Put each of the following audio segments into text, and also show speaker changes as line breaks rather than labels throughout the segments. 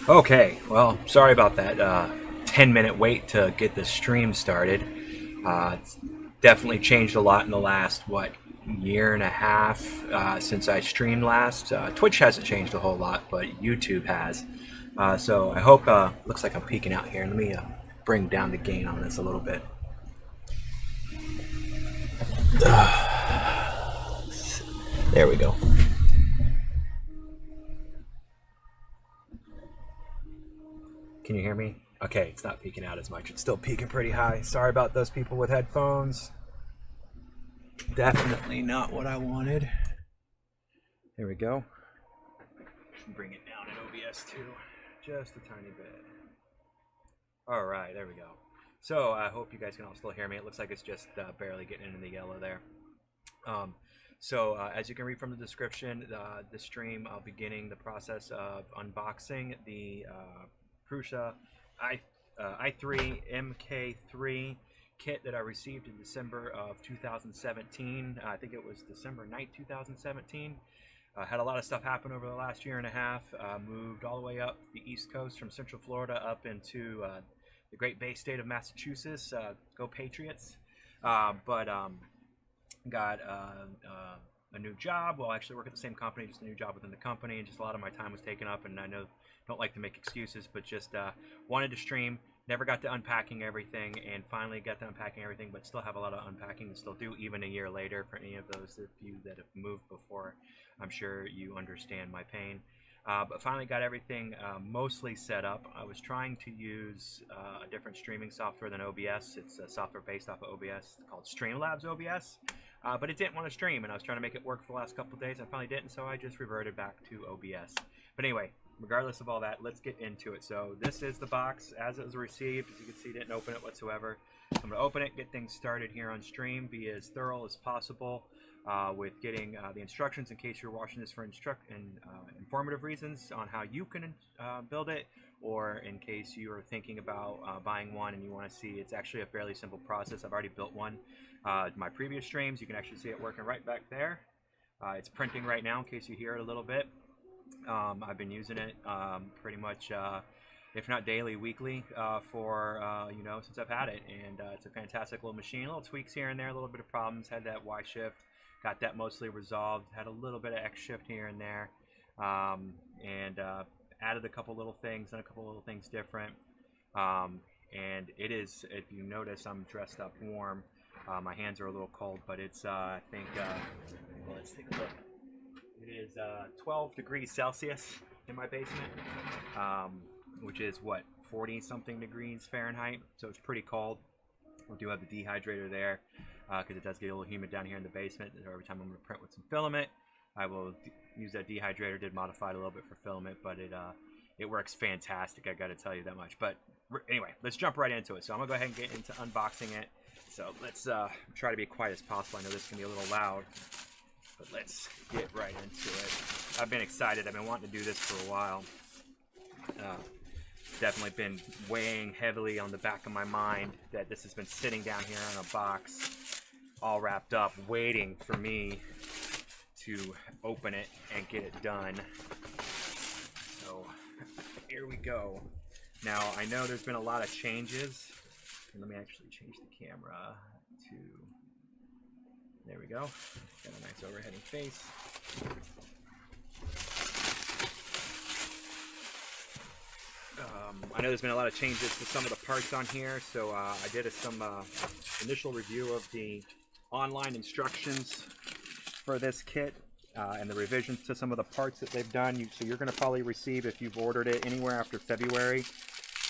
Okay, well, sorry about that 10-minute wait to get the stream started. It's definitely changed a lot in the last, what, year and a half since I streamed last. Twitch hasn't changed a whole lot, but YouTube has. So I hope, looks like I'm peeking out here. Let me bring down the gain on this a little bit. There we go. Can you hear me? Okay, it's not peeking out as much. It's still peaking pretty high. Sorry about those people with headphones. Definitely not what I wanted. There we go. Bring it down in OBS too, just a tiny bit. All right, there we go. So I hope you guys can all still hear me. It looks like it's just barely getting into the yellow there. As you can read from the description, the stream, I'll be beginning the process of unboxing the Prusa i3 MK3 kit that I received in December of 2017. I think it was December 9th, 2017. Had a lot of stuff happen over the last year and a half. Moved all the way up the East Coast from Central Florida up into the great Bay State of Massachusetts. Go Patriots! Got a new job. Well, I actually work at the same company, just a new job within the company, and just a lot of my time was taken up. And I know don't like to make excuses, but just wanted to stream. Never got to unpacking everything, and finally got to unpacking everything, but still have a lot of unpacking to still do, even a year later. For any of those of you that have moved before, I'm sure you understand my pain. But finally got everything mostly set up. I was trying to use a different streaming software than OBS. It's a software based off of OBS called Streamlabs OBS. But it didn't want to stream, and I was trying to make it work for the last couple of days. I finally didn't, so I just reverted back to OBS. But anyway, regardless of all that, let's get into it. So this is the box as it was received. As you can see, didn't open it whatsoever. So I'm going to open it, get things started here on stream, be as thorough as possible with getting the instructions in case you're watching this for informative reasons on how you can build it, or in case you are thinking about buying one and you want to see. It's actually a fairly simple process. I've already built one. My previous streams, you can actually see it working right back there. It's printing right now in case you hear it a little bit. I've been using it pretty much, if not daily, weekly, since I've had it, and it's a fantastic little machine. Little tweaks here and there, a little bit of problems. Had that Y shift, got that mostly resolved. Had a little bit of X shift here and there, and added a couple little things and a couple little things different. And it is, if you notice, I'm dressed up warm. My hands are a little cold, but it's I think well, let's take a look. It is 12 degrees Celsius in my basement, which is what, 40 something degrees Fahrenheit, so it's pretty cold. We do have the dehydrator there because it does get a little humid down here in the basement. So every time I'm going to print with some filament, I will use that dehydrator. Did modify it a little bit for filament, but it works fantastic, I got to tell you that much. But anyway, let's jump right into it. So I'm going to go ahead and get into unboxing it. So let's try to be quiet as possible. I know this can be a little loud, but let's get right into it. I've been excited. I've been wanting to do this for a while. Definitely been weighing heavily on the back of my mind that this has been sitting down here in a box, all wrapped up, waiting for me to open it and get it done. So here we go. Now, I know there's been a lot of changes. Let me actually change the camera to... There we go. Got a nice overheading face. I know there's been a lot of changes to some of the parts on here, so I did some initial review of the online instructions for this kit and the revisions to some of the parts that they've done. So you're going to probably receive, if you've ordered it anywhere after February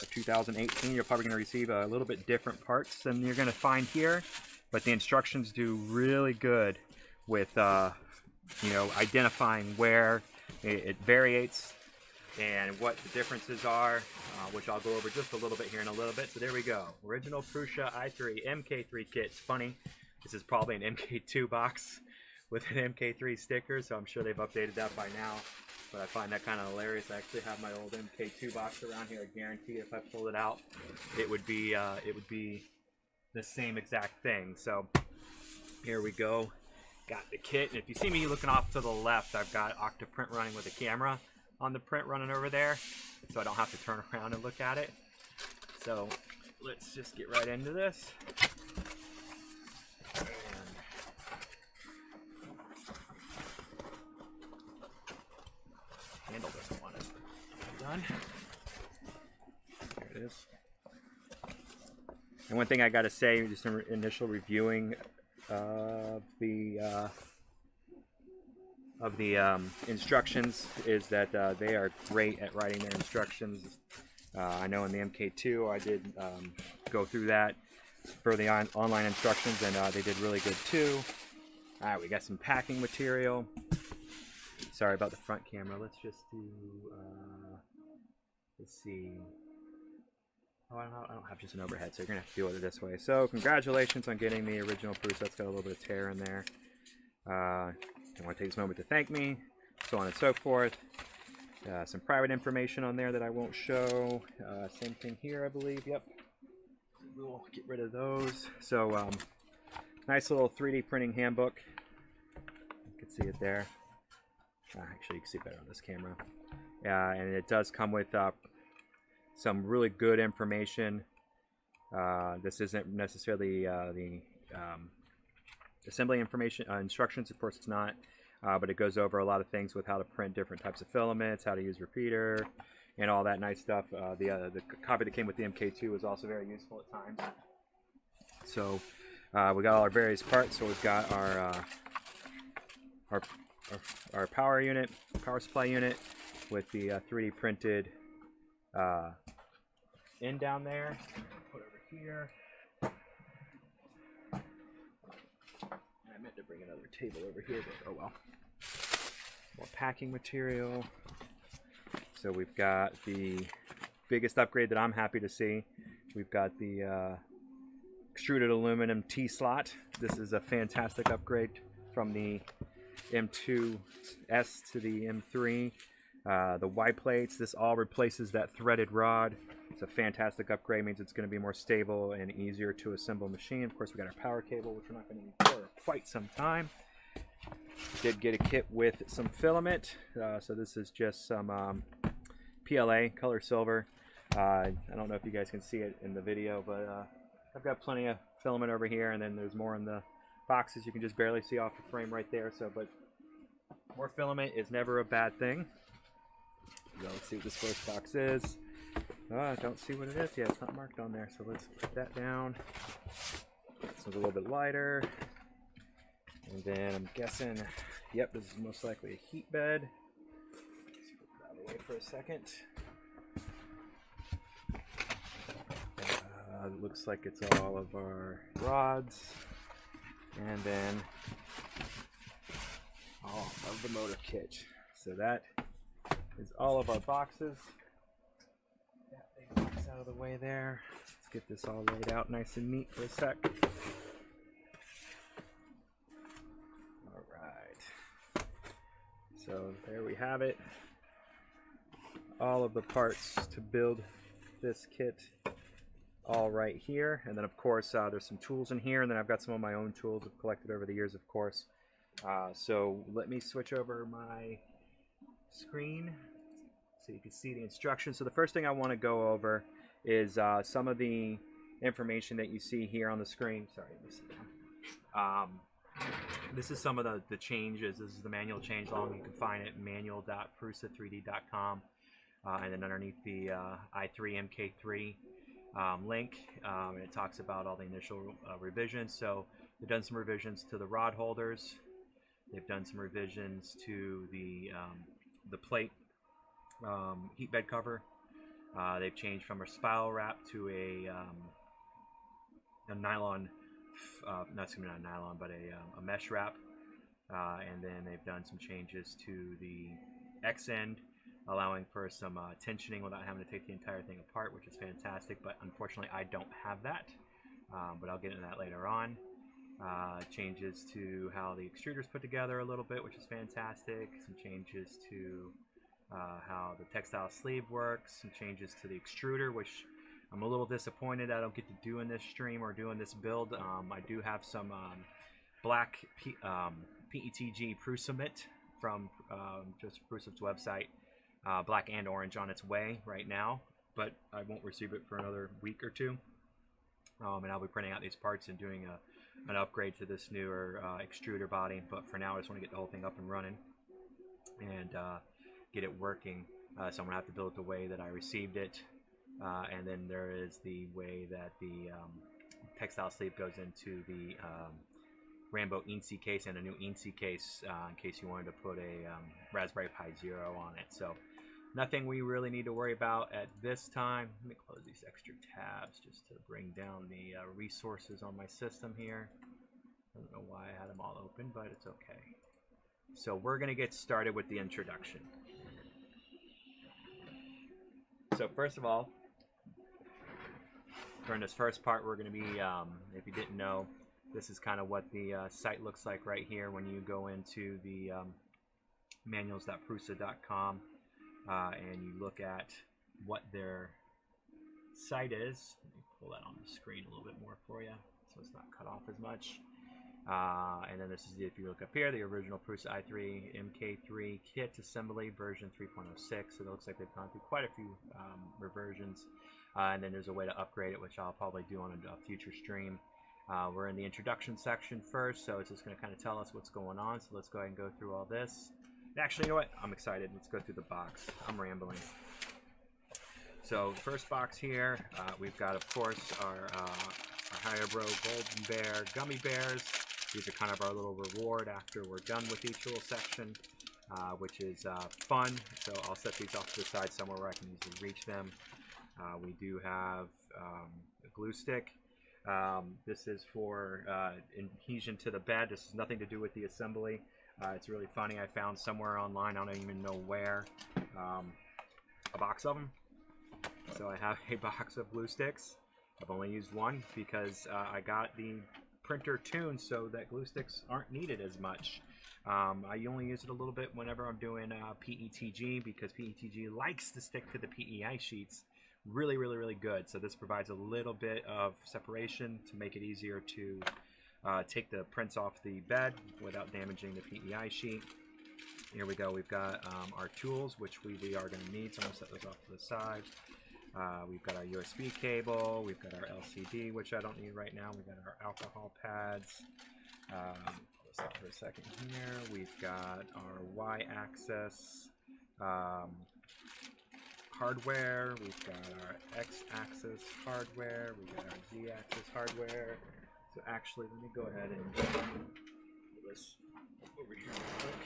of 2018, you're probably going to receive a little bit different parts than you're going to find here. But the instructions do really good with, identifying where it variates and what the differences are, which I'll go over just a little bit here in a little bit. So there we go. Original Prusa i3 MK3 kit. It's funny. This is probably an MK2 box with an MK3 sticker, so I'm sure they've updated that by now. But I find that kind of hilarious. I actually have my old MK2 box around here. I guarantee if I pulled it out, it would be the same exact thing. So here we go. got the kit. And if you see me looking off to the left, I've got Octoprint running with a camera on the print running over there, so I don't have to turn around and look at it. So let's just get right into this. And handle doesn't want it done. There it is. And one thing I got to say, just an initial reviewing of the instructions, is that they are great at writing their instructions. I know in the MK2 I did go through that for the online instructions, and they did really good too. All right, we got some packing material. Sorry about the front camera. Let's just do, let's see. Oh, I don't have just an overhead, so you're going to have to deal with it this way. So congratulations on getting the original Prusa. That's got a little bit of tear in there. I want to take this moment to thank me, so on and so forth. Some private information on there that I won't show. Same thing here, I believe. Yep. We'll get rid of those. So nice little 3D printing handbook. You can see it there. Actually, you can see it better on this camera. And it does come with some really good information. This isn't necessarily the assembly information instructions, of course it's not, but it goes over a lot of things with how to print different types of filaments, how to use repeater, and all that nice stuff. The copy that came with the MK2 was also very useful at times. So we got all our various parts. So we've got our power unit, power supply unit, with the 3D printed end down there. Put over here. I meant to bring another table over here, but oh well. More packing material. So we've got the biggest upgrade that I'm happy to see. We've got the extruded aluminum T-slot. This is a fantastic upgrade from the M2S to the M3. The Y plates, this all replaces that threaded rod. It's a fantastic upgrade, means it's going to be more stable and easier to assemble machine. Of course, we got our power cable, which we're not going to need for quite some time. Did get a kit with some filament. So this is just some PLA, color silver. I don't know if you guys can see it in the video, but I've got plenty of filament over here, and then there's more in the boxes. You can just barely see off the frame right there. So, but more filament is never a bad thing. So let's see what this first box is. I don't see what it is yet. It's not marked on there. So let's put that down. This one's a little bit lighter. And then I'm guessing, yep, this is most likely a heat bed. Let's put that out of the way for a second. It looks like it's all of our rods. And then all of the motor kit. So that is all of our boxes. That big box out of the way there. Let's get this all laid out nice and neat for a sec. Alright. So there we have it. All of the parts to build this kit all right here. And then of course there's some tools in here, and then I've got some of my own tools I've collected over the years, of course. So let me switch over my screen so you can see the instructions. So the first thing I want to go over is some of the information that you see here on the screen. Sorry, this is some of the changes. This is the manual change log. You can find it at manual.prusa3d.com, and then underneath the i3 MK3 link, and it talks about all the initial revisions. So they've done some revisions to the rod holders. They've done some revisions to the plate heat bed cover. They've changed from a spiral wrap to a nylon, not a nylon, but a mesh wrap. And then they've done some changes to the X end, allowing for some tensioning without having to take the entire thing apart, which is fantastic. But unfortunately, I don't have that. But I'll get into that later on. Changes to how the extruder's put together a little bit, which is fantastic. Some changes to how the textile sleeve works. Some changes to the extruder, which I'm a little disappointed I don't get to do in this stream or doing this build. I do have some black PETG Prusament from just Prusa's website. Black and orange on its way right now, but I won't receive it for another week or two. And I'll be printing out these parts and doing an upgrade to this newer extruder body. But for now, I just want to get the whole thing up and running and get it working. So I'm going to have to build it the way that I received it. And then there is the way that the textile sleeve goes into the Rambo ENC case and a new ENC case in case you wanted to put a Raspberry Pi Zero on it. So nothing we really need to worry about at this time. Let me close these extra tabs just to bring down the resources on my system here. I don't know why I had them all open, but it's okay. So we're going to get started with the introduction. So first of all, during this first part, we're going to be, if you didn't know, this is kind of what the site looks like right here when you go into the manuals.prusa.com and you look at what their site is. Let me pull that on the screen a little bit more for you so it's not cut off as much. And then this is, if you look up here, the original Prusa i3 MK3 kit assembly version 3.06. So it looks like they've gone through quite a few reversions. And then there's a way to upgrade it, which I'll probably do on a future stream. We're in the introduction section first, so it's just going to kind of tell us what's going on. So let's go ahead and go through all this. Actually, you know what? I'm excited. Let's go through the box. I'm rambling. So first box here, we've got, of course, our Haribo Golden Bear Gummy Bears. These are kind of our little reward after we're done with each little section, which is fun. So I'll set these off to the side somewhere where I can easily reach them. We do have a glue stick. This is for adhesion to the bed. This has nothing to do with the assembly. It's really funny. I found somewhere online, I don't even know where, a box of them. So I have a box of glue sticks. I've only used one because I got the printer tuned so that glue sticks aren't needed as much. I only use it a little bit whenever I'm doing PETG because PETG likes to stick to the PEI sheets really, really, really good. So this provides a little bit of separation to make it easier to take the prints off the bed without damaging the PEI sheet. Here we go. We've got our tools, which we are going to need. So I'm going to set those off to the side. We've got our USB cable. We've got our LCD, which I don't need right now. We've got our alcohol pads. Let's stop for a second here. We've got our Y-axis hardware. We've got our X-axis hardware. We've got our Z-axis hardware. So actually, let me go ahead and put this over here real quick.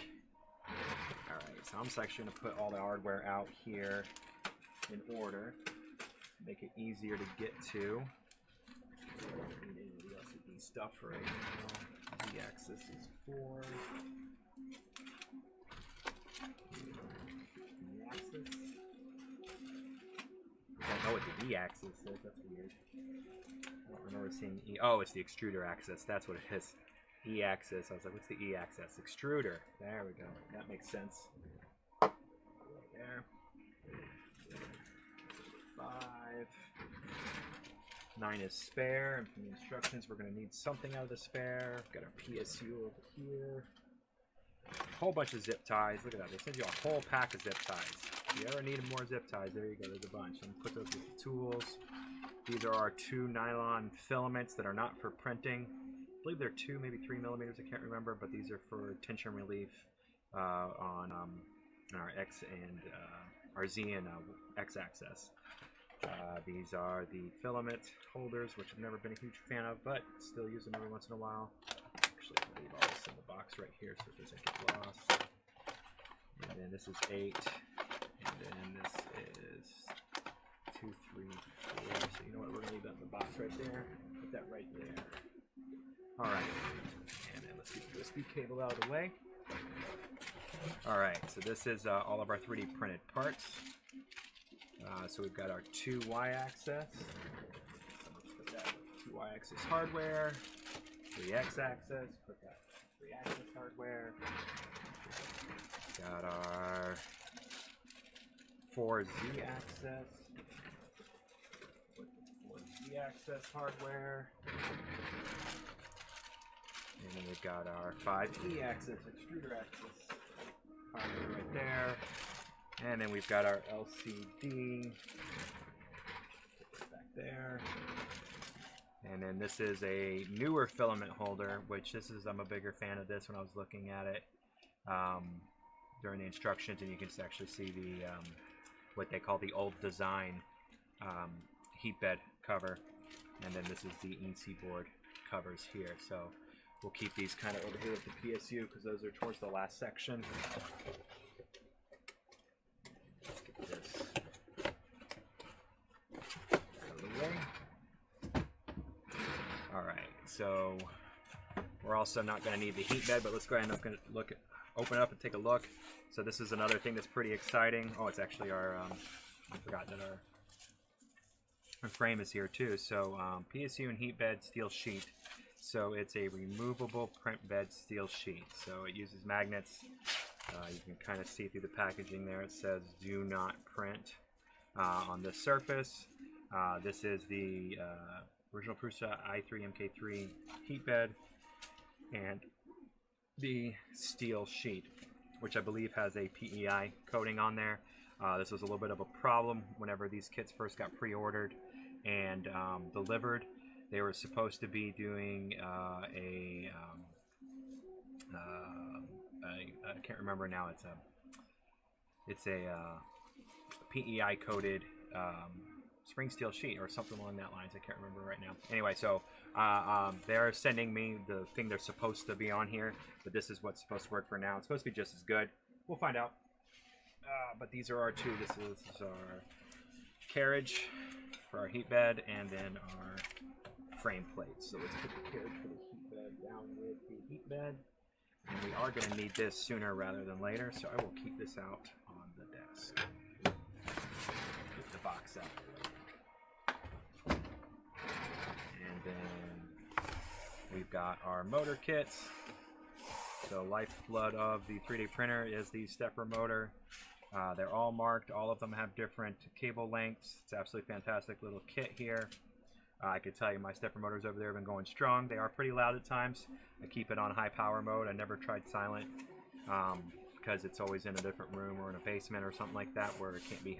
Alright, so I'm just actually going to put all the hardware out here in order. Make it easier to get to. We need the LCD stuff right now. Z-axis is 4. Z-axis. I don't know what the E-axis is. That's weird. I don't remember seeing E. Oh, it's the extruder axis. That's what it is. E-axis. I was like, what's the E-axis? Extruder. There we go. That makes sense. Right there. 5. 9 is spare. And from the instructions, we're going to need something out of the spare. Got our PSU over here. A whole bunch of zip ties. Look at that. They send you a whole pack of zip ties. If you ever need more zip ties, there you go. There's a bunch. I'm going to put those with the tools. These are our 2 nylon filaments that are not for printing. I believe they're 2, maybe 3 millimeters. I can't remember, but these are for tension relief on our X and our Z and X axis. These are the filament holders, which I've never been a huge fan of, but still use them every once in a while. Actually, I'll leave all this in the box right here so it doesn't get lost. And then this is 8, and then this is 2, 3, 4. So you know what? We're gonna leave that in the box right there. Put that right there. All right, and then let's get the USB cable out of the way. All right, so this is all of our 3D printed parts. So we've got our 2 Y-axis. Put that 2 Y-axis hardware. 3 X-axis. Put that 3 axis hardware. Got our 4 Z-axis. Put the 4 Z-axis hardware. And then we've got our 5E axis, extruder axis, right there. And then we've got our LCD back there. And then this is a newer filament holder, which I'm a bigger fan of this when I was looking at it during the instructions, and you can actually see the what they call the old design heat bed cover. And then this is the ENC board covers here. So we'll keep these kind of over here with the PSU because those are towards the last section. Let's get this out of the way. Alright, so we're also not going to need the heat bed, but let's go ahead and open it up and take a look. So this is another thing that's pretty exciting. Oh, it's actually our, I forgot that our frame is here too. So PSU and heat bed steel sheet. So it's a removable print bed steel sheet. So it uses magnets. You can kind of see through the packaging there. It says do not print on the surface. This is the original Prusa i3 MK3 heat bed and the steel sheet, which I believe has a PEI coating on there. This was a little bit of a problem whenever these kits first got pre-ordered and delivered. They were supposed to be doing I can't remember now. It's a PEI coated spring steel sheet or something along that lines. I can't remember right now. Anyway, so they're sending me the thing they're supposed to be on here, but this is what's supposed to work for now. It's supposed to be just as good. We'll find out. But these are our two. This is our carriage for our heat bed, and then our frame plates. So let's put the carriage for the heat bed down with the heat bed. And we are going to need this sooner rather than later, so I will keep this out on the desk. Get the box out. And then we've got our motor kits. The lifeblood of the 3D printer is the stepper motor. They're all marked. All of them have different cable lengths. It's absolutely fantastic little kit here. I can tell you my stepper motors over there have been going strong. They are pretty loud at times. I keep it on high power mode. I never tried silent because it's always in a different room or in a basement or something like that where it can't be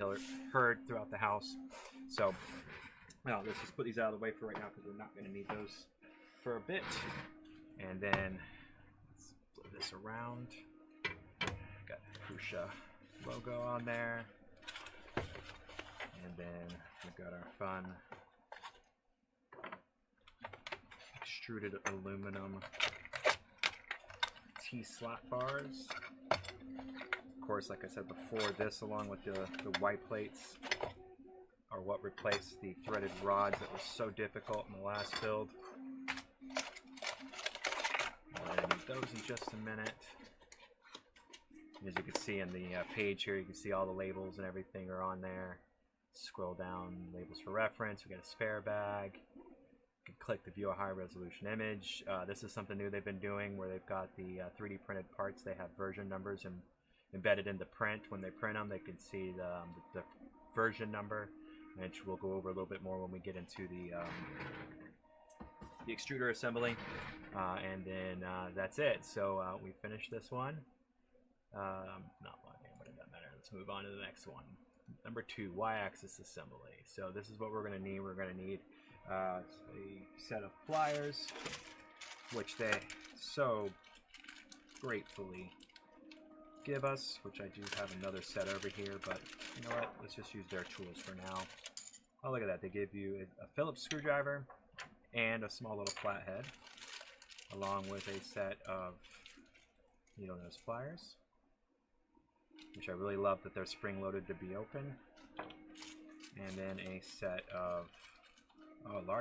heard throughout the house. So well, let's just put these out of the way for right now because we're not going to need those for a bit. And then let's flip this around. Got the Prusa logo on there. And then we've got our fun extruded aluminum T-slot bars. Of course, like I said before, this along with the white plates are what replaced the threaded rods that was so difficult in the last build. I'll need those in just a minute. As you can see in the page here, you can see all the labels and everything are on there. Scroll down, labels for reference. We got a spare bag. You can click to view a high resolution image. This is something new they've been doing where they've got the 3D printed parts. They have version numbers and embedded in the print. When they print them, they can see the version number, which we'll go over a little bit more when we get into the extruder assembly. And then that's it. So we finished this one. Not one, but it doesn't matter. Let's move on to the next one. Number 2, Y-axis assembly. So this is what we're going to need. We're going to need a set of pliers, which they so gratefully give us, which I do have another set over here, but you know what? Let's just use their tools for now. Oh, look at that. They give you a Phillips screwdriver and a small little flathead, along with a set of needle nose pliers, which I really love that they're spring-loaded to be open, and then a set of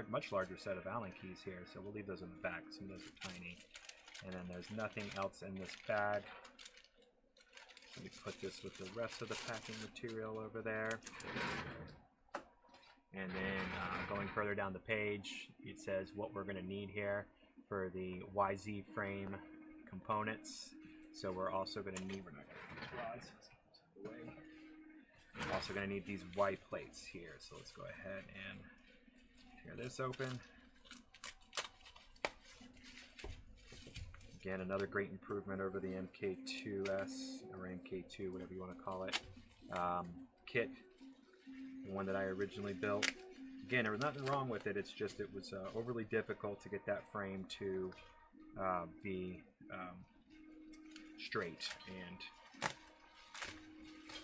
much larger set of Allen keys here, so we'll leave those in the back. Some of those are tiny. And then there's nothing else in this bag. Let me put this with the rest of the packing material over there. And then going further down the page, it says what we're going to need here for the YZ frame components. So we're also going to need, we're not going to need these rods, let's get those out of the way. We're also going to need these Y plates here. So let's go ahead and tear this open. Again, another great improvement over the MK2S, or MK2, whatever you want to call it, kit, the one that I originally built. Again, there was nothing wrong with it, it's just it was overly difficult to get that frame to be straight, and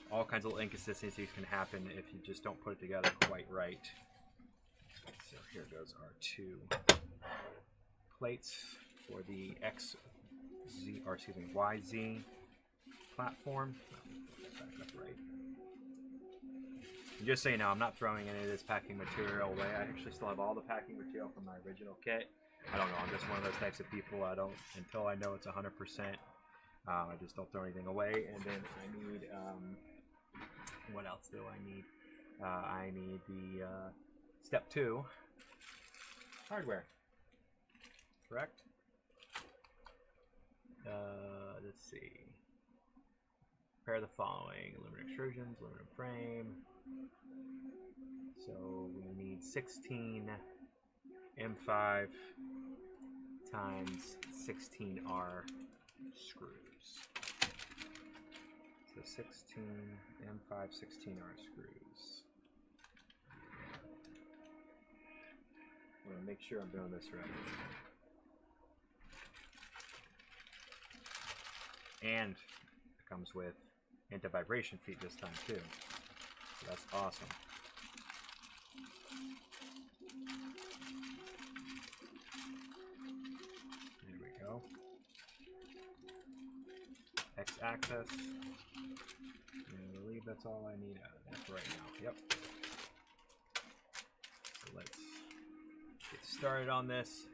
all kinds of little inconsistencies can happen if you just don't put it together quite right. So here goes our two plates for the YZ platform. Back up right. And just so you know, I'm not throwing any of this packing material away. I actually still have all the packing material from my original kit. I don't know, I'm just one of those types of people, I don't, until I know it's 100%, I just don't throw anything away. And then I need, what else do I need? I need the step 2 hardware, correct? Let's see. Prepare the following: aluminum extrusions, aluminum frame. So we need 16 M5 times 16R screws. So 16 M5 16R screws. I'm going to make sure I'm doing this right. And it comes with anti-vibration feet this time too. So that's awesome. There we go. X-axis. I believe that's all I need out of that for right now. Yep. So let's get started on this.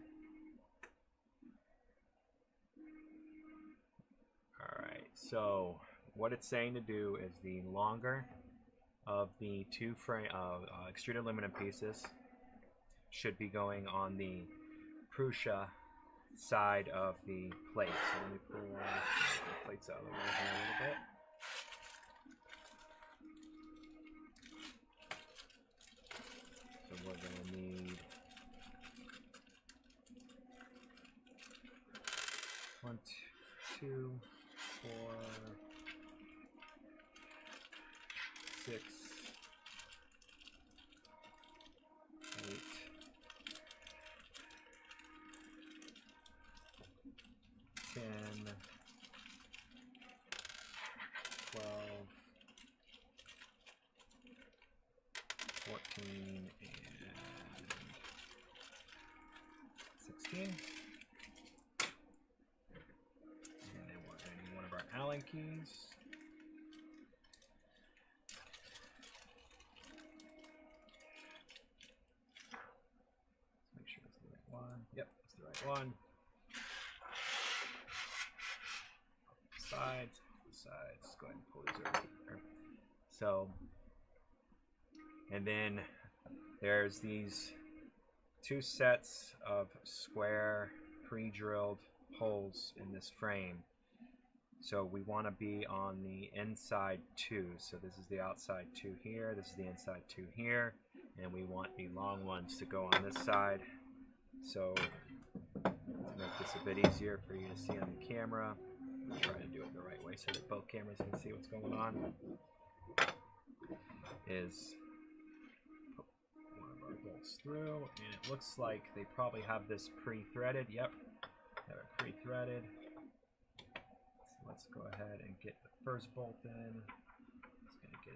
Alright, so what it's saying to do is the longer of the two extruded aluminum pieces should be going on the Prusa side of the plate. So let me pull the plates out of the way here a little bit. So we're going to need 1, 2, 4, 6, 8, 10, 12, 14, and 16. And then we're adding one of our Allen keys. Let's make sure it's the right one. Yep, it's the right one. Sides. Go ahead and pull these over here. So, and then there's these 2 sets of square pre-drilled holes in this frame. So we want to be on the inside 2. So this is the outside 2 here, this is the inside 2 here, and we want the long ones to go on this side. So to make this a bit easier for you to see on the camera, I'll try to do it the right way so that both cameras can see what's going on. Is put one of our bolts through, and it looks like they probably have this pre-threaded. Yep, have it pre-threaded. So let's go ahead and get the first bolt in. Just gonna get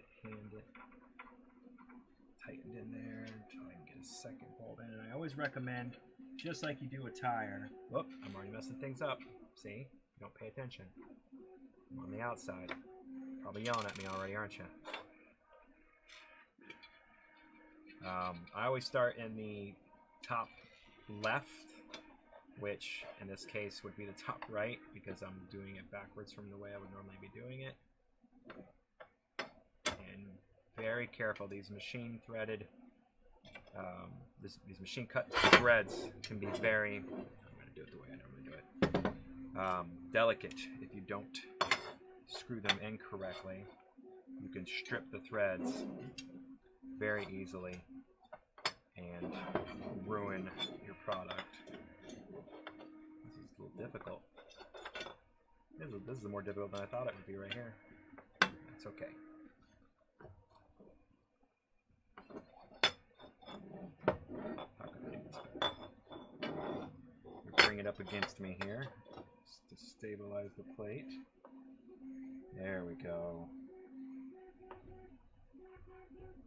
it tightened in there until I can get a second bolt in. And I always recommend, just like you do a tire. Whoop, I'm already messing things up. See? You don't pay attention. I'm on the outside. Probably yelling at me already, aren't you? I always start in the top left, which in this case would be the top right, because I'm doing it backwards from the way I would normally be doing it. And very careful, these machine threaded, these machine cut threads can be very, I'm going to do it the way I normally do it, delicate. If you don't screw them in correctly, you can strip the threads very easily and ruin your product. This is a little difficult. This is more difficult than I thought it would be right here. It's okay. Bring it up against me here just to stabilize the plate. There we go.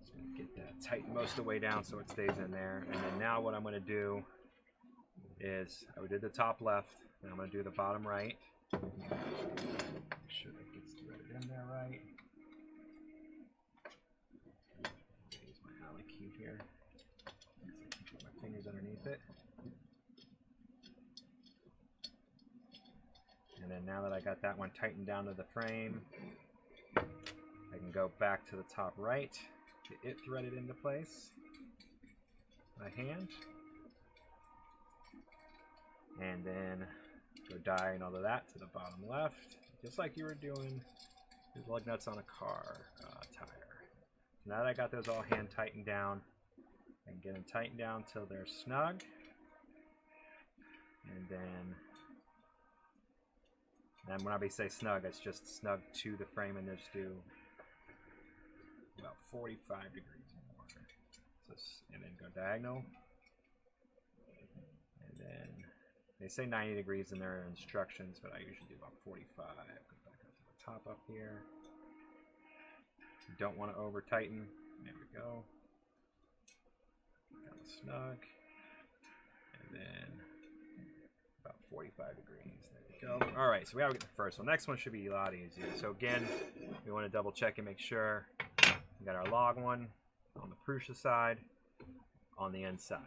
Just gonna get that tightened most of the way down so it stays in there. And then now what I'm gonna do is, I did the top left, and I'm gonna do the bottom right. Make sure that gets threaded in there right. Use my Allen key here. Put my fingers underneath it. And then now that I got that one tightened down to the frame, I can go back to the top right, get it threaded into place by hand, and then go diagonal to that to the bottom left, just like you were doing with lug nuts on a car tire. Now that I got those all hand tightened down, I can get them tightened down till they're snug, and then when I say snug, it's just snug to the frame, and just do about 45 degrees more. So, and then go diagonal. And then they say 90 degrees in their instructions, but I usually do about 45. Go back up to the top up here. You don't want to over tighten. There we go. Kind of snug. And then about 45 degrees. There we go. All right, so we gotta get the first one. Next one should be a lot easier. So again, we want to double check and make sure we got our log one on the Prusa side, on the inside.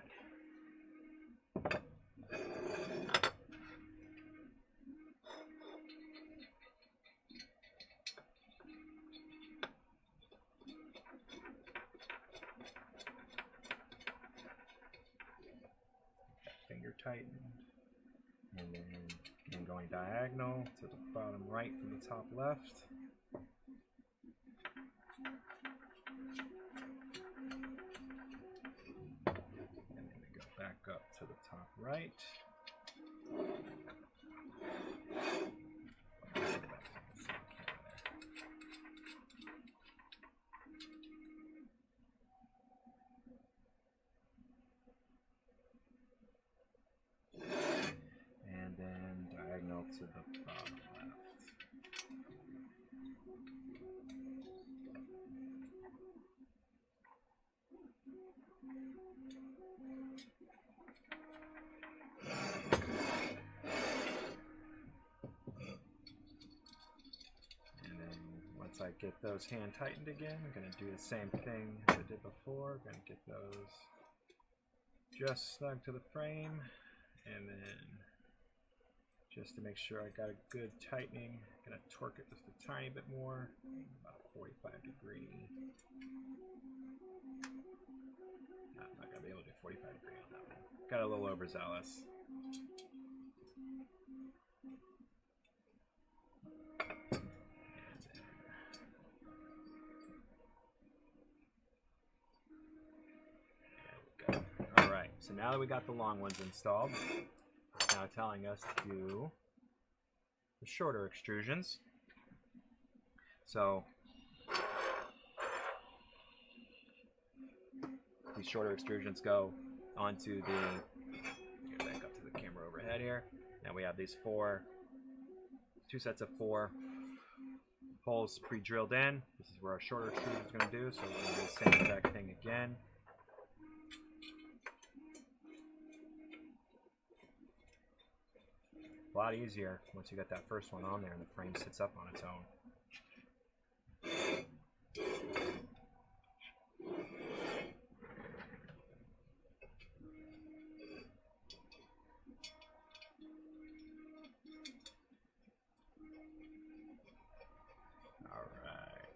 Finger tightened, and then again going diagonal to the bottom right from the top left. And then we go back up to the top right. And then diagonal to the bottom left. And then once I get those hand tightened again, I'm going to do the same thing as I did before. I'm going to get those just snug to the frame, and then just to make sure I got a good tightening, I'm going to torque it just a tiny bit more, about 45 degree. No, I'm not going to be able to do 45 degree on that one. Got a little overzealous. So now that we got the long ones installed, it's now telling us to do the shorter extrusions. So these shorter extrusions go onto the, get back up to the camera overhead here. Now we have these two sets of 4 holes pre-drilled in. This is where our shorter extrusion is going to do. So we're going to do the same exact thing again. A lot easier once you got that first one on there and the frame sits up on its own. All right.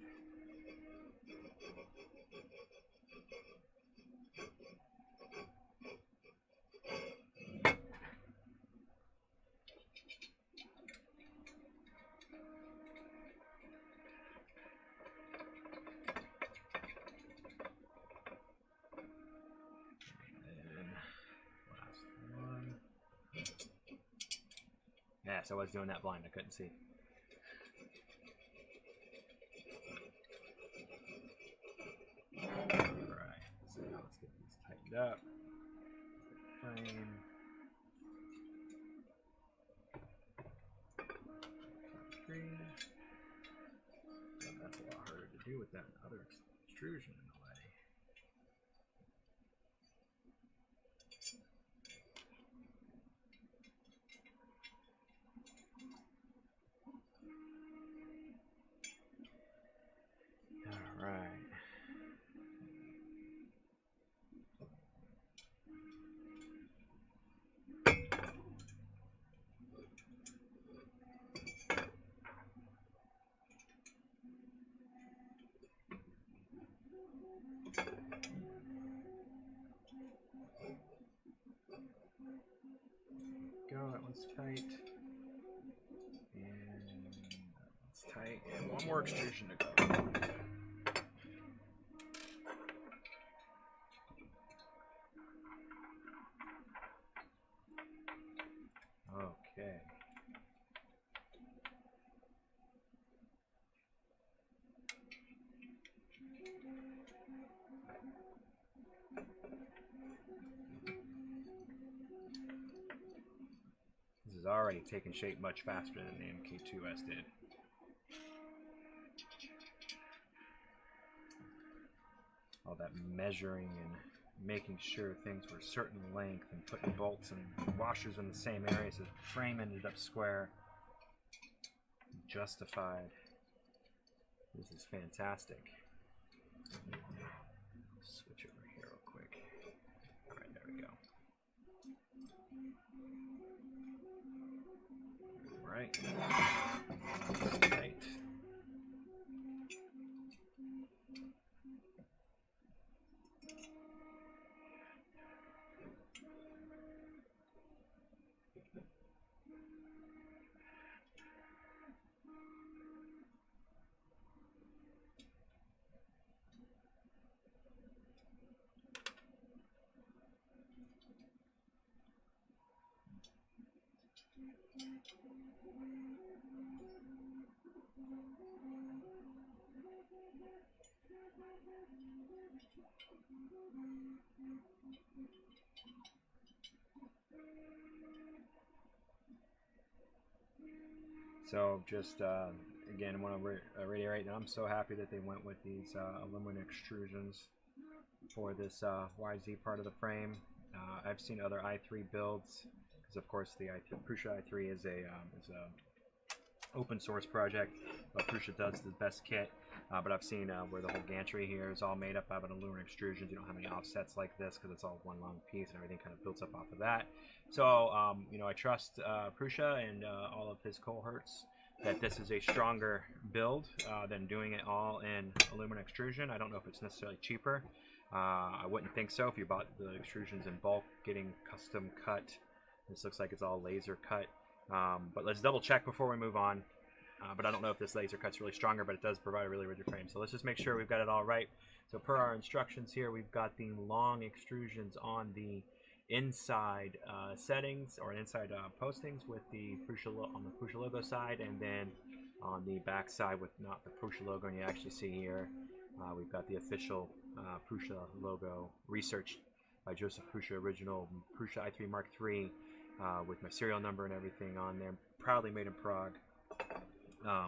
Yes, I was doing that blind. I couldn't see. it up. Frame. Three. Oh, that's a lot harder to do with that other extrusion in the way. All right. Go, that one's tight. And that one's tight. And one more extrusion to go. Okay. This is already taking shape much faster than the MK2S did. All that measuring and making sure things were a certain length and putting bolts and washers in the same area so the frame ended up square. Justified. This is fantastic. Switch over here real quick. All right, there we go. All right. Right. So just again, I want to reiterate that I'm so happy that they went with these aluminum extrusions for this YZ part of the frame. I've seen other i3 builds because, of course, the Prusa i3 is a open source project. Prusa does the best kit, but I've seen where the whole gantry here is all made up out of an aluminum extrusion. You don't have any offsets like this because it's all one long piece and everything kind of builds up off of that. So, you know, I trust Prusa and all of his cohorts that this is a stronger build than doing it all in aluminum extrusion. I don't know if it's necessarily cheaper. I wouldn't think so if you bought the extrusions in bulk, getting custom cut. This looks like it's all laser cut. But let's double check before we move on. But I don't know if this laser cut's really stronger, but it does provide a really rigid frame. So let's just make sure we've got it all right. So per our instructions here, we've got the long extrusions on the inside settings or inside postings with the Prusa on the Prusa logo side, and then on the back side with not the Prusa logo. And you actually see here we've got the official Prusa logo, researched by Joseph Prusa, original Prusa i3 Mark III, with my serial number and everything on there. Proudly made in Prague,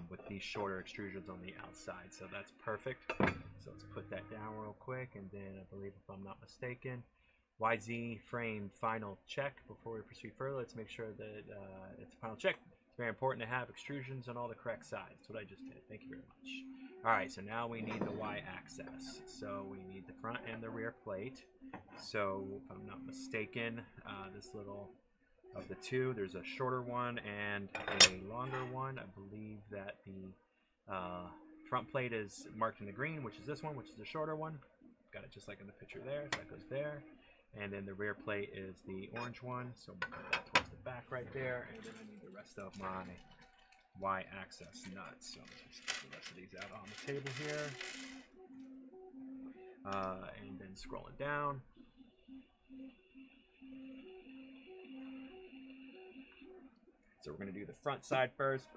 with these shorter extrusions on the outside. So that's perfect. So let's put that down real quick, and then I believe, if I'm not mistaken, YZ frame final check before we proceed further. Let's make sure that it's a final check. It's very important to have extrusions on all the correct sides. That's what I just did. Thank you very much. All right, so now we need the Y-axis. So we need the front and the rear plate. So if I'm not mistaken, this little of the two, there's a shorter one and a longer one. I believe that the front plate is marked in the green, which is this one, which is the shorter one. Got it just like in the picture there, so that goes there. And then the rear plate is the orange one, so we'll put that towards the back right there. And then I need the rest of my Y-axis nuts. So let's just put the rest of these out on the table here. And then scrolling down. So we're going to do the front side first.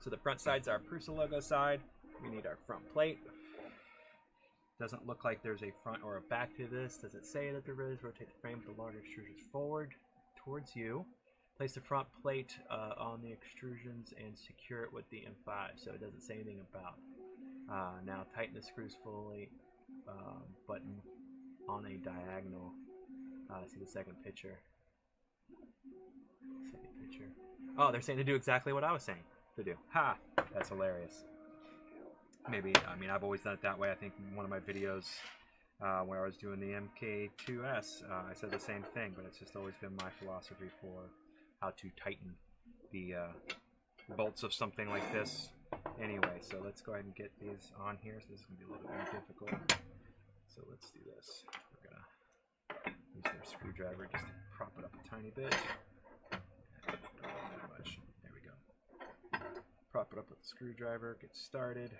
So the front side's our Prusa logo side. We need our front plate. Doesn't look like there's a front or a back to this. Does it say that there is? Rotate the frame with the larger extrusions forward towards you. Place the front plate on the extrusions and secure it with the M5. So it doesn't say anything about. Now tighten the screws fully button on a diagonal. See the second picture. Oh, they're saying to do exactly what I was saying to do. Ha! That's hilarious. Maybe, I mean, I've always done it that way. I think in one of my videos where I was doing the MK2S, I said the same thing, but it's just always been my philosophy for how to tighten the bolts of something like this. Anyway, so let's go ahead and get these on here. So this is going to be a little bit more difficult. So let's do this. We're going to use their screwdriver just to prop it up a tiny bit. Not that much. There we go. Prop it up with the screwdriver, get started.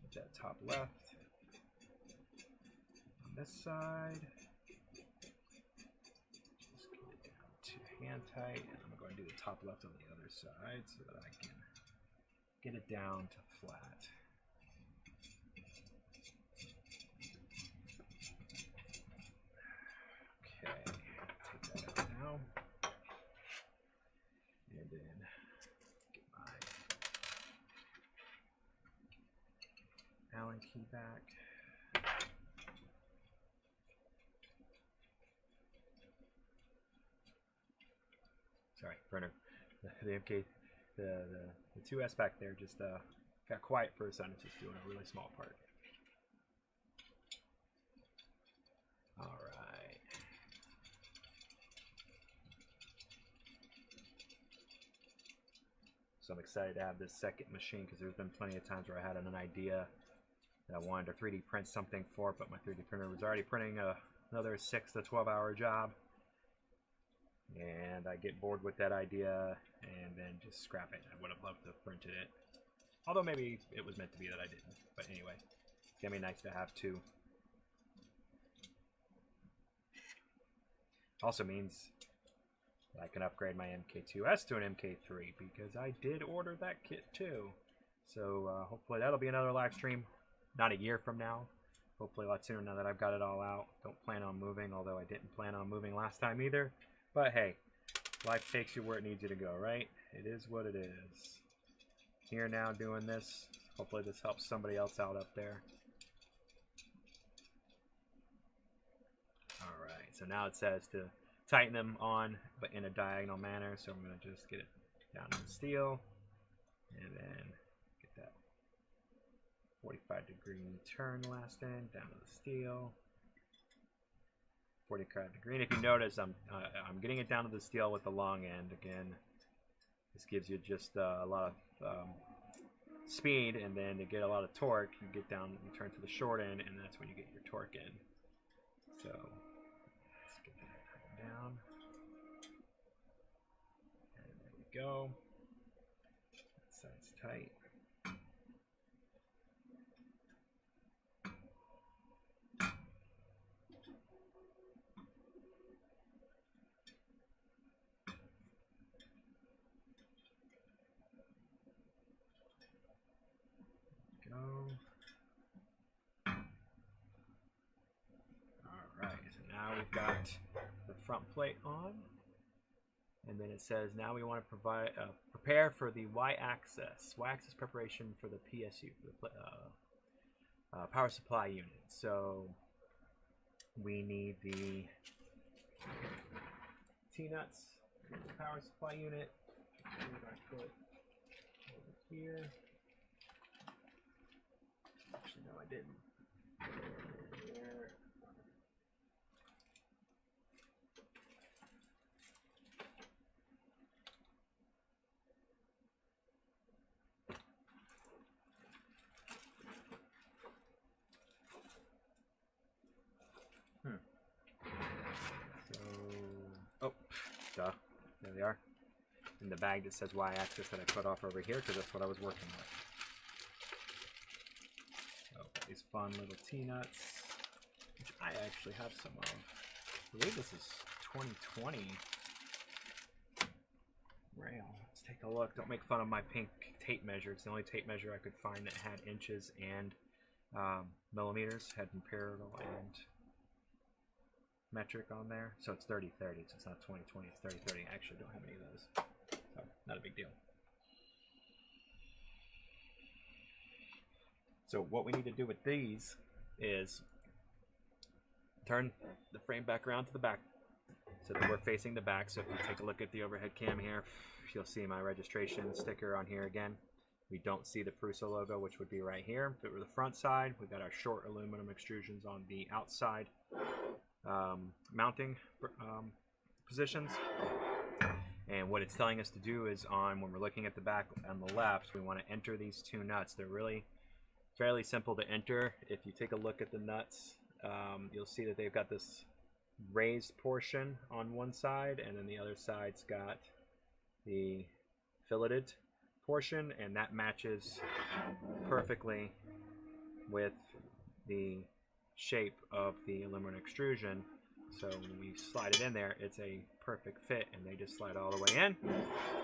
Get that top left. On this side. Just get it down to hand tight, and I'm going to do the top left on the other side so that I can get it down to flat. Okay, take that out now. And then get my Allen key back. Sorry, printer. The MK, the 2S back there just got quiet for a second. It's just doing a really small part. All right. So I'm excited to have this second machine because there's been plenty of times where I had an idea that I wanted to 3D print something for, but my 3D printer was already printing another 6 to 12 hour job. And I get bored with that idea and then just scrap it. I would have loved to have printed it. Although maybe it was meant to be that I didn't. But anyway, it's going to be nice to have two. Also means that I can upgrade my MK2S to an MK3 because I did order that kit too. So hopefully that'll be another live stream. Not a year from now. Hopefully a lot sooner now that I've got it all out. Don't plan on moving, although I didn't plan on moving last time either. But hey, life takes you where it needs you to go, right? It is what it is. Here now doing this. Hopefully this helps somebody else out up there. Alright, so now it says to tighten them on, but in a diagonal manner. So I'm going to just get it down to the steel. And then get that 45-degree turn last end down to the steel. 45-degree. And if you notice, I'm getting it down to the steel with the long end. Again, this gives you just a lot of speed, and then to get a lot of torque, you get down, you turn to the short end, and that's when you get your torque in. So let's get that down. And there we go. That side's tight. Alright, so now we've got the front plate on, and then it says now we want to prepare for the Y-axis preparation for the PSU, for the power supply unit. So we need the T-nuts, the power supply unit. We're going to put over here. Actually, no, I didn't. There. So, oh, duh. There they are. In the bag that says Y-axis that I cut off over here because that's what I was working with. These fun little T-nuts, which I actually have some of. I believe this is 2020 rail. Let's take a look. Don't make fun of my pink tape measure. It's the only tape measure I could find that had inches and millimeters, head imperial and metric on there. So it's 30-30, so it's not 20-20, it's 30-30. I actually don't have any of those, so not a big deal. So what we need to do with these is turn the frame back around to the back so that we're facing the back. So if you take a look at the overhead cam here, you'll see my registration sticker on here again. We don't see the Prusa logo, which would be right here. If it were the front side, we've got our short aluminum extrusions on the outside mounting positions. And what it's telling us to do is when we're looking at the back on the left, we want to enter these two nuts. They're really fairly simple to enter. If you take a look at the nuts, you'll see that they've got this raised portion on one side, and then the other side's got the filleted portion, and that matches perfectly with the shape of the aluminum extrusion. So when we slide it in there, it's a perfect fit, and they just slide all the way in.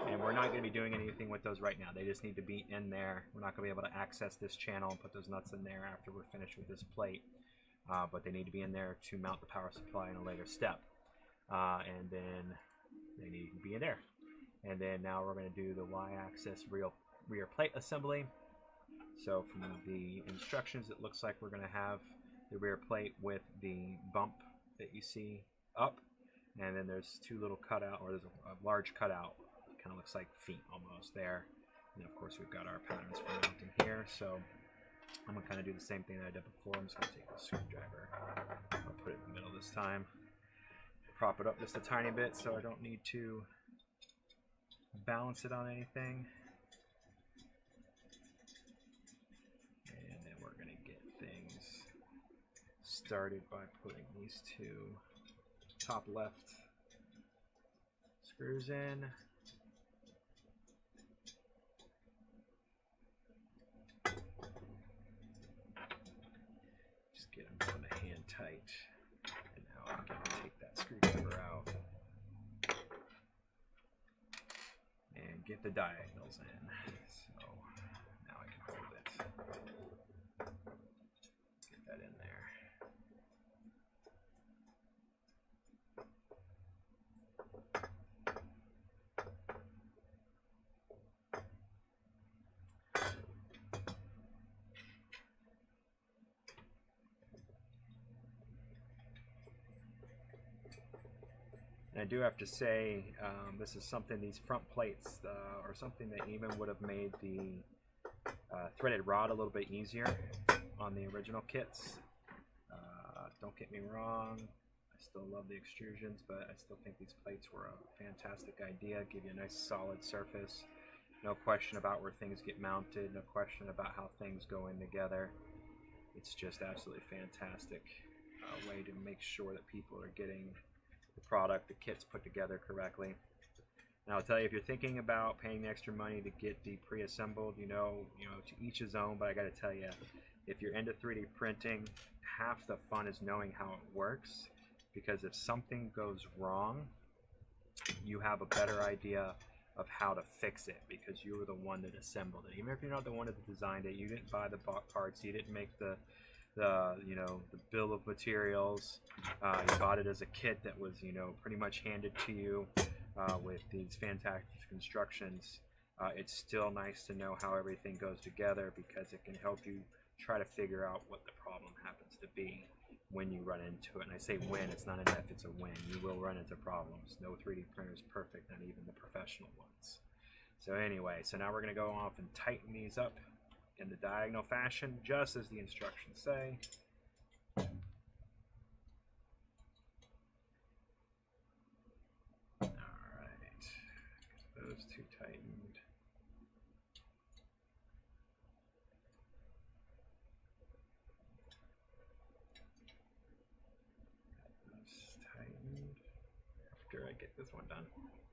And we're not going to be doing anything with those right now. They just need to be in there. We're not going to be able to access this channel and put those nuts in there after we're finished with this plate. But they need to be in there to mount the power supply in a later step. And then they need to be in there. And then now we're going to do the Y-axis rear plate assembly. So from the instructions, it looks like we're going to have the rear plate with the bump that you see up, and then there's two little cutout, or there's a large cutout, kind of looks like feet almost there. And of course we've got our patterns for mounting here. So I'm gonna kind of do the same thing that I did before. I'm just gonna take the screwdriver, I'll put it in the middle this time, prop it up just a tiny bit so I don't need to balance it on anything. And then we're gonna get things started by putting these two top left screws in. Just get them kind of hand tight. And now I'm going to take that screwdriver out and get the diagonals in. So now I can hold it. Get that in there. And I do have to say, this is something, these front plates are something that even would have made the threaded rod a little bit easier on the original kits. Don't get me wrong, I still love the extrusions, but I still think these plates were a fantastic idea. Give you a nice solid surface. No question about where things get mounted, no question about how things go in together. It's just absolutely fantastic way to make sure that people are getting the product, the kits put together correctly. Now I'll tell you, if you're thinking about paying the extra money to get the pre-assembled, you know, to each his own, but I gotta tell you, if you're into 3D printing, half the fun is knowing how it works, because if something goes wrong, you have a better idea of how to fix it, because you were the one that assembled it. Even if you're not the one that designed it, you didn't buy the parts, you didn't make the bill of materials, you bought it as a kit that was, pretty much handed to you with these fantastic instructions. It's still nice to know how everything goes together, because it can help you try to figure out what the problem happens to be when you run into it. And I say when, it's not an if, it's a when. You will run into problems. No 3D printer is perfect, not even the professional ones. So anyway, so now we're going to go off and tighten these up in the diagonal fashion, just as the instructions say. Alright, those two tightened. After I get this one done.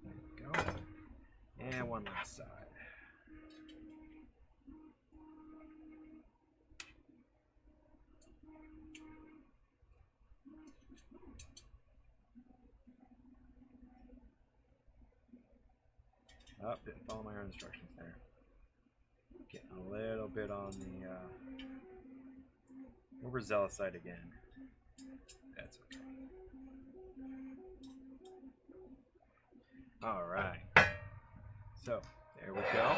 There we go. And one last side. Oh, didn't follow my own instructions there. Getting a little bit on the Overzealous again. That's okay. All right. So there we go.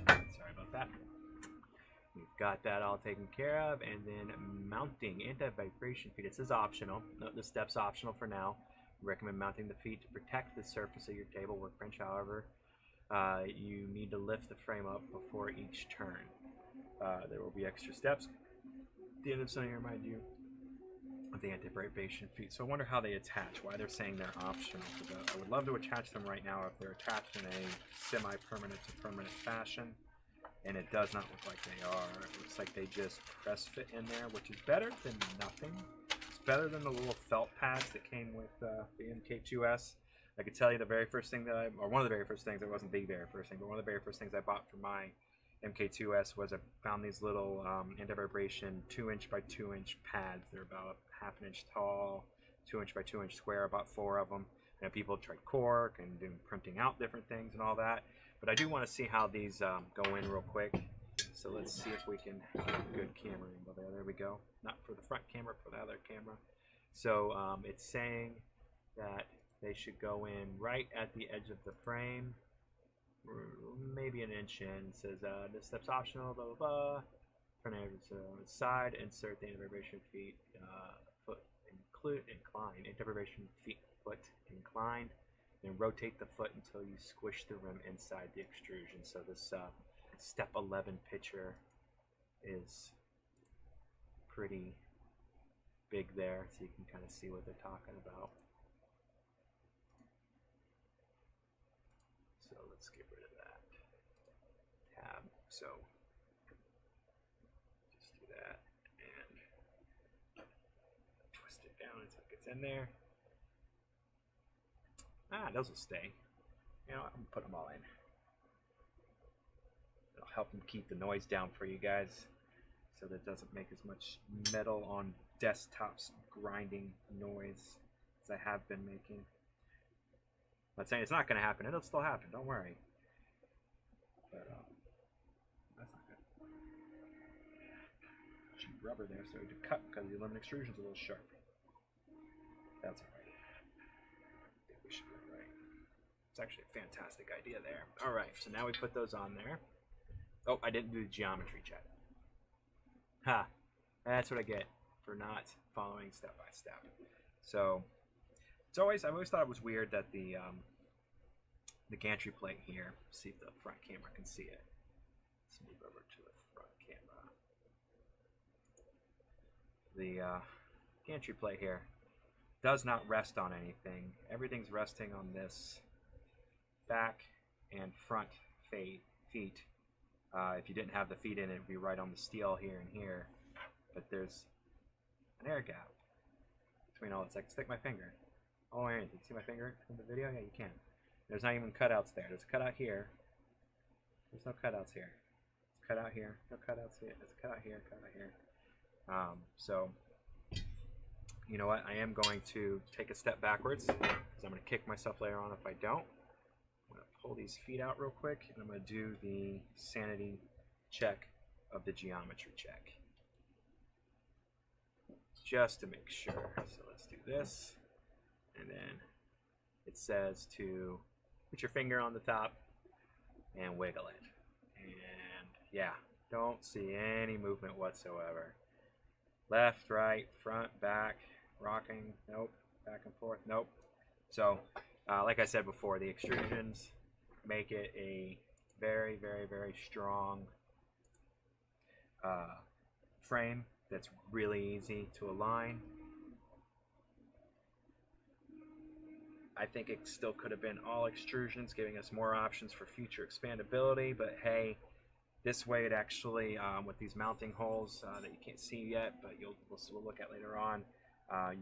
Sorry about that. We've got that all taken care of, and then mounting anti-vibration feet. This is optional. Note this step's optional for now. We recommend mounting the feet to protect the surface of your table workbench. However, you need to lift the frame up before each turn. There will be extra steps at the end of something to remind you of the anti-vibration feet. So I wonder how they attach, why they're saying they're optional. I would love to attach them right now if they're attached in a semi-permanent to permanent fashion, and it does not look like they are. It looks like they just press fit in there, which is better than nothing. It's better than the little felt pads that came with the MK2S. I could tell you the very first thing that or one of the very first things, it wasn't the very first thing, but one of the very first things I bought for my MK2S was I found these little anti-vibration 2-inch by 2-inch pads. They're about half an inch tall, 2-inch by 2-inch square, about 4 of them. And people have tried cork and doing printing out different things and all that. But I do want to see how these go in real quick. So let's see if we can get a good camera angle there. There we go. Not for the front camera, for the other camera. So it's saying that they should go in right at the edge of the frame, maybe an inch in. It says this step's optional, blah blah blah. Turn it to the side, insert the anti-vibration feet, foot incline, anti-vibration feet foot inclined, and rotate the foot until you squish the rim inside the extrusion. So this step 11 picture is pretty big there, so you can kind of see what they're talking about. So let's get rid of that tab. So just do that and twist it down until it gets in there. Those will stay. You know, I'm gonna put them all in. It'll help them keep the noise down for you guys, so that it doesn't make as much metal on desktops grinding noise as I have been making. I'm not saying it's not going to happen. It'll still happen. Don't worry. But that's not good. Cheap rubber there, so to cut because the aluminum extrusion is a little sharp. That's all right. I think we should be all right. It's actually a fantastic idea there. All right, so now we put those on there. Oh, I didn't do the geometry check. Ha! That's what I get for not following step by step. So I've always thought it was weird that the gantry plate here. See if the front camera can see it. Let's move over to the front camera. The gantry plate here does not rest on anything. Everything's resting on this back and front feet. If you didn't have the feet in it, it'd be right on the steel here and here. But there's an air gap between all. It's like stick my finger. Oh, Aaron, can you see my finger in the video? Yeah, you can. There's not even cutouts there. There's a cutout here. There's no cutouts here. It's cut out here. No cutouts here. There's a cutout here. Cutout here. So, you know what? I am going to take a step backwards because I'm going to kick myself later on if I don't. I'm going to pull these feet out real quick, and I'm going to do the sanity check of the geometry check. Just to make sure. So let's do this. And then it says to put your finger on the top and wiggle it. And yeah, don't see any movement whatsoever. Left, right, front, back, rocking, nope. Back and forth, nope. So, like I said before, the extrusions make it a very, very, very strong frame that's really easy to align. I think it still could have been all extrusions, giving us more options for future expandability, but hey, this way it actually, with these mounting holes that you can't see yet, but we'll look at later on,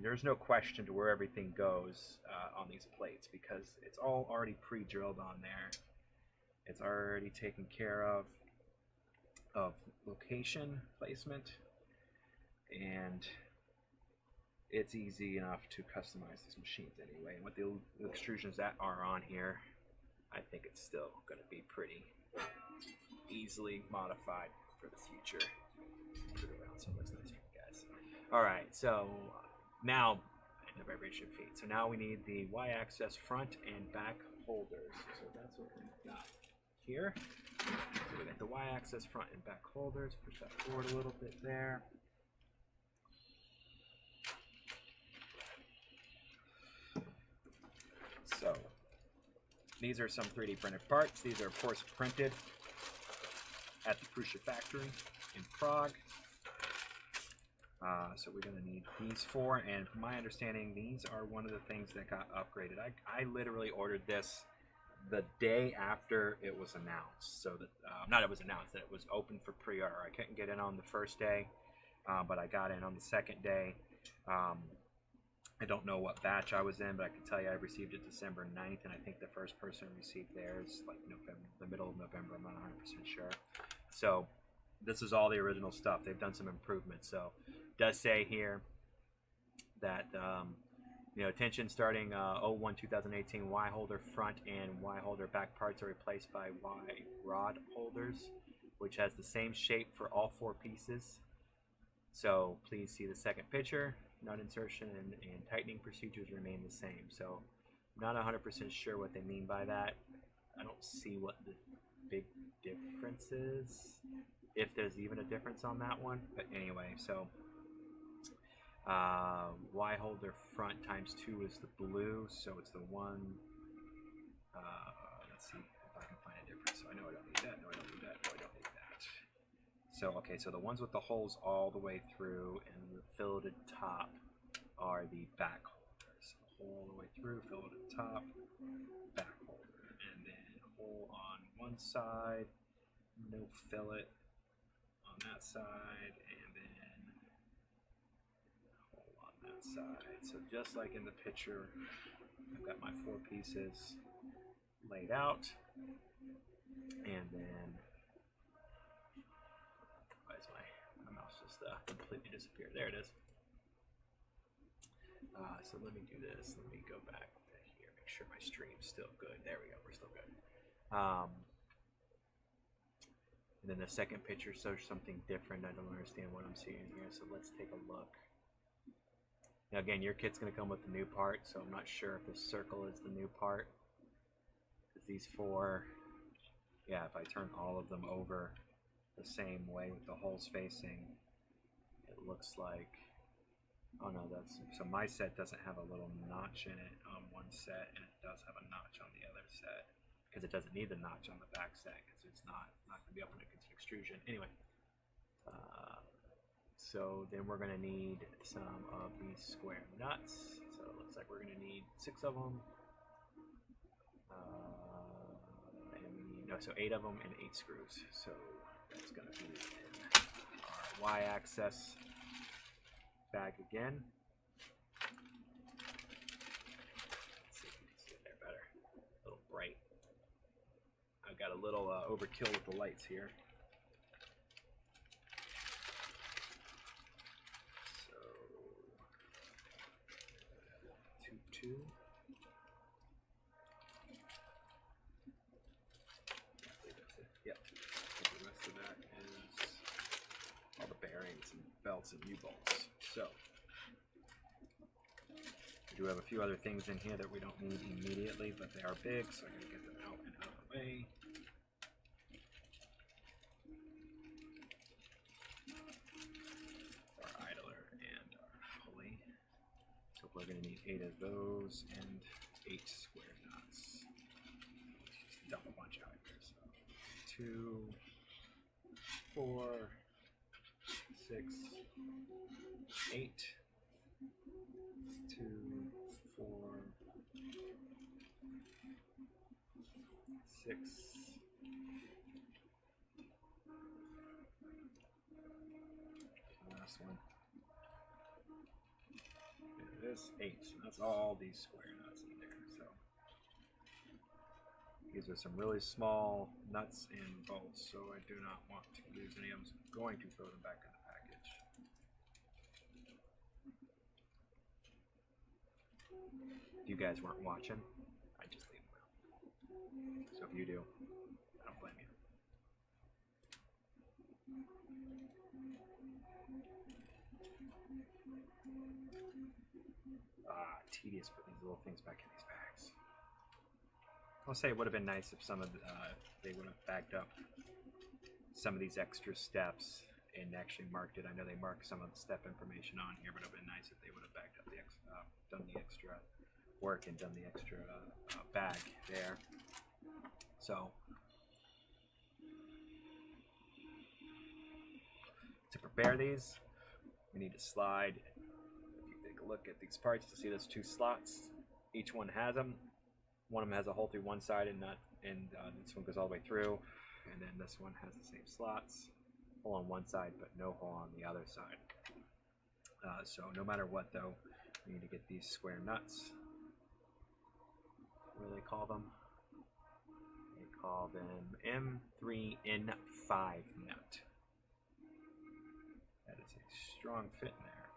there's no question to where everything goes on these plates because it's all already pre-drilled on there. It's already taken care of location placement, and it's easy enough to customize these machines anyway. And with the extrusions that are on here, I think it's still going to be pretty easily modified for the future. Put it around so it looks nicer. All right, so now the vibration feed. So now we need the Y-axis front and back holders. So that's what we've got here. So we got the Y-axis front and back holders. Push that forward a little bit there. So these are some 3D printed parts. These are of course printed at the Prusa factory in Prague. So we're going to need these four, and from my understanding, these are one of the things that got upgraded. I literally ordered this the day after it was announced. So that not it was announced, that it was open for pre-order. I couldn't get in on the first day, but I got in on the second day. I don't know what batch I was in, but I can tell you I received it December 9th, and I think the first person received theirs like November, the middle of November. I'm not 100% sure. So this is all the original stuff. They've done some improvements. So it does say here that attention, starting 01/2018, Y holder front and Y holder back parts are replaced by Y rod holders, which has the same shape for all four pieces. So please see the second picture. Nut insertion and tightening procedures remain the same. So I'm not 100% sure what they mean by that. I don't see what the big difference is, if there's even a difference on that one. But anyway, so Y holder front ×2 is the blue, so it's the one. Let's see if I can find a difference. So I know I don't need that. No, I don't need that. No, I don't need that. So okay, so the ones with the holes all the way through and the filleted top are the back holders. Hole all the way through, filleted top, back holder, and then hole on one side, no fillet on that side, and then hole on that side. So just like in the picture, I've got my four pieces laid out, and then why is my mouse just completely disappeared? There it is. So let me do this. Let me go back here, make sure my stream's still good. There we go, we're still good. And then the second picture shows something different. I don't understand what I'm seeing here, so let's take a look. Now again, your kit's going to come with the new part, so I'm not sure if this circle is the new part. Because these four, yeah, if I turn all of them over the same way with the holes facing, it looks like, oh no, that's, so my set doesn't have a little notch in it on one set, and it does have a notch on the other set, because it doesn't need the notch on the back set, because it's not going to be open to extrusion. Anyway, so then we're going to need some of these square nuts. So it looks like we're going to need 6 of them. So 8 of them and 8 screws. So that's going to be in our Y-axis bag again. Let's see if you can see it there better. A little bright. I've got a little overkill with the lights here. So 2, 2. Yep. The rest of that is all the bearings and belts and U-bolts. So we do have a few other things in here that we don't need immediately, but they are big, so I'm going to get them out and out of the way. Our idler and our pulley. So we're going to need 8 of those and 8 square nuts. Just dump a bunch out here. So 2, 4, 6, 8, 2, 4, 6, last one. There it is, 8. So that's all these square nuts in there. So these are some really small nuts and bolts, so I do not want to lose any of them. So I'm going to throw them back in the package. If you guys weren't watching, I just leave them out. So if you do, I don't blame you. Tedious putting these little things back in these bags. I'll say it would have been nice if some of they would have backed up some of these extra steps and actually marked it. I know they mark some of the step information on here, but it would have been nice if they would have backed up the done the extra work and done the extra bag there. So to prepare these, we need to slide. If you take a look at these parts, to see those two slots, each one has them. One of them has a hole through one side and this one goes all the way through, and then this one has the same slots, hole on one side but no hole on the other side. So no matter what though, we need to get these square nuts. What do they call them? They call them M3N5 nut. That is a strong fit in there.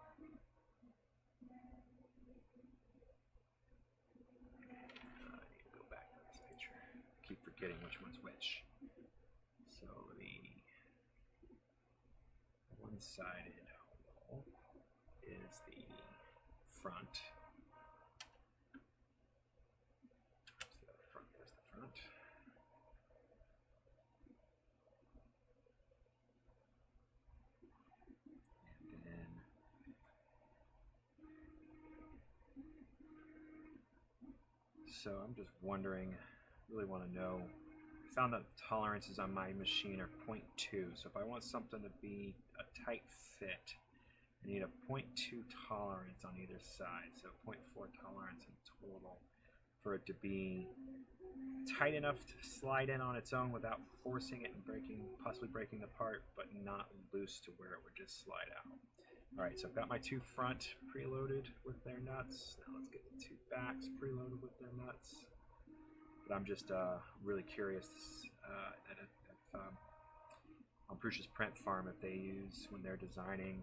I need to go back to this picture. I keep forgetting which one's which. So the one-sided hole is the front. There's the front. And then so I'm just wondering, really want to know, I found that tolerances on my machine are 0.2, so if I want something to be a tight fit, I need a 0.2 tolerance on either side, so 0.4 tolerance in total for it to be tight enough to slide in on its own without forcing it and possibly breaking the part, but not loose to where it would just slide out. Alright, so I've got my two front preloaded with their nuts. Now let's get the two backs preloaded with their nuts. But I'm just really curious that if on Prusa's print farm, if they use, when they're designing,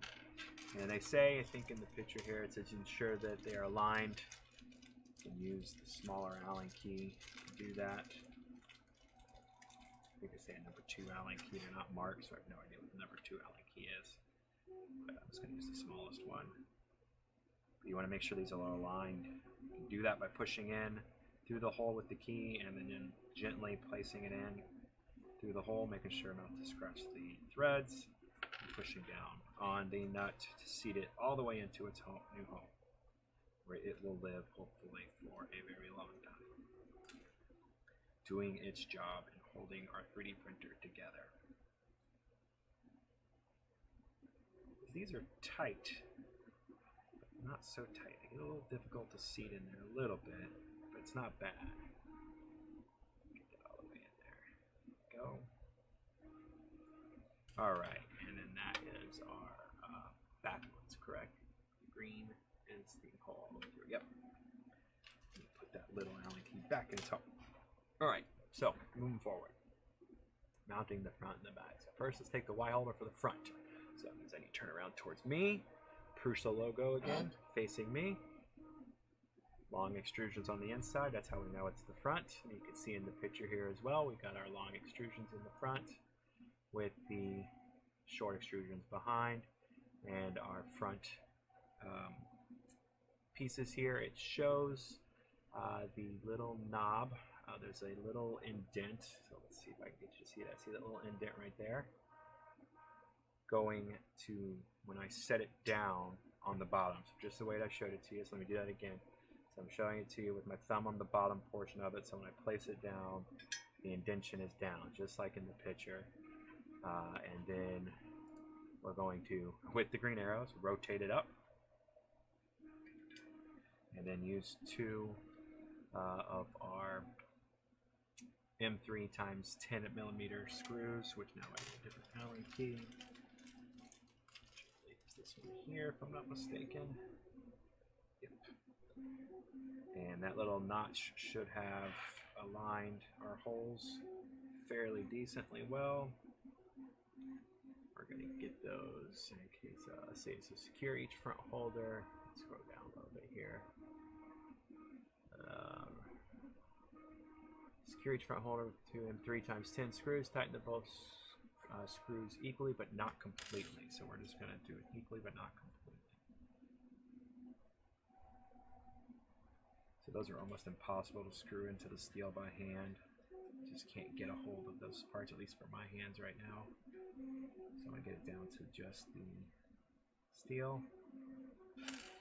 and they say, I think in the picture here, it says ensure that they are aligned. You can use the smaller Allen key to do that. I think they say a number 2 Allen key. They're not marked, so I have no idea what the number 2 Allen key is. But I'm just going to use the smallest one. But you want to make sure these are all aligned. You can do that by pushing in through the hole with the key and then gently placing it in through the hole, making sure not to scratch the threads, and pushing down on the nut to seat it all the way into its new home, where it will live hopefully for a very long time, doing its job and holding our 3D printer together. These are tight, but not so tight. They get a little difficult to seat in there a little bit, but it's not bad. Get that all the way in there. Go. All right, and then that is our back ones, correct? The green is the hole all the way through. Yep. Put that little Allen key back in its hole. All right, so moving forward, mounting the front and the back. So first, let's take the Y holder for the front. So that means I need to turn around towards me. Prusa logo again, facing me. Long extrusions on the inside, that's how we know it's the front. And you can see in the picture here as well, we've got our long extrusions in the front with the short extrusions behind, and our front pieces here. It shows the little knob. There's a little indent, so let's see if I can get you to see that. See that little indent right there? Going to, when I set it down on the bottom, so just the way I showed it to you. So let me do that again. So I'm showing it to you with my thumb on the bottom portion of it, so when I place it down, the indentation is down, just like in the picture. And then we're going to, with the green arrows, rotate it up, and then use 2 of our M3 times 10 millimeter screws, which now I have a different Allen key. This one here, if I'm not mistaken. Yep. And that little notch should have aligned our holes fairly decently well. We're going to get those in case, say, so secure each front holder. Let's scroll down a little bit here. Secure each front holder with 2 M3 times 10 screws. Tighten the both screws equally but not completely. So we're just going to do it equally but not completely. So those are almost impossible to screw into the steel by hand. Just can't get a hold of those parts, at least for my hands right now. So I'm going to get it down to just the steel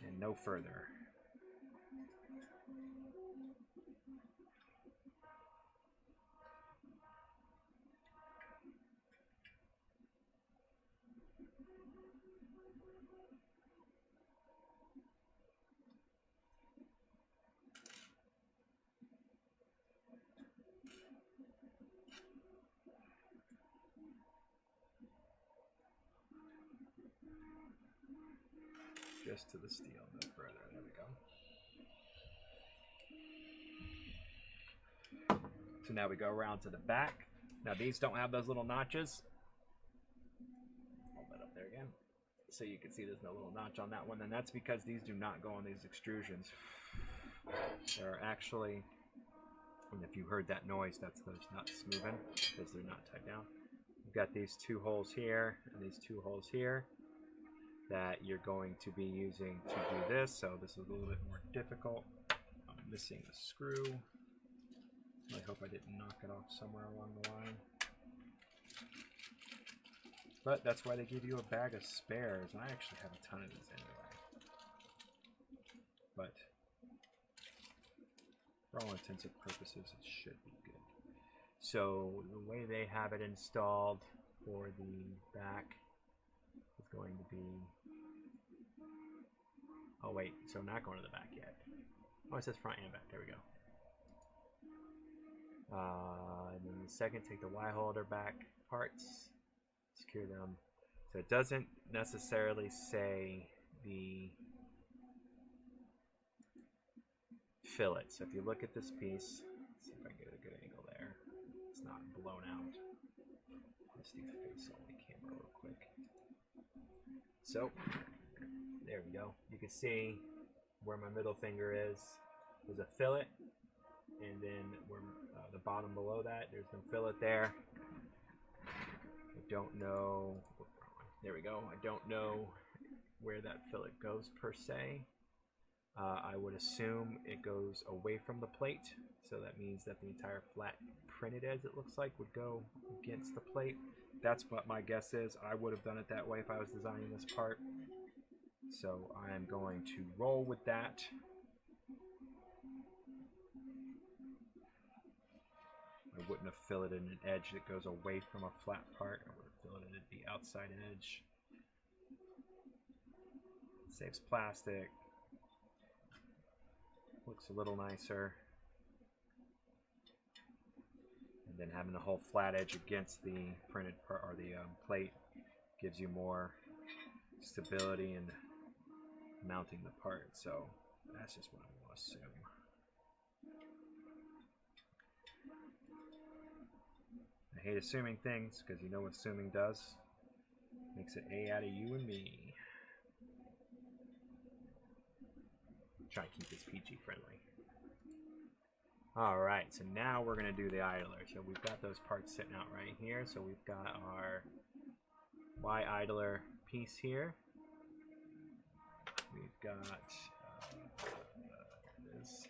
and no further. Just to the steel, no further. There we go. So now we go around to the back. Now these don't have those little notches. Hold that up there again. So you can see there's no little notch on that one. And that's because these do not go on these extrusions. They're actually, and if you heard that noise, that's those nuts moving because they're not tied down. You've got these two holes here and these two holes here that you're going to be using to do this. So this is a little bit more difficult. I'm missing a screw. I hope I didn't knock it off somewhere along the line. But that's why they give you a bag of spares. And I actually have a ton of these anyway. But for all intents and purposes, it should be good. So the way they have it installed for the back is going to be, oh wait, so I'm not going to the back yet. Oh, it says front and back, there we go. And then the second, take the Y holder back parts, secure them. So it doesn't necessarily say the fillet. So if you look at this piece, let's see if I can get a good angle there. It's not blown out. Let's do face only camera real quick. So there we go. You can see where my middle finger is. There's a fillet, and then where the bottom below that, there's no fillet there. I don't know. There we go. I don't know where that fillet goes per se. I would assume it goes away from the plate, so that means that the entire flat printed edge, it looks like, would go against the plate. That's what my guess is. I would have done it that way if I was designing this part. So I am going to roll with that. I wouldn't have filleted an edge that goes away from a flat part. I would have filleted the outside edge. Saves plastic. Looks a little nicer. And then having the whole flat edge against the printed part, or the plate, gives you more stability in mounting the part. So that's just what I'm going to assume. I hate assuming things because you know what assuming does. Makes it A out of you and me. Try to keep this PG friendly. Alright, so now we're going to do the idler. So we've got those parts sitting out right here. So we've got our Y idler piece here. We've got there it is.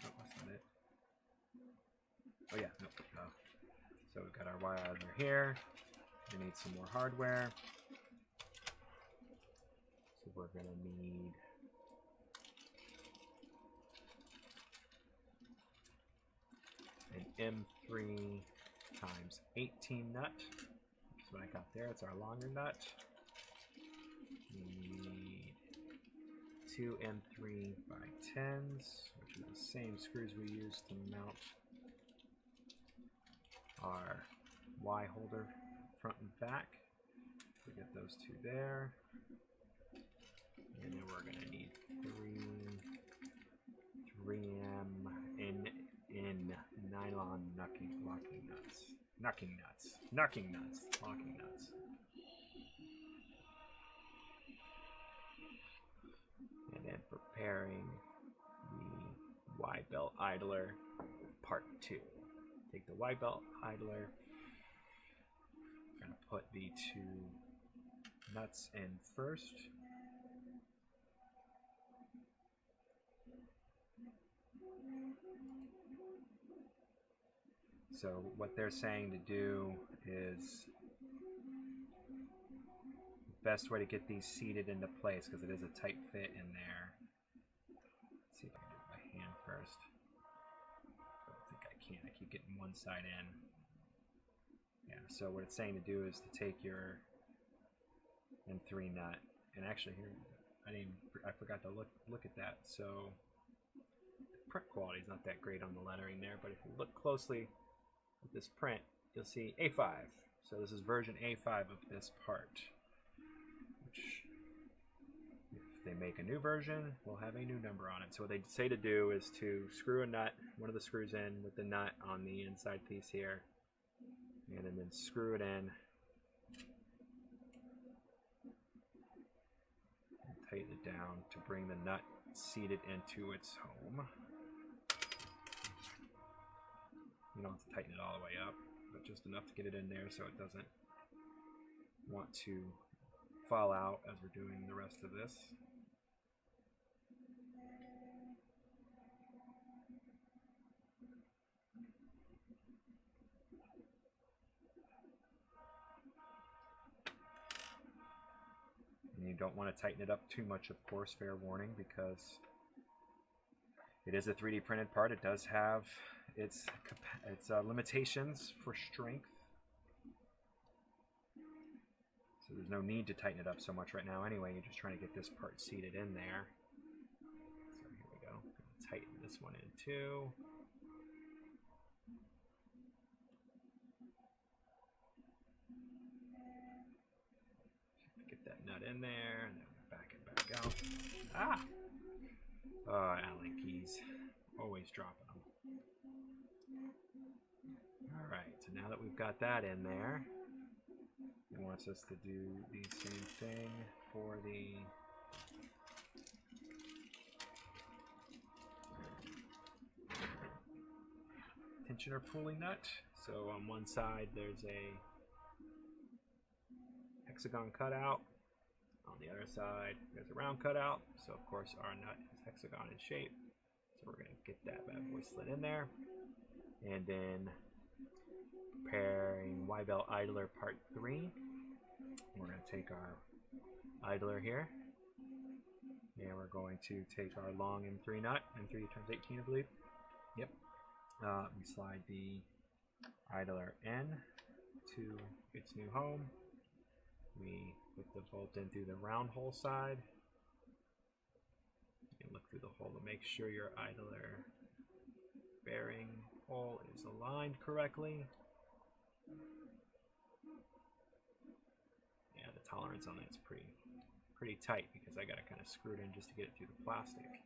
Oh, that's not it. Oh yeah, nope. So we've got our Y idler here. We need some more hardware. So we're going to need an M3 times 18 nut. That's what I got there. It's our longer nut. We need two M3 by 10s, which are the same screws we use to mount our Y holder front and back. We get those two there. And then we're going to need 3M in nylon locking nuts. Locking nuts. And then preparing the Y belt idler part 2. Take the Y belt idler. I'm going to put the 2 nuts in first. So what they're saying to do is the best way to get these seated into place, because it is a tight fit in there. Let's see if I can do it by hand first. I don't think I can. I keep getting one side in. Yeah, so what it's saying to do is to take your M3 nut, and actually here, I forgot to look at that. So the print quality is not that great on the lettering there, but if you look closely at this print, you'll see A5. So this is version A5 of this part, which if they make a new version, will have a new number on it. So what they say to do is to screw a nut, one of the screws in with the nut on the inside piece here, and then screw it in and tighten it down to bring the nut seated into its home. You don't have to tighten it all the way up, but just enough to get it in there so it doesn't want to fall out as we're doing the rest of this. And you don't want to tighten it up too much, of course, fair warning, because it is a 3D printed part. It does have its limitations for strength. So there's no need to tighten it up so much right now anyway. You're just trying to get this part seated in there. So here we go. Tighten this one in too. Get that nut in there, and then back it back out. Ah! Oh, Allen keys. Always dropping them. Alright, so now that we've got that in there, it wants us to do the same thing for the tensioner pulley nut. So on one side there's a hexagon cutout. On the other side there's a round cutout. So of course our nut is hexagon in shape. So we're going to get that bad boy slid in there. And then preparing Y belt idler part 3. We're going to take our idler here, and we're going to take our long M3 nut, M3 times 18 I believe. Yep. We slide the idler in to its new home. We put the bolt in through the round hole side. You can look through the hole to make sure your idler bearing hole is aligned correctly. Yeah, the tolerance on that's pretty tight because I got to kind of screw it in just to get it through the plastic.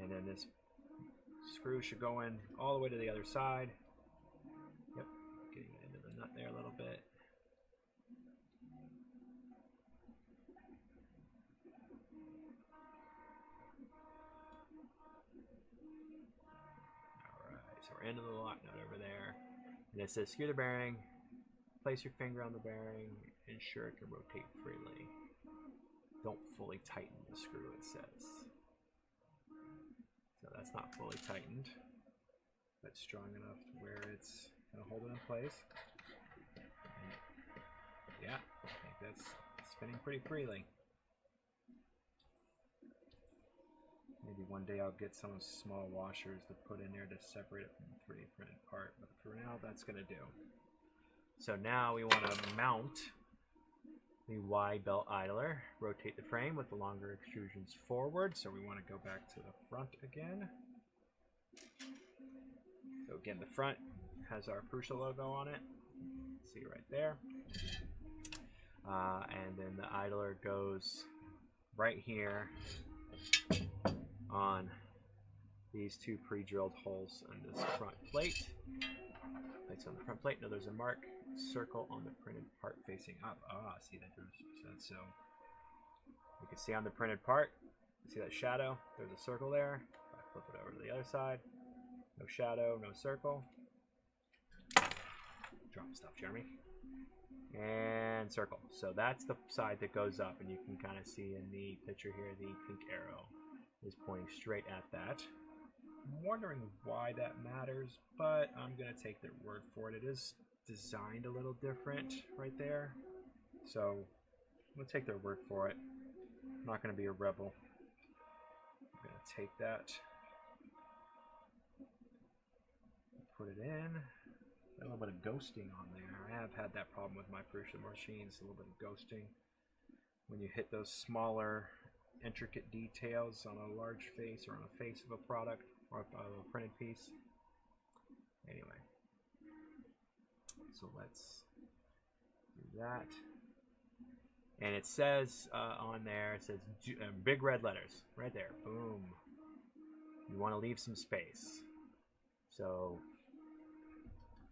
And then this screw should go in all the way to the other side. Yep, getting it into the nut there a little bit. Alright, so we're into the lock nut over there. And it says, screw the bearing, place your finger on the bearing, ensure it can rotate freely. Don't fully tighten the screw, it says. So that's not fully tightened, but strong enough to where it's going to hold it in place. And yeah, I think that's spinning pretty freely. Maybe one day I'll get some small washers to put in there to separate it from the 3D printed part, but for now that's going to do. So now we want to mount the Y belt idler, rotate the frame with the longer extrusions forward. So we want to go back to the front again. So again, the front has our Prusa logo on it. See right there. And then the idler goes right here on these two pre-drilled holes on this front plate. Plates on the front plate. Now there's a mark circle on the printed part facing up. Ah, see that does sense. So you can see on the printed part, you see that shadow? There's a circle there. If I flip it over to the other side, no shadow, no circle. stuff, Jeremy. And circle. So that's the side that goes up, and you can kind of see in the picture here the pink arrow is pointing straight at that. I'm wondering why that matters, but I'm going to take their word for it. It is designed a little different right there. So I'm going to take their word for it. I'm not going to be a rebel. I'm going to take that, put it in. A little bit of ghosting on there. I have had that problem with my Prusa machines, a little bit of ghosting. When you hit those smaller, intricate details on a large face or on a face of a product or a printed piece. Anyway, so let's do that. And it says on there, it says big red letters right there. Boom. You want to leave some space. So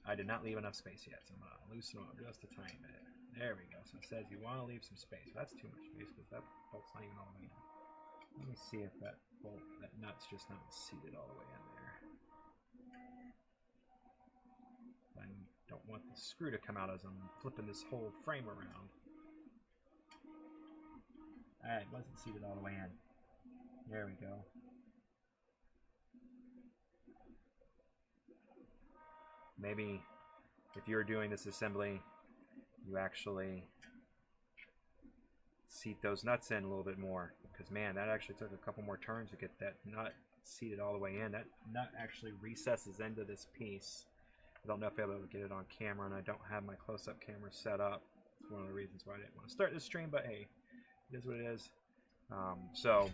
I did not leave enough space yet, so I'm going to loosen them up just a tiny bit. There we go. So it says you want to leave some space. That's too much space because that bolt's not even all the way in. Let me see if that bolt, that nut's just not seated all the way in there. I don't want the screw to come out as I'm flipping this whole frame around. Alright, it wasn't seated all the way in. There we go. Maybe if you were doing this assembly, you actually seat those nuts in a little bit more, because man, that actually took a couple more turns to get that nut seated all the way in. That nut actually recesses into this piece. I don't know if I'll be able to get it on camera, and I don't have my close-up camera set up. It's one of the reasons why I didn't want to start this stream, but hey, it is what it is. So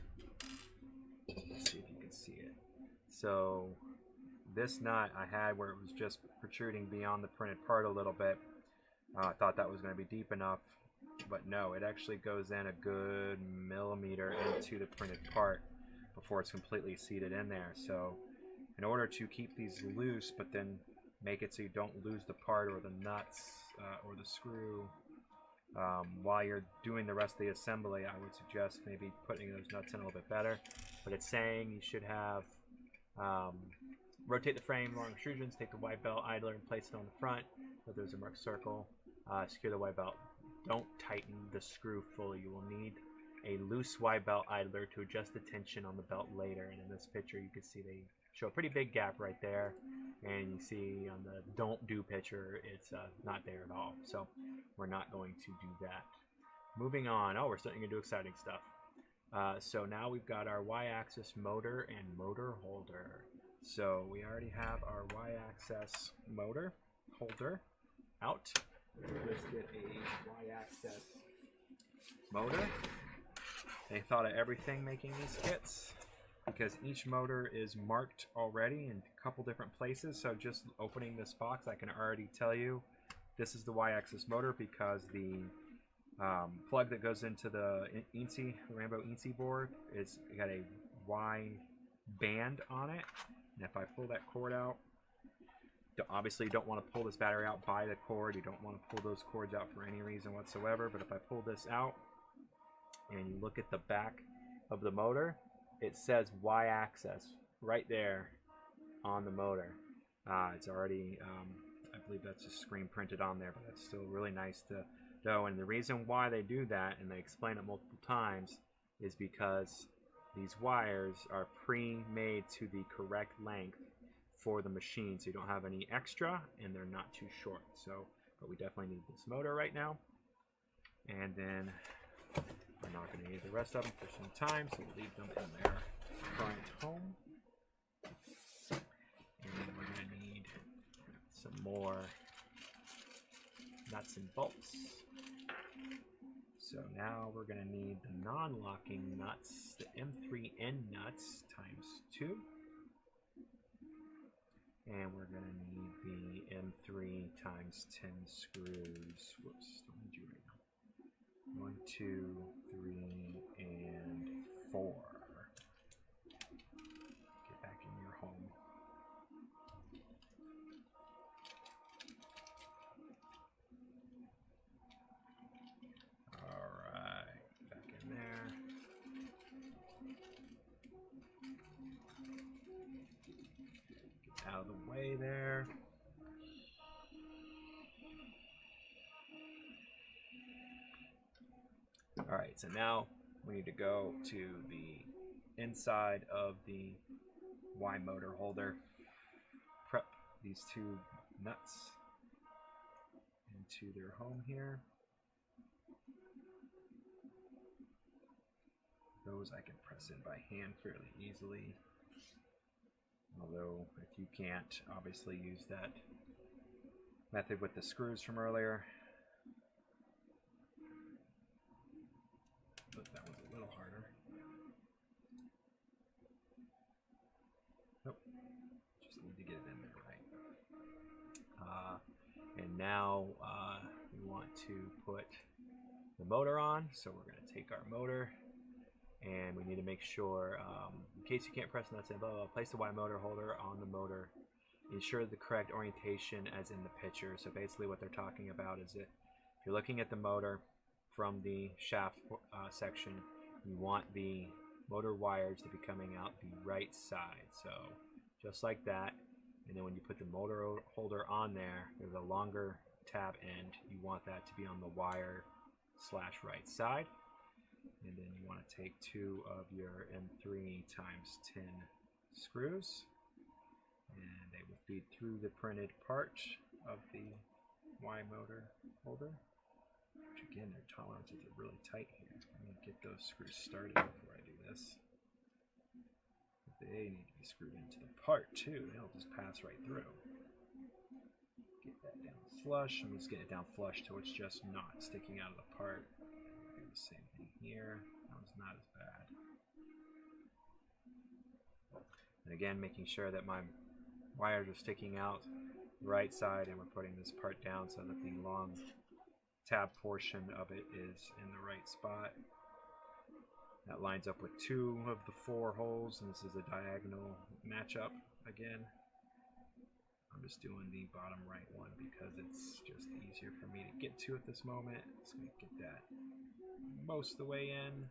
let's see if you can see it. So this nut I had where it was just protruding beyond the printed part a little bit. I thought that was going to be deep enough, but no, it actually goes in a good millimeter into the printed part before it's completely seated in there. So in order to keep these loose, but then make it so you don't lose the part or the nuts or the screw while you're doing the rest of the assembly, I would suggest maybe putting those nuts in a little bit better. But it's saying you should have rotate the frame along extrusions, take the wide belt idler and place it on the front. So there's a marked circle. Secure the wide belt. Don't tighten the screw fully. You will need a loose wide belt idler to adjust the tension on the belt later. And in this picture, you can see they show a pretty big gap right there. And you see on the don't do picture, it's not there at all. So we're not going to do that. Moving on. Oh, we're starting to do exciting stuff. So now we've got our Y-axis motor and motor holder. So we already have our Y-axis motor holder out. Let's get a Y-axis motor. They thought of everything making these kits because each motor is marked already in a couple different places. So just opening this box, I can already tell you this is the Y-axis motor because the plug that goes into the Rambo INSI board is got a Y band on it. And if I pull that cord out, obviously you don't want to pull this battery out by the cord. You don't want to pull those cords out for any reason whatsoever. But if I pull this out and you look at the back of the motor, it says Y-axis right there on the motor. It's already, I believe that's just screen printed on there, but that's still really nice to know. And the reason why they do that, and they explain it multiple times, is because these wires are pre-made to the correct length for the machine, so you don't have any extra and they're not too short. So, but we definitely need this motor right now. And then we're not going to need the rest of them for some time, so we'll leave them in their current home. And then we're going to need some more nuts and bolts. So now we're going to need the non-locking nuts, the M3N nuts times 2. And we're going to need the M3 times 10 screws. Whoops, don't need you right now. 1, 2, 3, and 4. Get back in your home. Alright, back in there. Get out of the way there. All right, so now we need to go to the inside of the Y motor holder. Prep these two nuts into their home here. Those I can press in by hand fairly easily. Although if you can't, obviously use that method with the screws from earlier. But that one's a little harder. Nope. Just need to get it in there right. And now we want to put the motor on. So we're going to take our motor and we need to make sure, in case you can't press nuts in, place the Y motor holder on the motor. Ensure the correct orientation as in the picture. So basically what they're talking about is that if you're looking at the motor from the shaft section, you want the motor wires to be coming out the right side. So just like that. And then when you put the motor holder on there, there's a longer tab end. You want that to be on the wire / right side. And then you want to take 2 of your M3 times 10 screws, and they will feed through the printed part of the Y motor holder. Which again, their tolerances are really tight here. I'm going to get those screws started before I do this. They need to be screwed into the part too. They'll just pass right through. Get that down flush. I'm just getting it down flush till it's just not sticking out of the part. Do the same thing here. That one's not as bad. And again, making sure that my wires are sticking out the right side, and we're putting this part down so that the long tab portion of it is in the right spot. That lines up with 2 of the 4 holes, and this is a diagonal matchup again. I'm just doing the bottom right one because it's just easier for me to get to at this moment. So I'm going to get that most of the way in,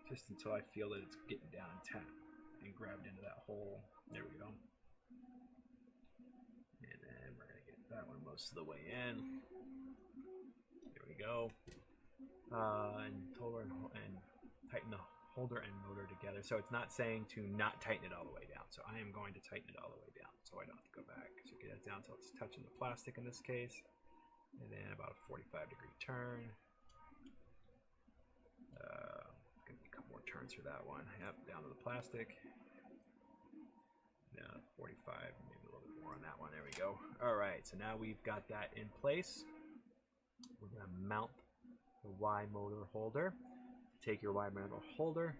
just until I feel that it's getting down and grabbed into that hole. There we go. And then we're going to get that one most of the way in. There we go. And tighten the holder and motor together. So it's not saying to not tighten it all the way down. So I am going to tighten it all the way down so I don't have to go back. So get it down until it's touching the plastic in this case. And then about a 45-degree turn. Gonna be a couple more turns for that one. Yep, down to the plastic. Now 45, maybe a little bit more on that one. There we go. All right, so now we've got that in place. We're gonna mount the Y motor holder. Take your Y motor holder,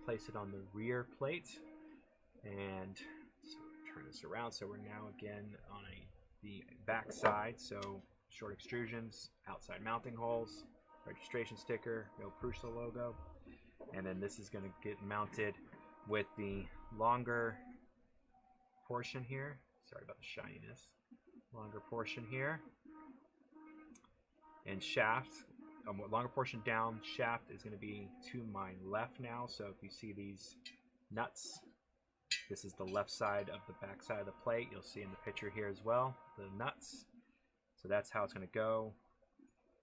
place it on the rear plate, and so turn this around. So we're now again on the back side. So short extrusions, outside mounting holes, registration sticker, no Prusa logo, and then this is going to get mounted with the longer portion here. Sorry about the shininess. Longer portion here, and shaft. Longer portion down, shaft is going to be to my left now. So if you see these nuts, this is the left side of the back side of the plate. You'll see in the picture here as well, the nuts. So that's how it's going to go,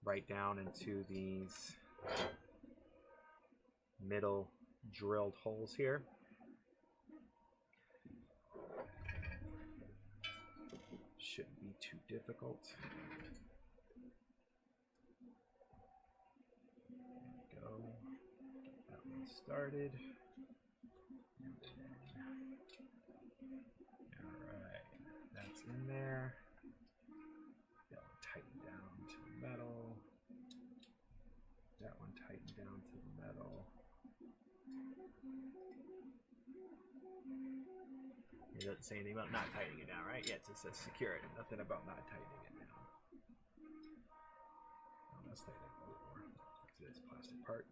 right down into these middle drilled holes here. Shouldn't be too difficult. Started. Alright, that's in there. That one tightened down to the metal. That one tightened down to the metal. It doesn't say anything about not tightening it down, right? Yeah, it just says secure it. Nothing about not tightening it down. Oh, let's tighten it a little more. It's a plastic part.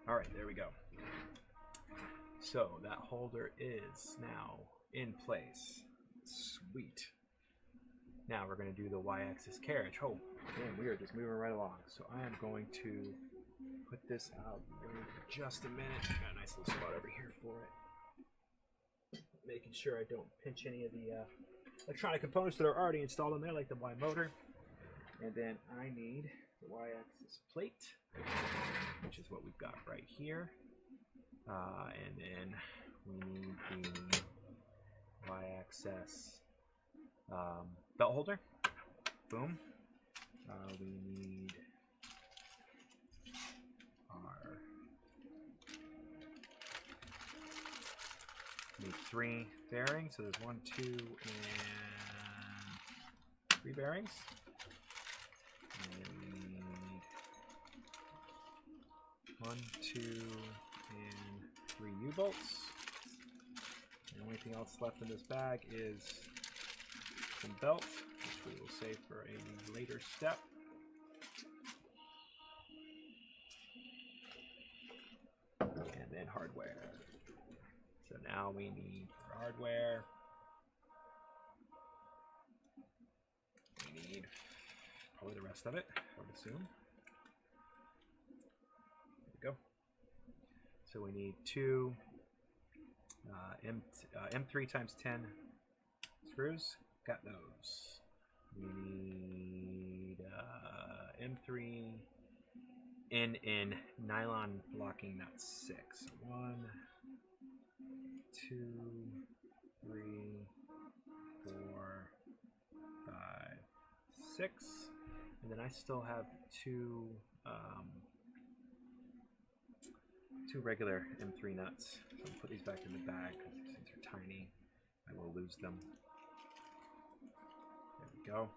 All right, there we go. So that holder is now in place. Sweet. Now we're going to do the Y-axis carriage. Oh, man, we are just moving right along. So I am going to put this out for just a minute. Got a nice little spot over here for it. making sure I don't pinch any of the electronic components that are already installed in there, like the Y motor. And then I need the Y-axis plate, which is what we've got right here. And then we need the Y-axis belt holder. Boom. We need our three bearings. So there's 1, 2, and 3 bearings. And we need 1, 2, and 3 U-bolts. The only thing else left in this bag is some belt, which we will save for a later step. And then hardware. So now we need hardware. We need probably the rest of it, I would assume. There we go. So we need 2 M3 times 10 screws. Got those. We need M3 in nylon locking nuts 6. 1, 2, 3, 4, 5, 6. And then I still have 2 regular M3 nuts. So I'm gonna put these back in the bag because these things are tiny. I will lose them. There we go.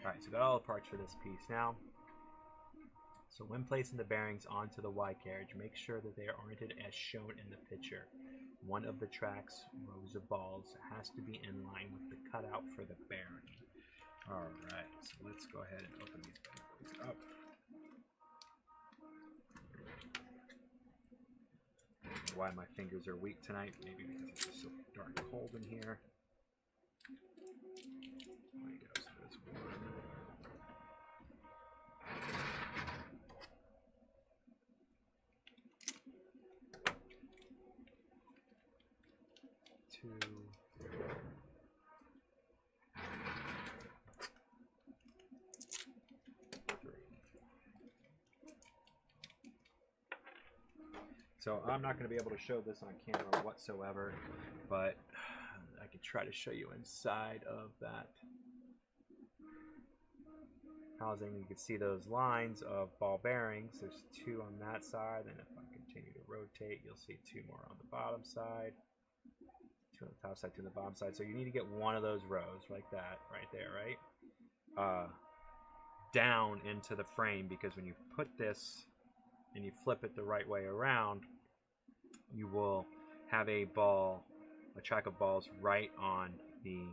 Alright, so got all the parts for this piece now. So when placing the bearings onto the Y carriage, make sure that they are oriented as shown in the picture. One of the tracks, rows of balls, has to be in line with the cutout for the bearing. Alright, so let's go ahead and open these bad boys up. I don't know why my fingers are weak tonight, maybe because it's just so darn cold in here. There we go, so there's 1. 2. 3. So I'm not going to be able to show this on camera whatsoever, but I could try to show you inside of that housing. You can see those lines of ball bearings. There's 2 on that side, and if I continue to rotate, you'll see 2 more on the bottom side, 2 on the top side, 2 on the bottom side. So you need to get one of those rows like that, right there, right? Down into the frame, because when you put this and you flip it the right way around, you will have a track of balls right on the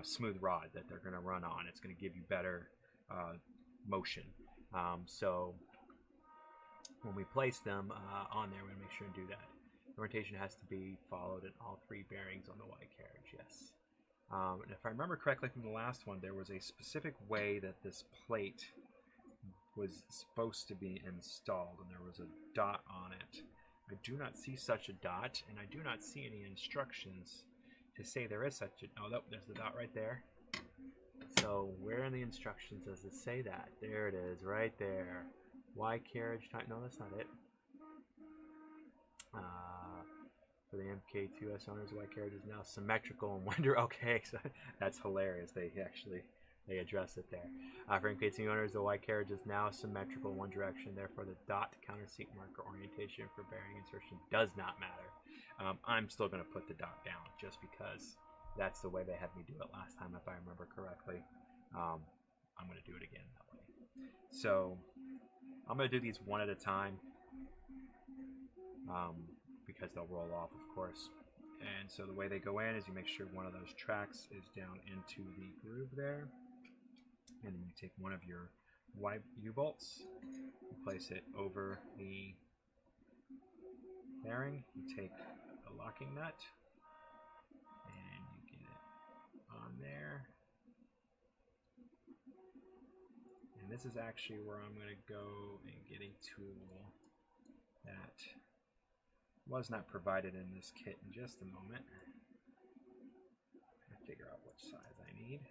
smooth rod that they're going to run on. It's going to give you better motion. So when we place them on there, we're going to make sure and do that. The orientation has to be followed in all 3 bearings on the Y carriage, yes. And if I remember correctly from the last one, there was a specific way that this plate was supposed to be installed, and there was a dot on it. I do not see such a dot, and I do not see any instructions to say there is such a... Oh, nope, there's the dot right there. So where in the instructions does it say that? There it is, right there. Y carriage type. No, that's not it. For the MK2S owners, the Y carriage is now symmetrical and wonder. Okay, so that's hilarious. They address it there. For MK2 owners, the Y carriage is now symmetrical in one direction. Therefore, the dot counter seat marker orientation for bearing insertion does not matter. I'm still going to put the dot down just because that's the way they had me do it last time, if I remember correctly. I'm going to do it again that way. So I'm going to do these one at a time because they'll roll off, of course. And so the way they go in is you make sure one of those tracks is down into the groove there. And then you take one of your U-bolts, you place it over the bearing, you take a locking nut, and you get it on there. And this is actually where I'm going to go and get a tool that was not provided in this kit in just a moment. size I need.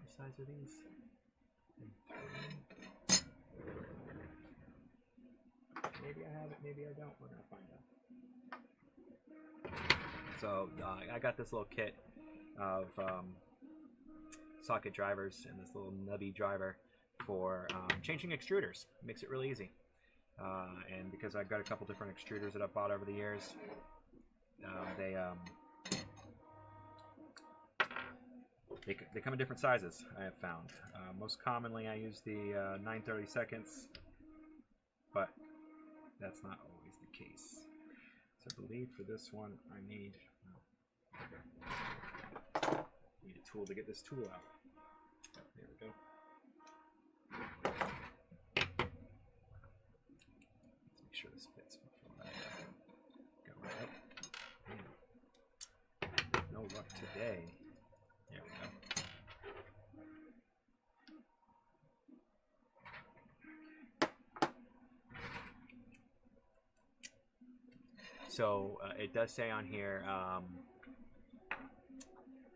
What size are these? Maybe I have it, maybe I don't. We're gonna find out. So I got this little kit of socket drivers and this little nubby driver for changing extruders. Makes it really easy. And because I've got a couple different extruders that I've bought over the years, they come in different sizes, I have found. Most commonly I use the 9/32, but that's not always the case. So I believe for this one I need a tool to get this tool out. There we go. Let's make sure this fits before I go right up. Man, no luck today. There we go. So it does say on here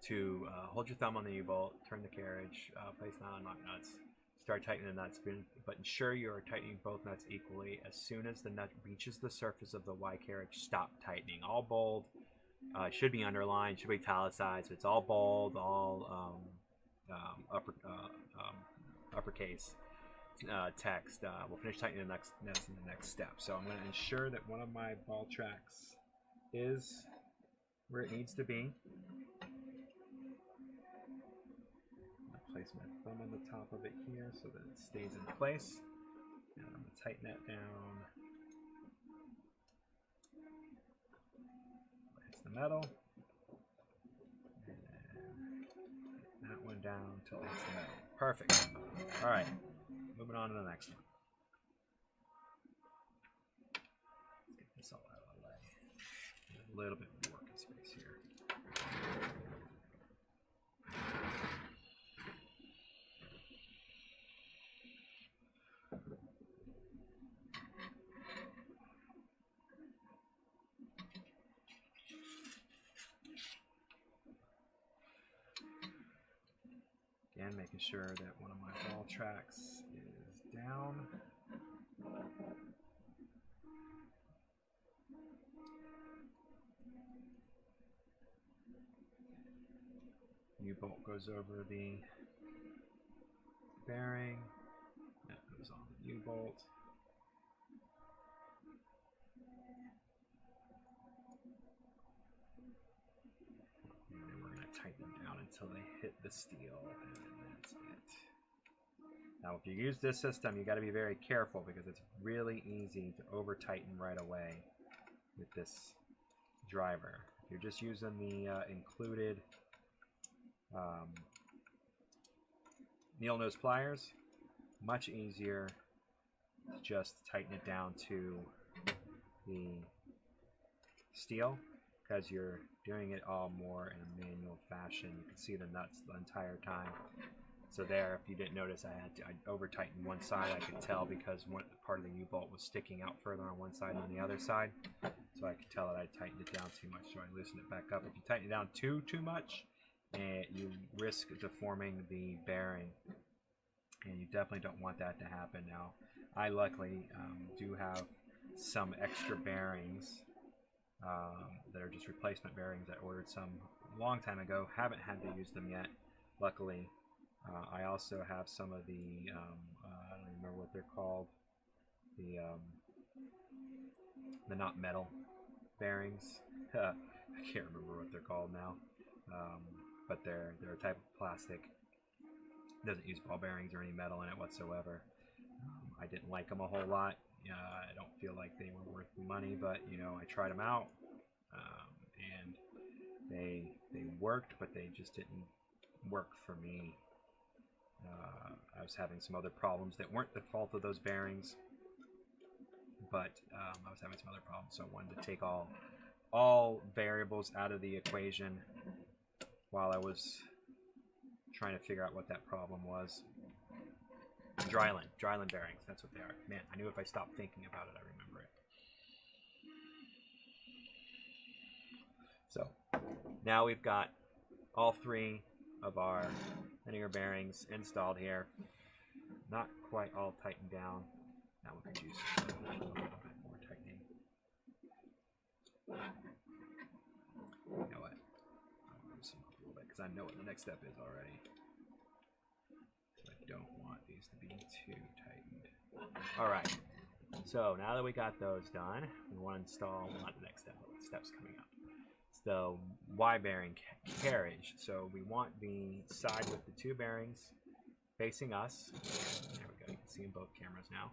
to hold your thumb on the U-bolt, turn the carriage, place the lock nuts, start tightening the nuts, but ensure you are tightening both nuts equally. As soon as the nut reaches the surface of the Y carriage, stop tightening. All bold, should be underlined, should be italicized. It's all bold, all uppercase text. We'll finish tightening the nuts in the next step. So I'm going to ensure that one of my ball tracks is where it needs to be. Place my thumb on the top of it here so that it stays in place. And I'm going to tighten that down. Hits the metal. And then that one down until it hits the metal. Perfect. All right. Moving on to the next one. Let's get this all out of the way. A little bit of working space here. Again, making sure that one of my ball tracks is down. U-bolt goes over the bearing. That goes on the U-bolt. And then we're going to tighten them down until they hit the steel, and that's it. Now, if you use this system, you got to be very careful because it's really easy to over tighten right away with this driver. If you're just using the included needle nose pliers, much easier to just tighten it down to the steel because you're doing it all more in a manual fashion. You can see the nuts the entire time. So there, if you didn't notice, I over tightened one side. I could tell because one part of the U-bolt was sticking out further on one side than the other side. So I could tell that I tightened it down too much. So I loosened it back up. If you tighten it down too much, you risk deforming the bearing, and you definitely don't want that to happen. Now, I luckily do have some extra bearings that are just replacement bearings. I ordered some a long time ago. Haven't had to use them yet, luckily. I also have some of the, I don't remember what they're called, the not metal bearings. I can't remember what they're called now, but they're a type of plastic. Doesn't use ball bearings or any metal in it whatsoever. I didn't like them a whole lot. I don't feel like they were worth the money, but you know, I tried them out, and they worked, but they just didn't work for me. I was having some other problems that weren't the fault of those bearings, but I was having some other problems, so I wanted to take all variables out of the equation while I was trying to figure out what that problem was. Dryland bearings, that's what they are. Man, I knew if I stopped thinking about it, I remember it. So now we've got all three of our linear bearings installed here. Not quite all tightened down. That one could use a little bit more tightening. You know what? I'll loosen up a little bit because I know what the next step is already. So I don't want these to be too tightened. All right. So now that we got those done, we want to install the next step. The steps coming up. It's the Y bearing carriage. So we want the side with the two bearings facing us. There we go. You can see in both cameras now.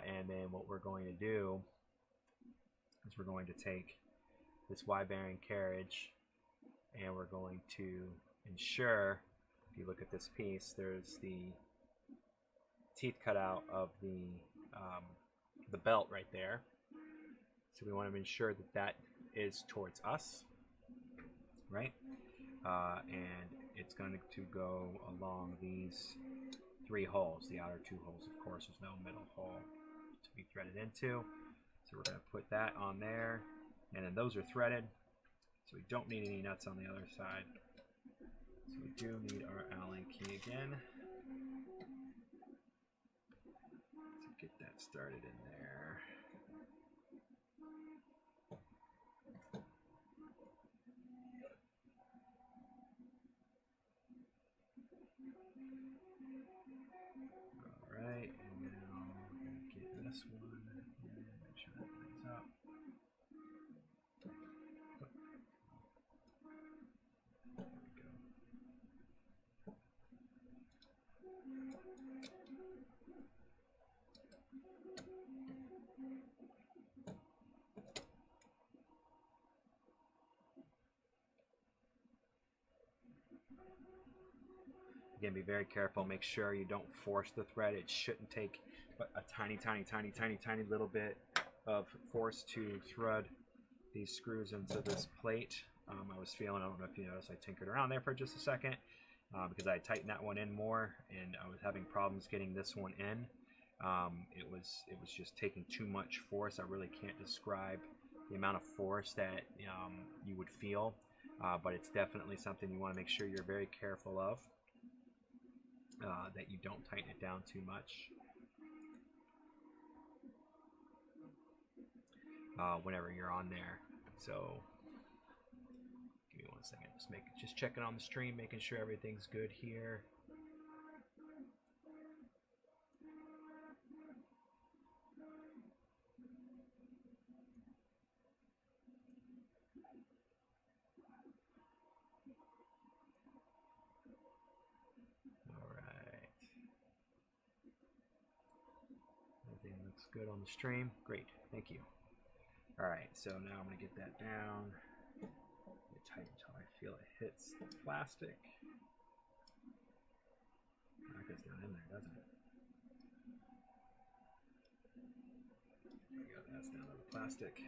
And then what we're going to do is we're going to take this Y bearing carriage and we're going to ensure, if you look at this piece, there's the teeth cut out of the belt right there. So we want to ensure that that is towards us, right? And it's going to go along these 3 holes. The outer 2 holes, of course, there's no middle hole to be threaded into. So we're going to put that on there, and then those are threaded, so we don't need any nuts on the other side. So we do need our Allen key again to get that started in there. Alright, and now we're going to get this one and make sure that lines up. There we go. Again, be very careful. Make sure you don't force the thread. It shouldn't take but a tiny little bit of force to thread these screws into this plate. I was feeling, I don't know if you noticed, I tinkered around there for just a second because I tightened that one in more, and I was having problems getting this one in. It was just taking too much force. I really can't describe the amount of force that you would feel, but it's definitely something you want to make sure you're very careful of. That you don't tighten it down too much whenever you're on there. So give me one second. Just checking on the stream, making sure everything's good here. Looks good on the stream. Great, thank you. All right, so now I'm gonna get that down. Get tight until I feel it hits the plastic. That goes down in there, doesn't it? There we go. That's down to the plastic.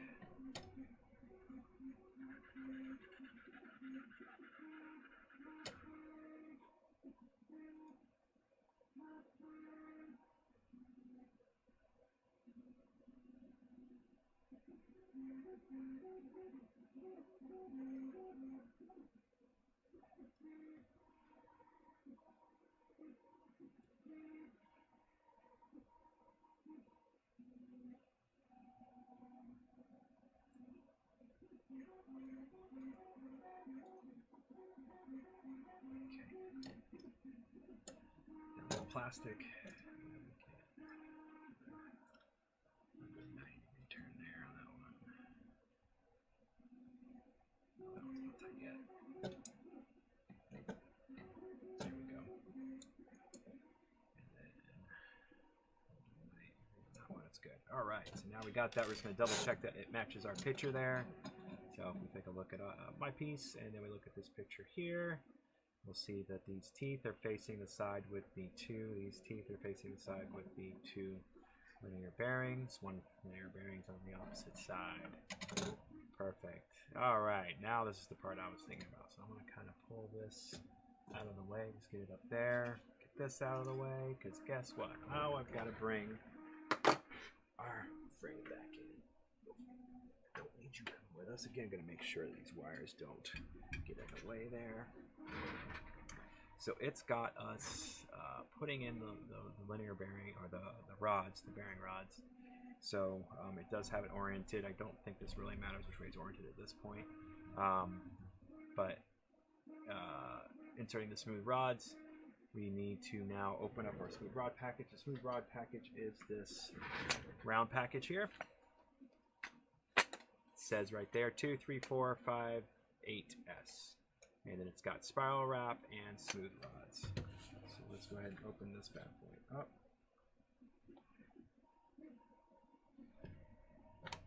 Plastic. Good 90 turn there on that one. Oh, that one's not tight yet. There we go. And then that one, it's good. All right, so now we got that. We're just going to double check that it matches our picture there. So if we take a look at my piece, and then we look at this picture here, we'll see that these teeth are facing the side with the these teeth are facing the side with the 2 linear bearings. 1 linear bearings on the opposite side. Perfect. All right, now this is the part I was thinking about. So I'm going to kind of pull this out of the way. Just get it up there. Get this out of the way, because guess what? Oh, I've got to bring our frame back in. Don't need you coming with us. Again, going to make sure that these wires don't get in the way there. So it's got us putting in the linear bearing, or the rods, the bearing rods. So it does have it oriented. I don't think this really matters which way it's oriented at this point. But inserting the smooth rods, we need to now open up our smooth rod package. The smooth rod package is this round package here. It says right there 2, 3, 4, 5, 8S. And then it's got spiral wrap and smooth rods. So let's go ahead and open this bad boy up.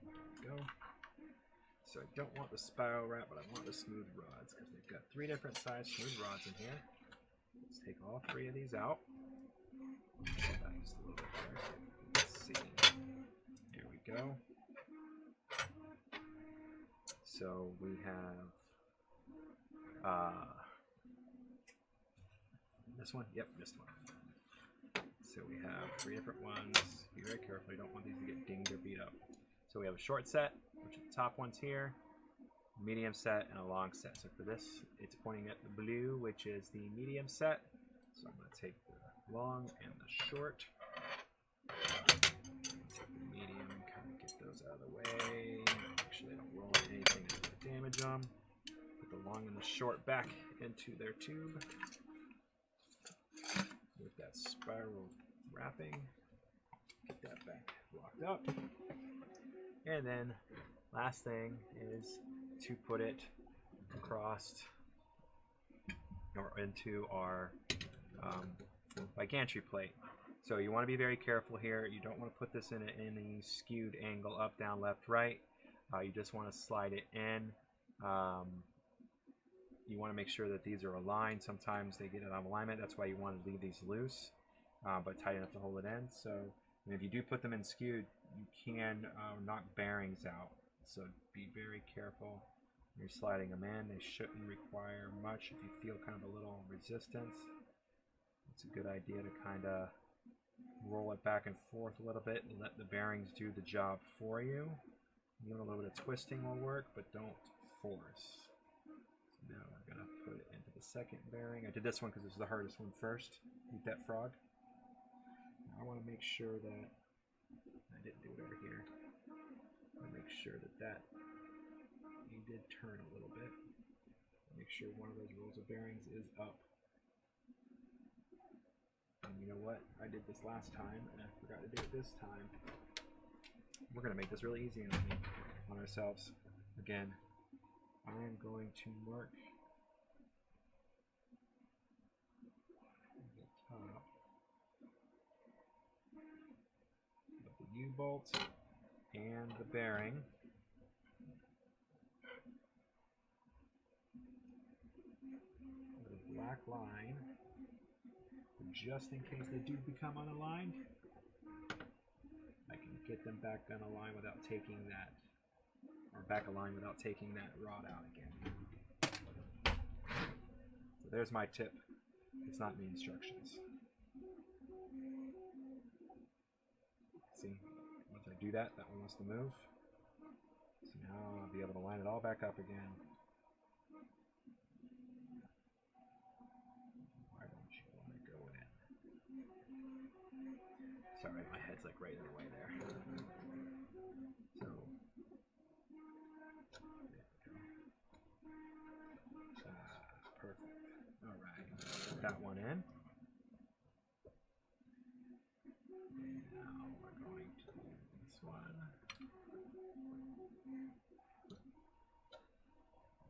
There we go. So I don't want the spiral wrap, but I want the smooth rods because they've got 3 different size smooth rods in here. Let's take all 3 of these out. Pull back just a little bit there. Let's see. There we go. So we have this one. Yep, this one. So we have 3 different ones. Be very careful. You don't want these to get dinged or beat up. So we have a short set, which are the top ones here, medium set, and a long set. So for this, it's pointing at the blue, which is the medium set. So I'm going to take the long and the short. Take the medium and kind of get those out of the way. Make sure they don't roll into anything that's going to damage them. Put the long and the short back into their tube with that spiral wrapping. Get that back locked up. And then last thing is to put it across or into our gantry plate. So you want to be very careful here. You don't want to put this in any skewed angle, up, down, left, right. You just want to slide it in. You want to make sure that these are aligned. Sometimes they get out of alignment. That's why you want to leave these loose, but tight enough to hold it in. So and if you do put them in skewed, you can knock bearings out. So be very careful when you're sliding them in. They shouldn't require much. If you feel kind of a little resistance, it's a good idea to kind of roll it back and forth a little bit and let the bearings do the job for you. Even a little bit of twisting will work, but don't force. So now we're going to put it into the second bearing. I did this one because it's the hardest one first. Eat that frog. I want to make sure that I didn't do it over here. I want to make sure that you did turn a little bit. Make sure one of those rows of bearings is up. And you know what? I did this last time and I forgot to do it this time. We're going to make this really easy on ourselves. Again, I am going to mark the top U-bolt and the bearing. With a black line, just in case they do become unaligned, I can get them back unaligned without taking that, or back aligned without taking that rod out again. So there's my tip. It's not in the instructions. See, once I do that, that one wants to move. So now I'll be able to line it all back up again. Why don't you want to go in? Sorry, my head's like right in the way there. So, perfect. All right, put that one in. One.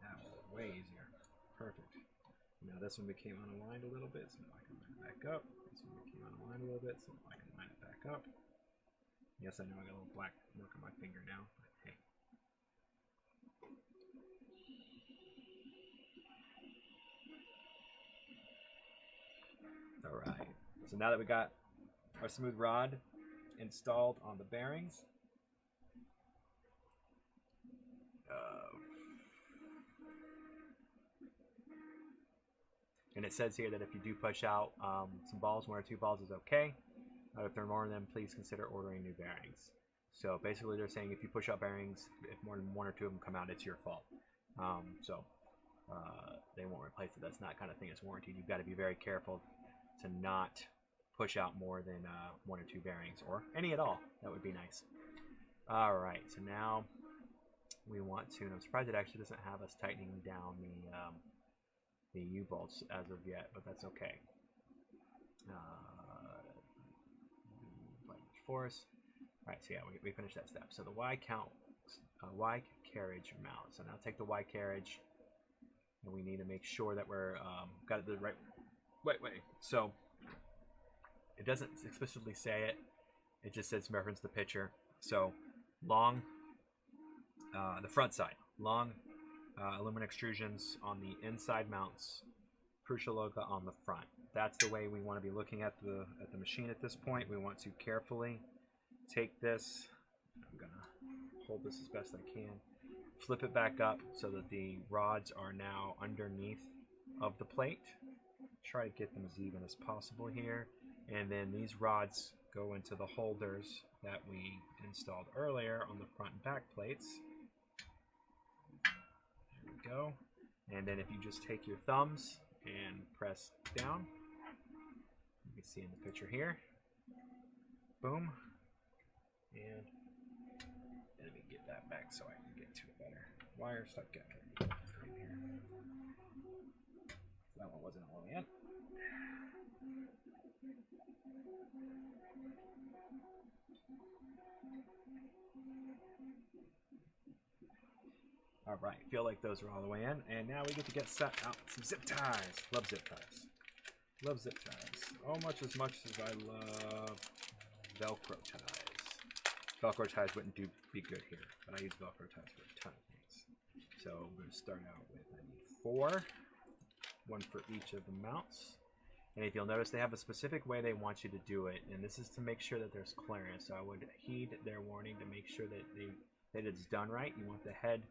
That was way easier. Perfect. Now this one became unaligned a little bit, so now I can line it back up. This one became unaligned a little bit, so I can line it back up. Yes, I know I got a little black mark on my finger now, but hey. Alright, so now that we got our smooth rod installed on the bearings, and it says here that if you do push out some balls, 1 or 2 balls is okay. If there are more than them, please consider ordering new bearings. So basically they're saying if you push out bearings, if more than 1 or 2 of them come out, it's your fault. So they won't replace it. That's not kind of thing that's warranted. You've got to be very careful to not push out more than 1 or 2 bearings, or any at all. That would be nice. All right, so now we want to, and I'm surprised it actually doesn't have us tightening down the U-bolts as of yet, but that's okay. Force. All right, so yeah, we finished that step. So the Y carriage mount. So now take the Y carriage, and we need to make sure that we're got it the right way. So it doesn't explicitly say it. It just says reference the picture. So long, the front side, long aluminum extrusions on the inside mounts, Prusa logo on the front. That's the way we want to be looking at the machine at this point. We want to carefully take this. I'm gonna hold this as best I can. Flip it back up so that the rods are now underneath of the plate. Try to get them as even as possible here. And then these rods go into the holders that we installed earlier on the front and back plates. There we go. And then if you just take your thumbs and press down, you can see in the picture here. Boom. And let me get that back so I can get to it better. Wire stuck in here. That one wasn't all the way in. All right, feel like those are all the way in, and now we get to get set out some zip ties. Love zip ties. Love zip ties. Almost as much as I love Velcro ties. Velcro ties wouldn't be good here, but I use Velcro ties for a ton of things. So we're going to start out with, I need 4, 1 for each of the mounts. And if you'll notice, they have a specific way they want you to do it, and this is to make sure that there's clearance. So I would heed their warning to make sure that it's done right. You want the head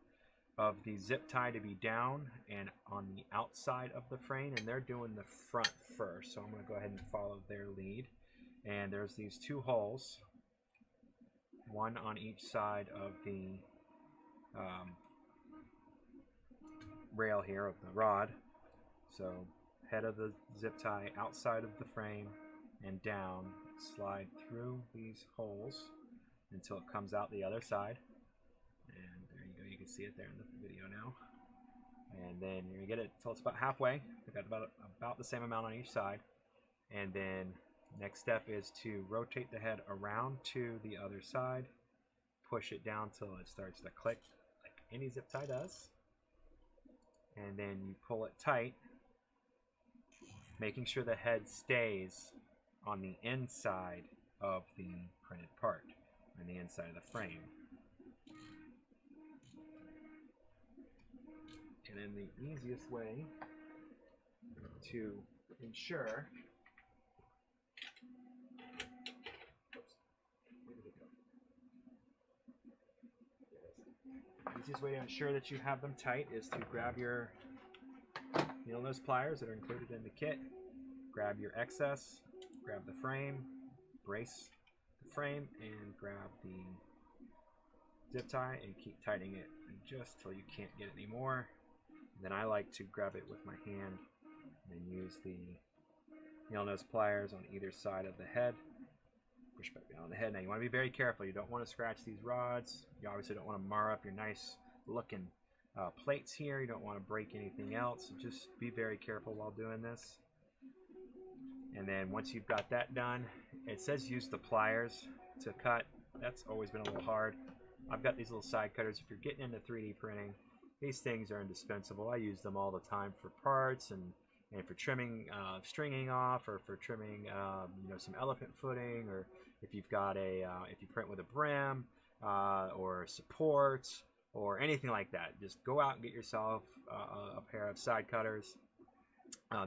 of the zip tie to be down and on the outside of the frame, and they're doing the front first. So I'm going to go ahead and follow their lead. And there's these 2 holes, one on each side of the rail here of the rod. So head of the zip tie outside of the frame and down, slide through these holes until it comes out the other side. And there you go, you can see it there in the video now. And then you get it till it's about halfway. We've got about the same amount on each side. And then next step is to rotate the head around to the other side, push it down till it starts to click like any zip tie does. And then you pull it tight, making sure the head stays on the inside of the printed part, on the inside of the frame. And then the easiest way to ensure that you have them tight is to grab your needle nose pliers that are included in the kit, grab your excess, grab the frame, brace the frame, and grab the zip tie and keep tightening it just till you can't get it anymore. Then I like to grab it with my hand and use the needle nose pliers on either side of the head. Push back down on the head. Now you want to be very careful. You don't want to scratch these rods. You obviously don't want to mar up your nice looking plates here. You don't want to break anything else. So just be very careful while doing this. And then once you've got that done, it says use the pliers to cut. That's always been a little hard. I've got these little side cutters. If you're getting into 3D printing, these things are indispensable. I use them all the time for parts and for trimming, stringing off, or for trimming, some elephant footing, or if you've got if you print with a brim, or supports, or anything like that. Just go out and get yourself a pair of side cutters.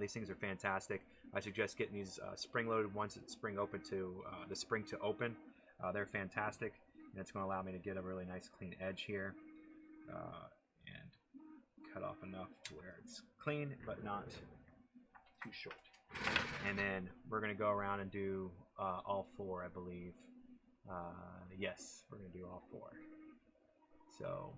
These things are fantastic. I suggest getting these spring-loaded ones that spring open to the spring to open. They're fantastic, and it's going to allow me to get a really nice clean edge here. And cut off enough to where it's clean but not too short. And then we're going to go around and do all 4, I believe. Yes, we're going to do all 4. So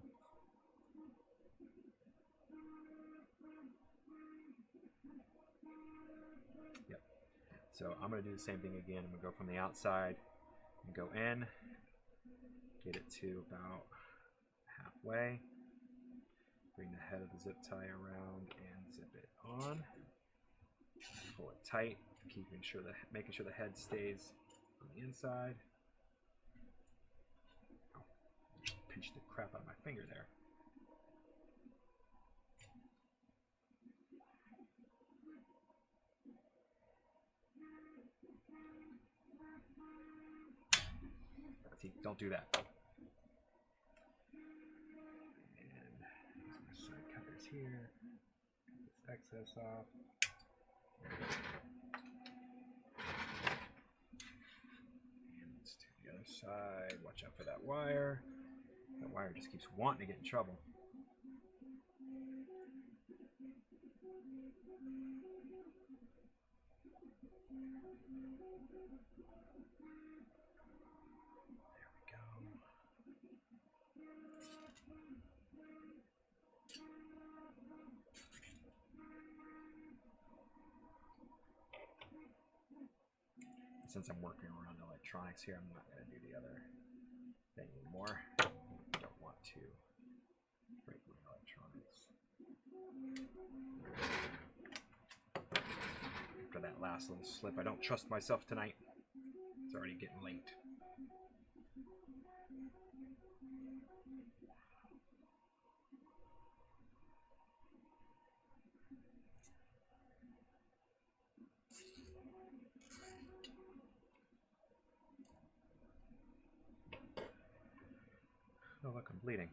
So I'm going to do the same thing again. I'm going to go from the outside and go in, get it to about halfway, bring the head of the zip tie around and zip it on, pull it tight, making sure the head stays on the inside. Oh, pinched the crap out of my finger there. See, don't do that. And my side cutters here. Get this excess off. And let's do the other side. Watch out for that wire. That wire just keeps wanting to get in trouble. Since I'm working around electronics here, I'm not going to do the other thing anymore. I don't want to break my electronics. After that last little slip, I don't trust myself tonight. It's already getting late. Oh look, I'm bleeding.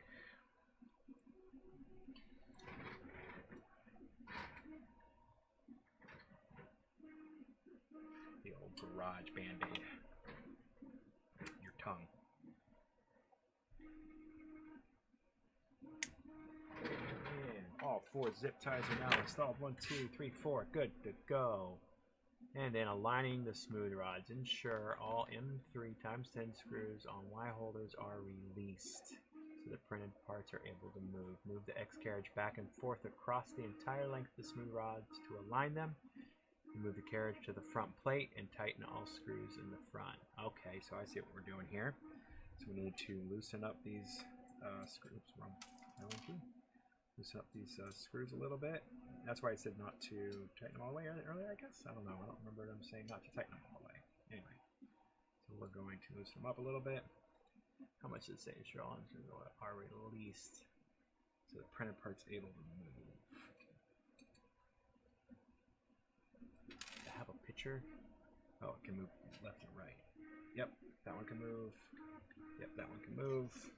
The old garage band-aid. Your tongue. And all 4 zip ties are now installed. 1, 2, 3, 4. Good to go. And then aligning the smooth rods. Ensure all M3 × 10 screws on Y holders are released so the printed parts are able to move. Move the X carriage back and forth across the entire length of the smooth rods to align them. Move the carriage to the front plate and tighten all screws in the front. Okay, so I see what we're doing here. So we need to loosen up these screws. Loosen up these screws a little bit. That's why I said not to tighten them all the way earlier, I guess. I don't know. I don't remember them saying not to tighten them all the way. Anyway, so we're going to loosen them up a little bit. How much does it say? Ensure all are released so the printed part's able to move. I have a picture. Oh, it can move left and right. Yep, that one can move. Yep, that one can move.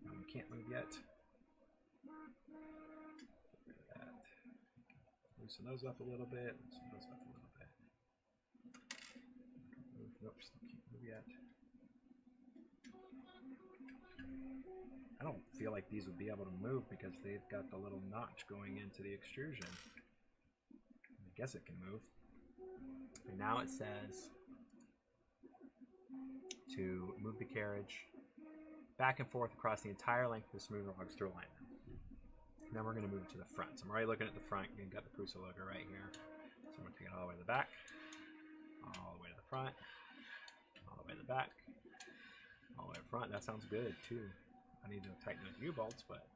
That one can't move yet. Get rid of that. Loosen those up a little bit. Loosen those up a little bit. Move. Nope, still can't move yet. I don't feel like these would be able to move because they've got the little notch going into the extrusion. I guess it can move. And now it says to move the carriage back and forth across the entire length of the smooth rods to align them. Now we're going to move it to the front. So I'm already looking at the front. You've got the Prusa logo right here. So I'm going to take it all the way to the back, all the way to the front, all the way to the back, all the way to the front. That sounds good too. I need to tighten those U-bolts, but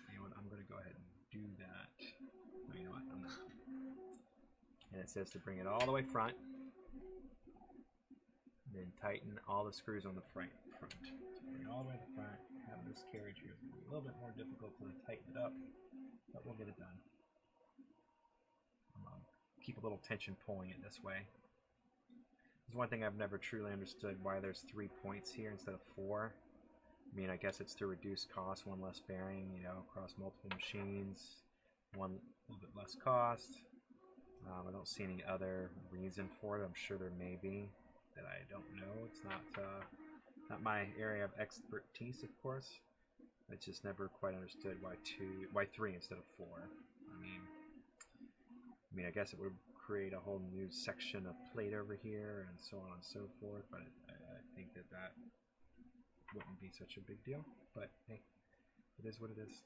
you know what? I'm going to go ahead and do that. No, you know what? I'm not. And it says to bring it all the way front, then tighten all the screws on the front. So bring it all the way to the front. Having this carriage here is going to be a little bit more difficult to tighten it up, but we'll get it done. Keep a little tension pulling it this way. There's one thing I've never truly understood, why there's 3 points here instead of 4. I mean, I guess it's to reduce cost, one less bearing, you know, across multiple machines, one little bit less cost. I don't see any other reason for it. I'm sure there may be that I don't know. It's not my area of expertise, of course. I just never quite understood why 3 instead of 4. I mean, I guess it would create a whole new section of plate over here and so on and so forth, but I think that wouldn't be such a big deal. But hey, it is what it is.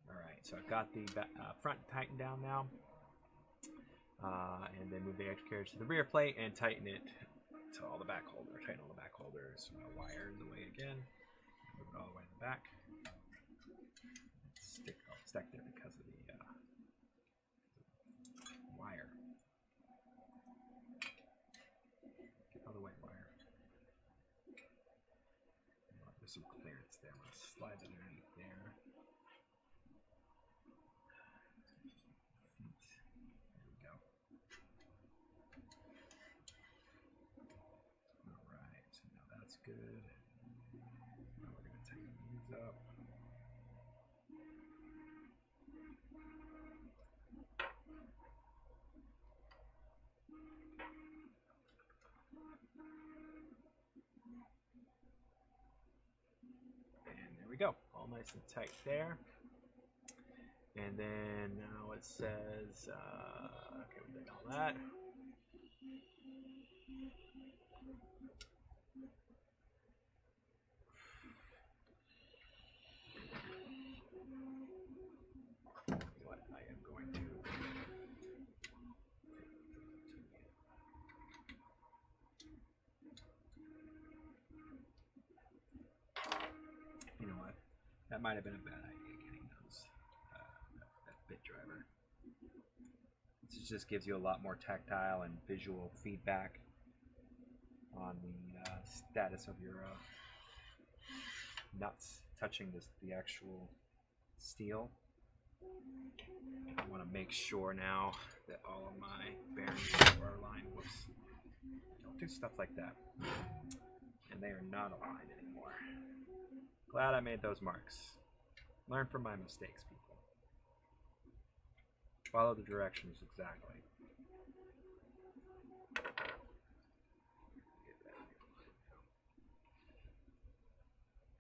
All right, so I've got the front tightened down now. And then move the extra carriage to the rear plate and tighten it to all the back holders. Tighten all the back holders. Wire in the way again. Move it all the way to the back. Stuck there because of the wire. Get out of the way, wire. There's some clearance there. I'm going to slide it underneath there. There we go. Alright, so now that's good. Now we're going to tighten these up. And there we go, all nice and tight there. And then now it says, okay, we did all that. What I am going to you know what? That might have been a bad idea getting those that bit driver. This just gives you a lot more tactile and visual feedback on the status of your nuts touching the actual steel. I want to make sure now that all of my bearings are aligned. Whoops. Don't do stuff like that. And they are not aligned anymore. Glad I made those marks. Learn from my mistakes, people. Follow the directions exactly. There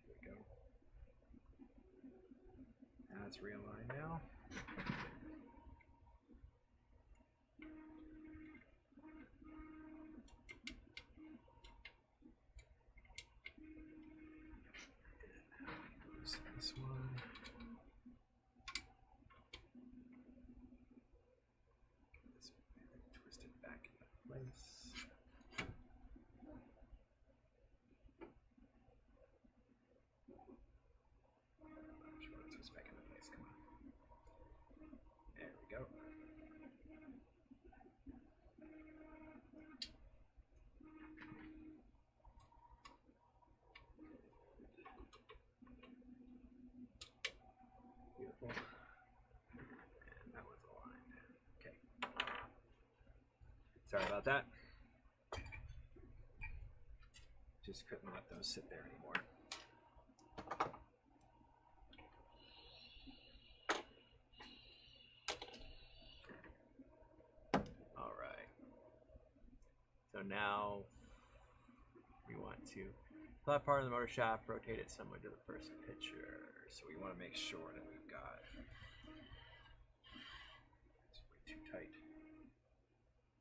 we go. That's realigned now. This one. This one, twist it back into place. Twist back into place. Come on. There we go. Beautiful. And that one's aligned. Okay. Sorry about that. Just couldn't let those sit there anymore. All right. So now we want to flat part of the motor shaft, rotate it similar to the first picture. So we want to make sure that we've got it's way too tight.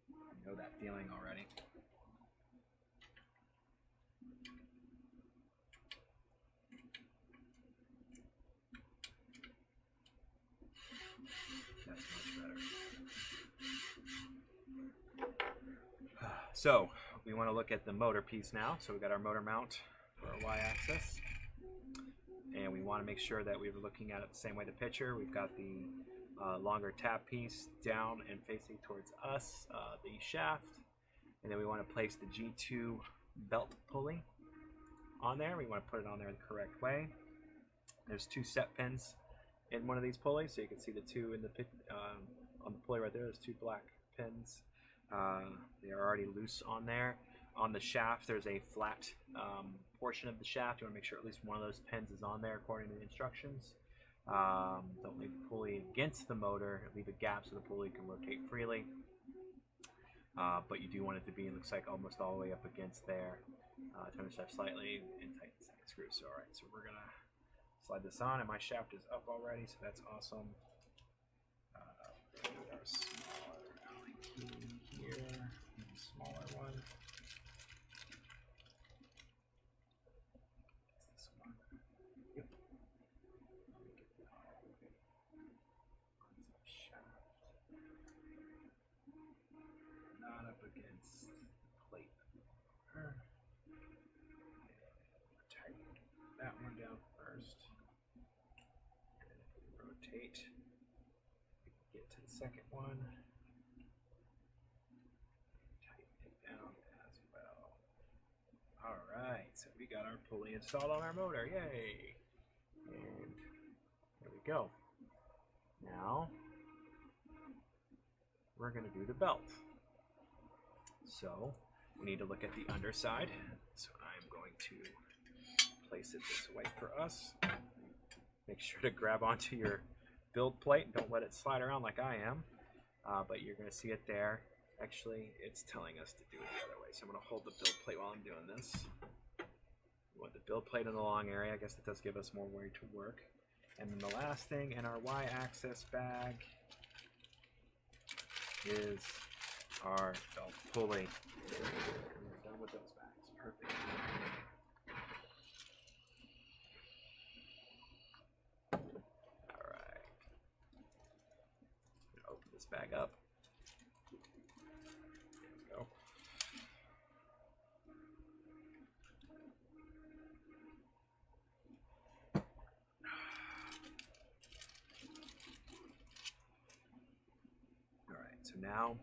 You know that feeling already. That's much better. So we want to look at the motor piece now. So we got our motor mount for our y-axis. And we want to make sure that we're looking at it the same way the picture. We've got the longer tab piece down and facing towards us, the shaft. And then we want to place the G2 belt pulley on there. We want to put it on there the correct way. There's two set pins in one of these pulleys, so you can see the two in the on the pulley right there. There's two black pins. They are already loose on there. On the shaft, there's a flat portion of the shaft. You want to make sure at least one of those pins is on there according to the instructions. Don't leave the pulley against the motor. Leave a gap so the pulley can rotate freely. But you do want it to be, it looks like, almost all the way up against there. Turn the shaft slightly and tighten the second screw. So, alright, so we're going to slide this on, and my shaft is up already, so that's awesome. Put our smaller alley key here, the smaller one. This one. Yep. plate. Tighten that one down first. And then if we rotate, we can get to the second one. Tighten it down as well. Alright, so we got our pulley installed on our motor. Yay! And there we go. Now we're going to do the belt. So we need to look at the underside. So I'm going to place it this way for us. Make sure to grab onto your build plate. Don't let it slide around like I am. But you're going to see it there. Actually, it's telling us to do it the other way. So I'm going to hold the build plate while I'm doing this. We want the build plate in the long area. I guess it does give us more way to work. And then the last thing in our Y-axis bag is our belt pulley. And we're done with those bags. Perfect. Alright. Open this bag up. There we go. Alright, so now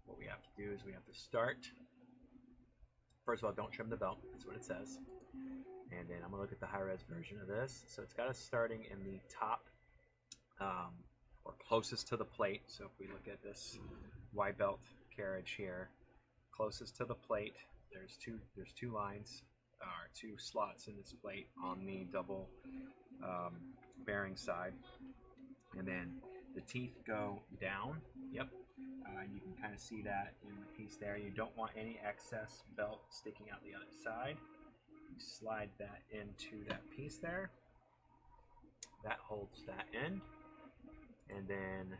what we have to do is we have to start. First of all, don't trim the belt. That's what it says. And then I'm going to look at the high-res version of this. So it's got us starting in the top or closest to the plate. So if we look at this Y belt carriage here, closest to the plate, there's two lines, or two slots in this plate on the double bearing side. And then the teeth go down. Yep. You can kind of see that in the piece there. You don't want any excess belt sticking out the other side. You slide that into that piece there. That holds that in. And then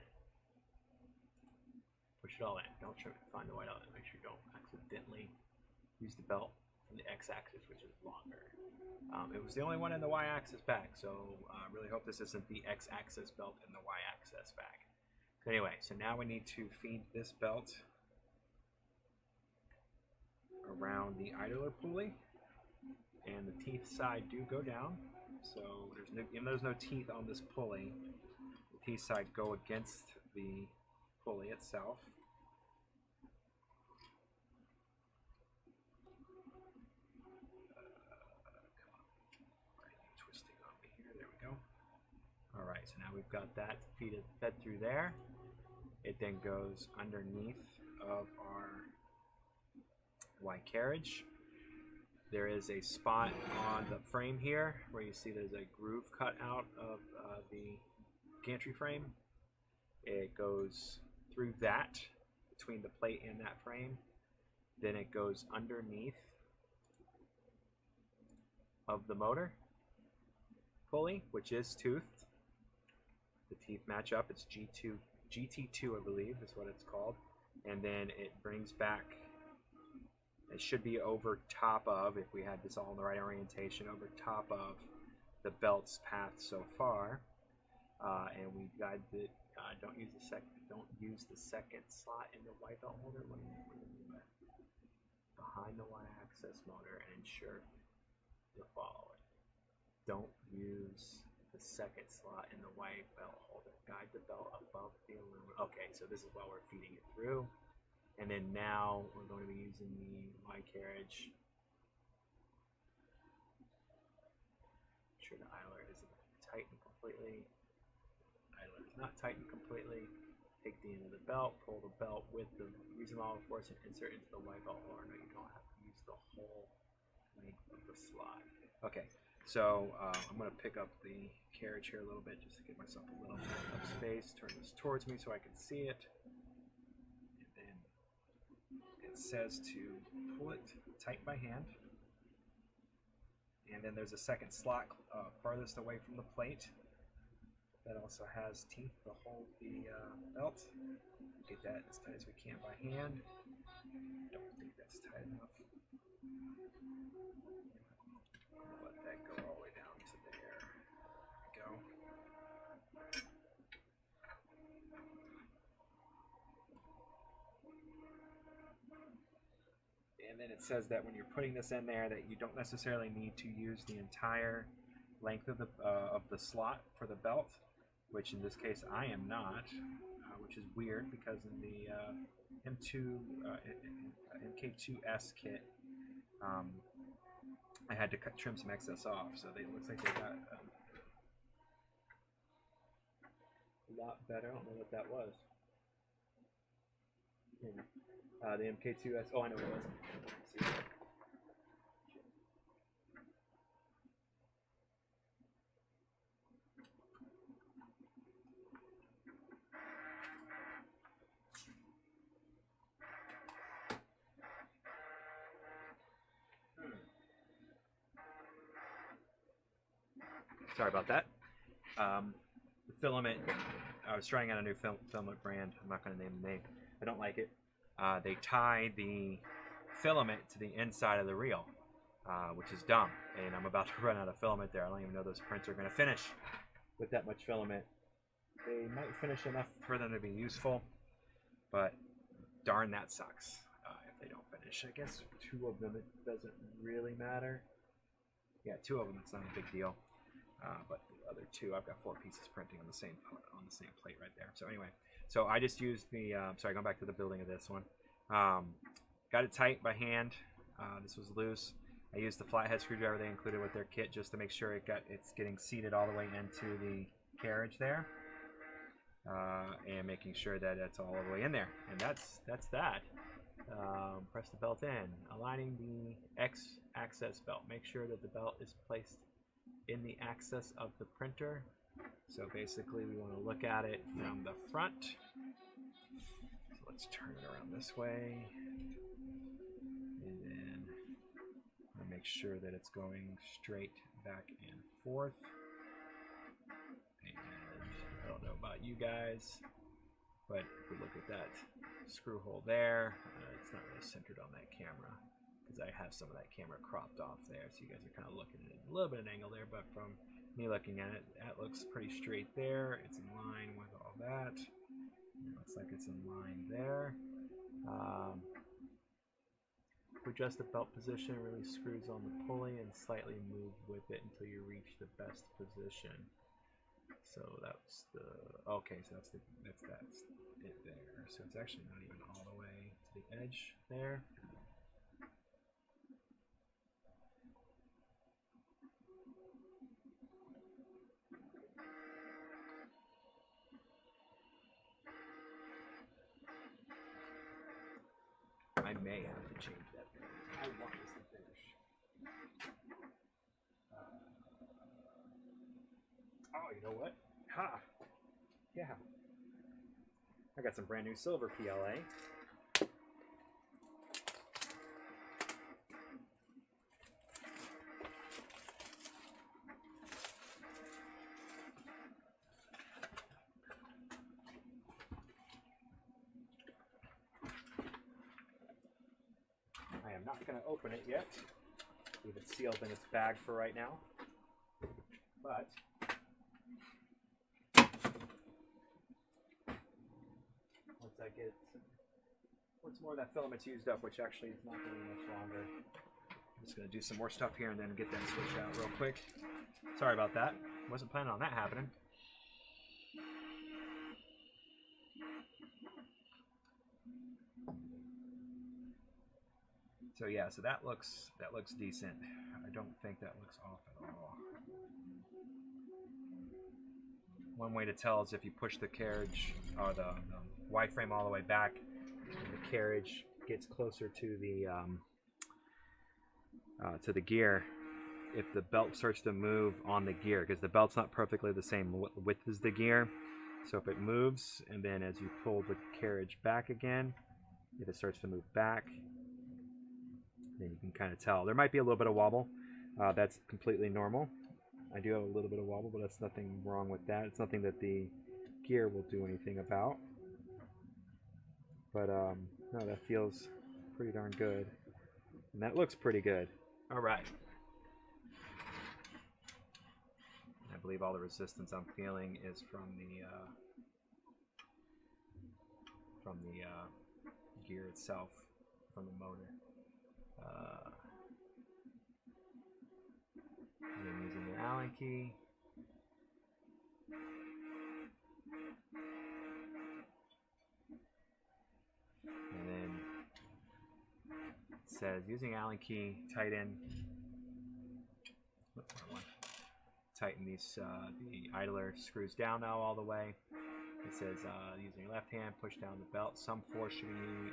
push it all in. Don't try to find the white element. Make sure you don't accidentally use the belt from the X-axis, which is longer. It was the only one in the Y-axis bag, so I really hope this isn't the X-axis belt in the Y-axis bag. Anyway, so now we need to feed this belt around the idler pulley, and the teeth side do go down. So there's no, even though there's no teeth on this pulley, the teeth side go against the pulley itself. Twisting on me here. There we go. All right, so now we've got that fed through there. It then goes underneath of our Y carriage. There is a spot on the frame here where you see there's a groove cut out of the gantry frame. It goes through that, between the plate and that frame. Then it goes underneath of the motor pulley, which is toothed. The teeth match up. It's GT2, I believe, is what it's called. And then it brings back, it should be over top of, if we had this all in the right orientation, over top of the belt's path so far. And we guide it. Don't use the second slot in the Y belt holder. Let me move it behind the Y-axis motor and ensure the following. Don't use the second slot in the Y belt holder. Guide the belt above the aluminum. Okay, so this is while we're feeding it through. And then now we're going to be using the Y carriage. Make sure the idler isn't tightened completely. Idler is not tightened completely. Take the end of the belt, pull the belt with the reasonable force and insert into the Y belt holder. No, you don't have to use the whole length of the slot. Okay, so I'm going to pick up the carriage here a little bit just to give myself a little bit of space. Turn this towards me so I can see it. And then it says to pull it tight by hand. And then there's a second slot farthest away from the plate that also has teeth to hold the belt. Get that as tight as we can by hand. Don't think that's tight enough. Let that go all the way down to there. There we go. And then it says that when you're putting this in there that you don't necessarily need to use the entire length of the slot for the belt, which in this case I am not, which is weird because in the MK2S kit, I had to trim some excess off, so it looks like they got a lot better. I don't know what that was. Yeah. The MK2S. Oh, I know what it was. Let's see. Sorry about that. The filament, I was trying out a new filament brand. I'm not going to name the name. I don't like it. They tie the filament to the inside of the reel, which is dumb. And I'm about to run out of filament there. I don't even know those prints are going to finish with that much filament. They might finish enough for them to be useful, but darn, that sucks if they don't finish. I guess 2 of them, it doesn't really matter. Yeah, 2 of them, it's not a big deal. But the other 2, I've got 4 pieces printing on the same plate right there. So anyway, so I just used the sorry, going back to the building of this one. Got it tight by hand. This was loose. I used the flathead screwdriver they included with their kit just to make sure it's getting seated all the way into the carriage there, and making sure that it's all the way in there. And that's that. Press the belt in, aligning the X access belt. Make sure that the belt is placed in the axis of the printer. So basically we want to look at it from the front. So let's turn it around this way, and then make sure that it's going straight back and forth. And I don't know about you guys, but if we look at that screw hole there, it's not really centered on that camera because I have some of that camera cropped off there, so you guys are kind of looking at it a little bit of an angle there, but from me looking at it, that looks pretty straight there. It's in line with all that. It looks like it's in line there. To adjust the belt position, release screws on the pulley and slightly move with it until you reach the best position. So that's the, okay, so that's it there. So it's actually not even all the way to the edge there. I may have to change that. I want this to finish. Oh, you know what? Ha! Yeah. I got some brand new silver PLA. I am not going to open it yet. Leave it sealed in its bag for right now. But once more of that filament's used up, which actually is not going to be much longer, I'm just going to do some more stuff here and then get that switch out real quick. Sorry about that. Wasn't planning on that happening. So yeah, so that looks decent. I don't think that looks off at all. One way to tell is if you push the carriage or the Y-frame all the way back, and the carriage gets closer to the gear. If the belt starts to move on the gear, because the belt's not perfectly the same width as the gear, so if it moves and then as you pull the carriage back again, if it starts to move back, then you can kind of tell. There might be a little bit of wobble. That's completely normal. I do have a little bit of wobble, but that's nothing wrong with that. It's nothing that the gear will do anything about. But no, that feels pretty darn good. And that looks pretty good. All right. I believe all the resistance I'm feeling is from the gear itself, from the motor. And then using the Allen key. And then it says using Allen key, tighten. Oops, wrong one. Tighten these the idler screws down now all the way. It says using your left hand, push down the belt. Some force should be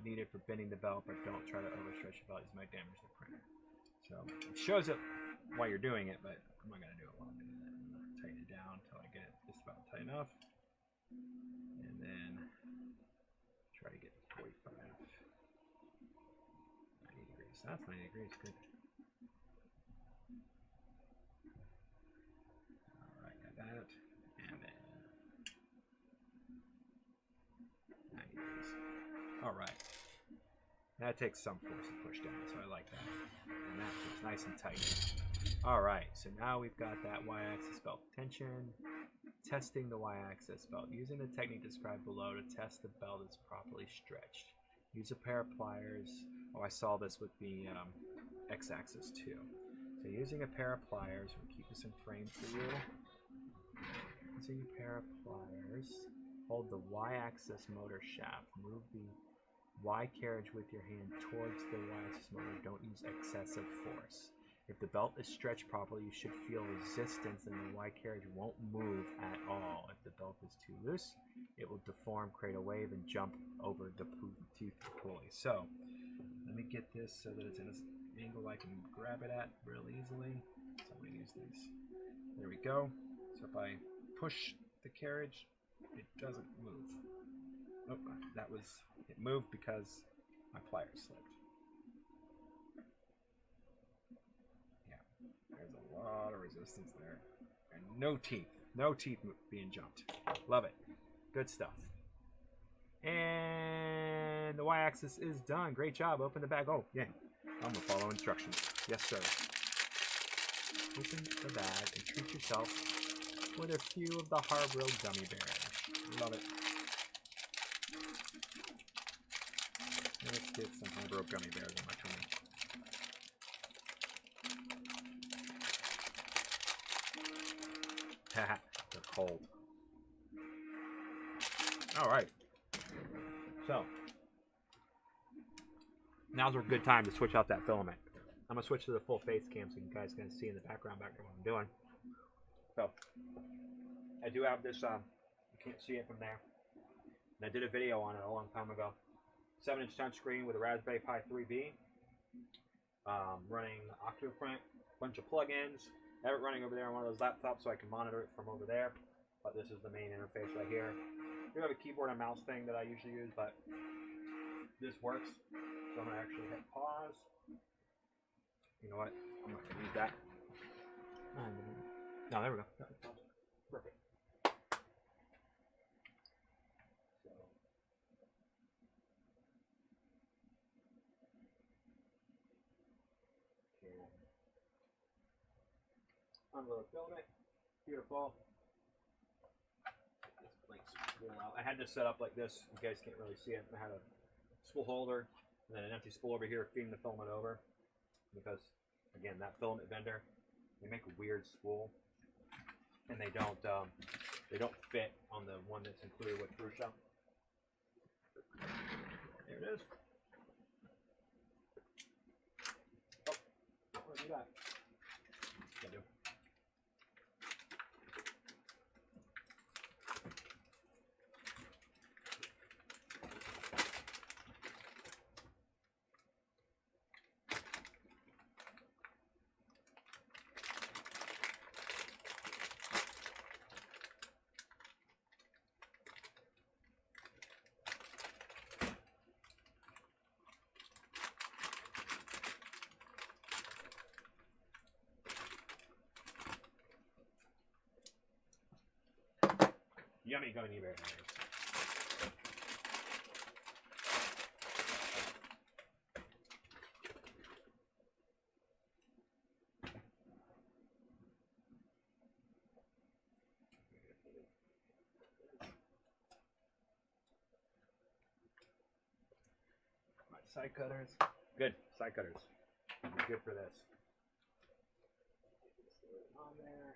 needed for bending the belt, but don't try to overstretch the belt. This might damage the printer. So it shows it while you're doing it, but I'm not going to do it while I'm doing it. I'm going to tighten it down until I get it just about tight enough. And then try to get 45. 90 degrees. That's 90 degrees. Good. Alright, got that. And then 90 degrees. Alright. That takes some force to push down, so I like that. And that feels nice and tight. Alright, so now we've got that y-axis belt tension. Testing the y-axis belt. Using the technique described below to test the belt is properly stretched. Use a pair of pliers. Oh, I saw this with the x-axis too. So using a pair of pliers, we'll keep this in frame for you. Using a pair of pliers, hold the y-axis motor shaft. Move the Y carriage with your hand towards the y-axis motor. Don't use excessive force. If the belt is stretched properly, you should feel resistance and the Y carriage won't move at all. If the belt is too loose, it will deform, create a wave, and jump over the tooth pulley. So, let me get this so that it's in an angle I can grab it at real easily. So I'm going to use these. There we go. So if I push the carriage, it doesn't move. Oh, it moved because my pliers slipped. There's a lot of resistance there. And no teeth being jumped. Love it. Good stuff. And the y-axis is done. Great job. Open the bag. Oh, yeah. I'm going to follow instructions. Yes, sir. Open the bag and treat yourself with a few of the Harborough gummy bears. Love it. Let's get some Harborough gummy bears on my tummy. They're cold. Alright. So, now's a good time to switch out that filament. I'm going to switch to the full face cam so you guys can see in the background what I'm doing. So, I do have this, you can't see it from there. And I did a video on it a long time ago. 7-inch touchscreen with a Raspberry Pi 3B. Running Octoprint, bunch of plugins. I have it running over there on one of those laptops so I can monitor it from over there. But this is the main interface right here. I do have a keyboard and mouse thing that I usually use, but this works. So I'm going to actually hit pause. You know what? I'm not going to use that. No, there we go. Perfect. Unload filament. Beautiful. This blink's spool out. I had this set up like this. You guys can't really see it. I had a spool holder and then an empty spool over here feeding the filament over. Because, again, that filament vendor, they make a weird spool. And they don't fit on the one that's included with Prusa. There it is. Oh, don't want to do that. I do. Yummy gummy bears. My side cutters. Good. Side cutters. Good for this. On there.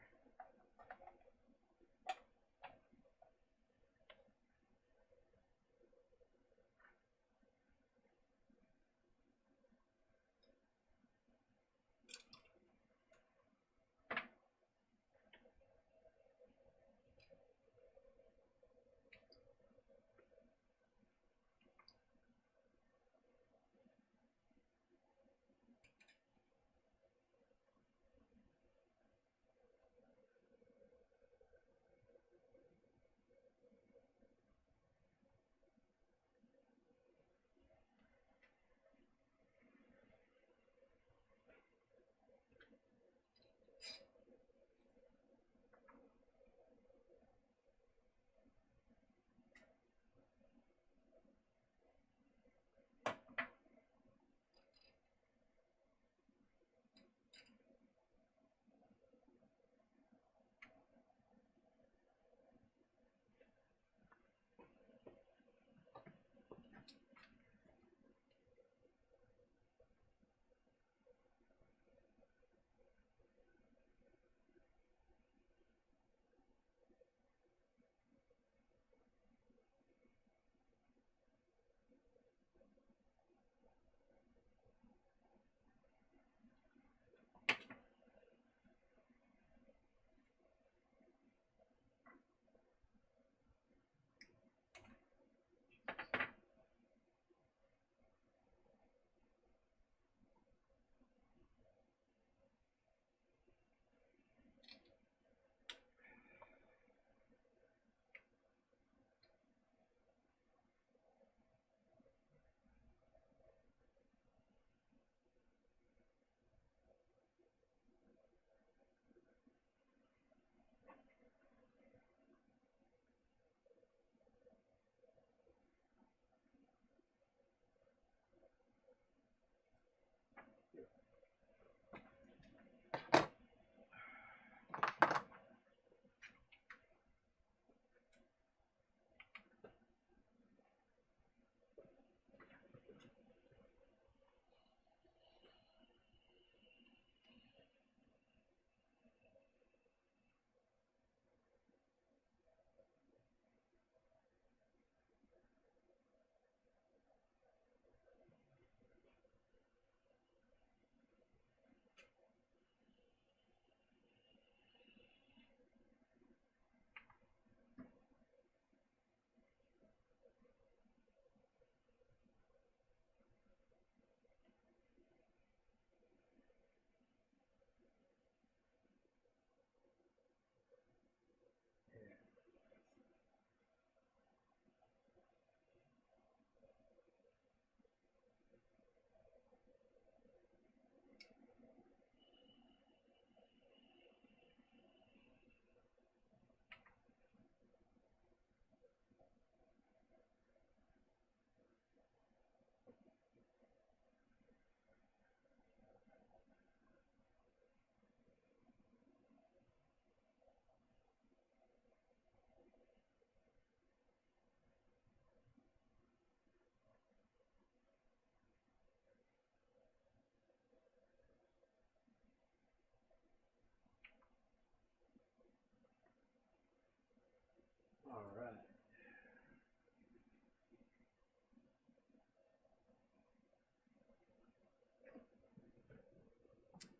All right.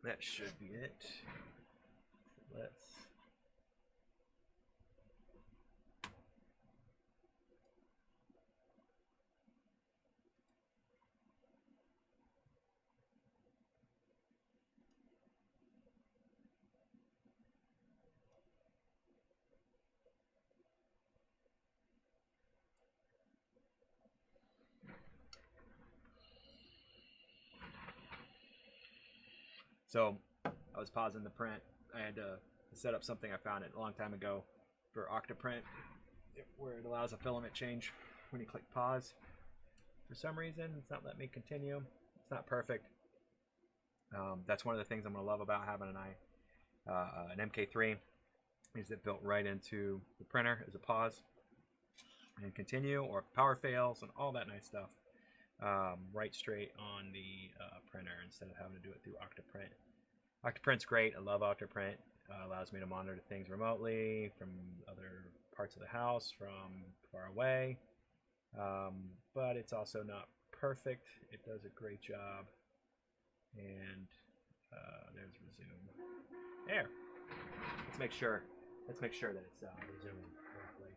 That should be it. Let's. So I was pausing the print. I had to set up something I found it a long time ago for Octoprint, where it allows a filament change when you click pause. For some reason, it's not letting me continue. It's not perfect. That's one of the things I'm going to love about having an MK3 is it built right into the printer as a pause and continue, or power fails and all that nice stuff. right straight on the printer instead of having to do it through Octoprint. Octoprint's great. I love Octoprint. Allows me to monitor things remotely from other parts of the house, from far away. But it's also not perfect. It does a great job. And there's resume. There. Let's make sure that it's resuming correctly.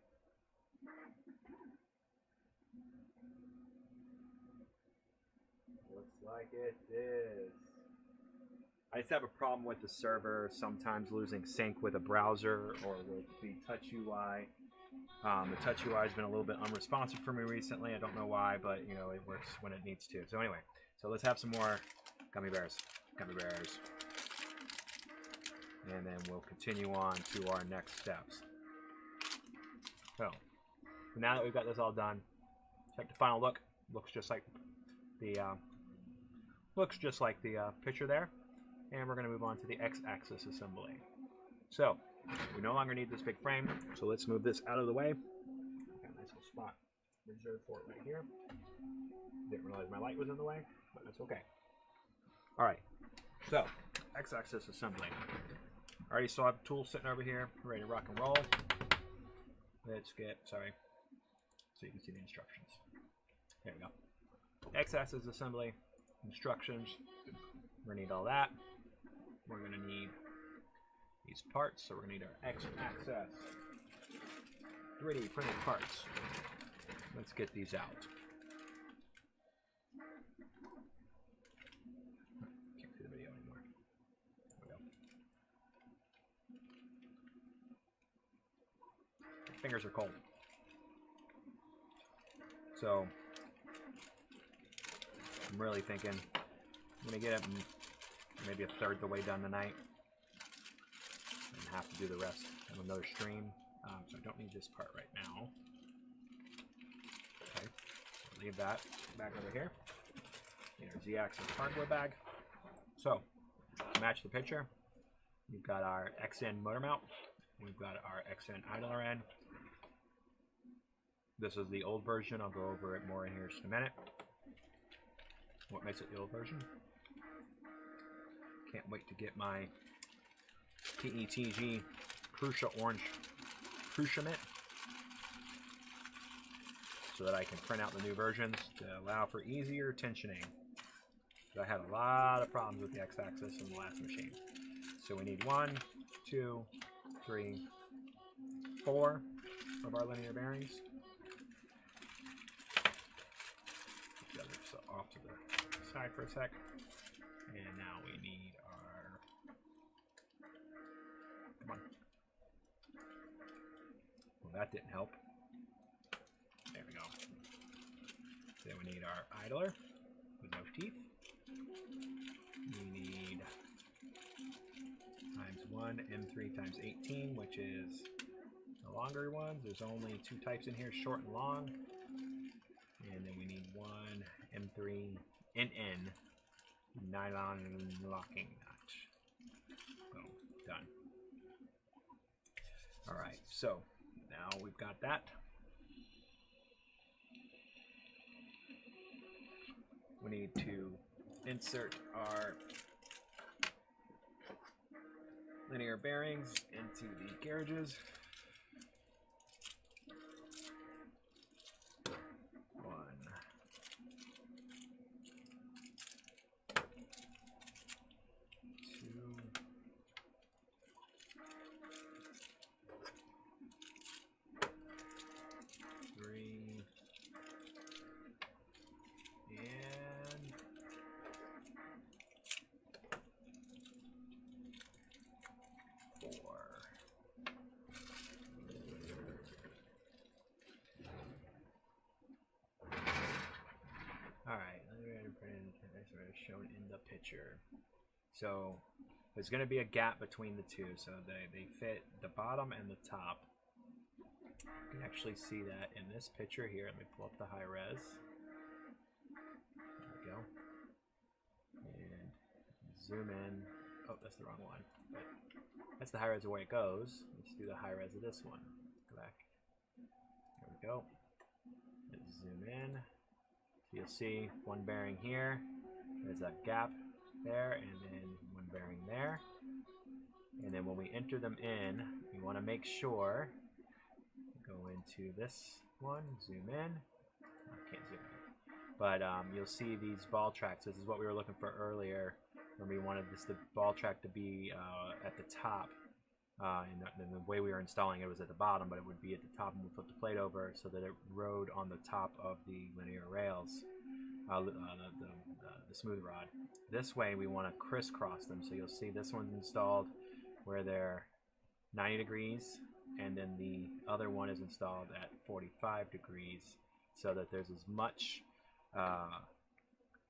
Looks like it is. I just have a problem with the server sometimes losing sync with a browser or with the touch UI. The touch UI has been a little bit unresponsive for me recently. I don't know why, but you know, it works when it needs to. So anyway, so let's have some more gummy bears. Gummy bears. And then we'll continue on to our next steps. So now that we've got this all done, check the final look. Looks just like the picture there. And we're going to move on to the X-axis assembly. So we no longer need this big frame, so let's move this out of the way. Got a nice little spot reserved for it right here. Didn't realize my light was in the way, but that's okay. All right, so X-axis assembly. I already still have the tool sitting over here, ready to rock and roll. Let's get, sorry, so you can see the instructions. There we go. X-axis assembly, instructions. We're gonna need all that. We're gonna need these parts, so we're gonna need our X-axis 3D printed parts. Let's get these out. Can't see the video anymore. There we go. My fingers are cold. So I'm really thinking I'm gonna get it maybe a third the way done tonight and have to do the rest of another stream. So I don't need this part right now. Okay, so leave that back over here in our Z-axis hardware bag. So to match the picture, we've got our XN motor mount. We've got our XN idler end. This is the old version. I'll go over it more in here in just a minute. What makes it the old version? Can't wait to get my PETG Prusa orange Prusament so that I can print out the new versions to allow for easier tensioning. I had a lot of problems with the X-axis in the last machine. So we need 1, 2, 3, 4 of our linear bearings. Put the others off to the side for a sec. And now we need our, come on. Well, that didn't help. There we go. Then we need our idler with no teeth. We need ×1 M3 × 18, which is the longer ones. There's only 2 types in here, short and long. And then we need 1 M3 NN nylon locking nut. Boom, done. All right, so now we've got that. We need to insert our linear bearings into the carriages. 1, 2, 3, and 4. All right, as shown in the picture. So there's going to be a gap between the two, so they fit the bottom and the top. You can actually see that in this picture here. Let me pull up the high res. There we go. And zoom in. Oh, that's the wrong one. But that's the high res the way it goes. Let's do the high res of this one. Go back. There we go. Let's zoom in You'll see one bearing here. There's a gap there, and then one bearing there. And then when we enter them in, we want to make sure, go into this one, zoom in. I can't zoom in. But you'll see these ball tracks. This is what we were looking for earlier when we wanted the ball track to be at the top. And the way we were installing it was at the bottom, but it would be at the top, and we'll flip the plate over so that it rode on the top of the linear rails, the smooth rod. This way we want to crisscross them, so you'll see this one's installed where they're 90 degrees, and then the other one is installed at 45 degrees, so that there's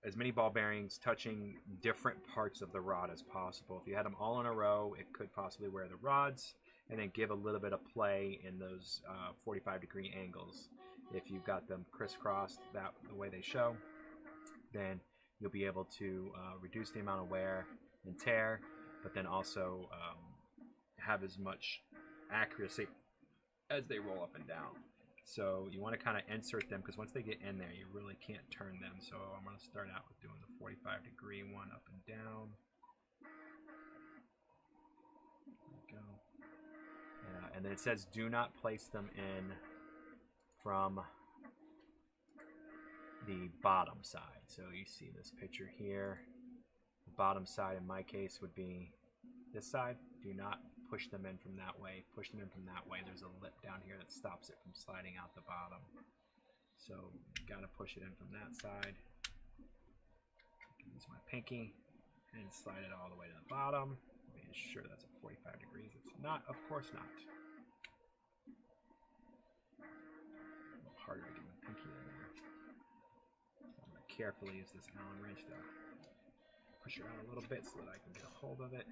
as many ball bearings touching different parts of the rod as possible. If you had them all in a row, it could possibly wear the rods and then give a little bit of play in those 45-degree angles. If you've got them crisscrossed the way they show, then you'll be able to reduce the amount of wear and tear, but then also have as much accuracy as they roll up and down. So you want to kind of insert them, because once they get in there, you really can't turn them. So I'm going to start out with doing the 45-degree one up and down. There we go. And then it says do not place them in from the bottom side. So you see this picture here. The bottom side in my case would be this side. Do not push them in from that way. Push them in from that way. There's a lip down here that stops it from sliding out the bottom. So you gotta push it in from that side. Use my pinky and slide it all the way to the bottom. Make sure that's at 45 degrees. It's not, of course not. A little harder to get my pinky in there. So I'm gonna carefully use this Allen wrench to push it out a little bit so that I can get a hold of it.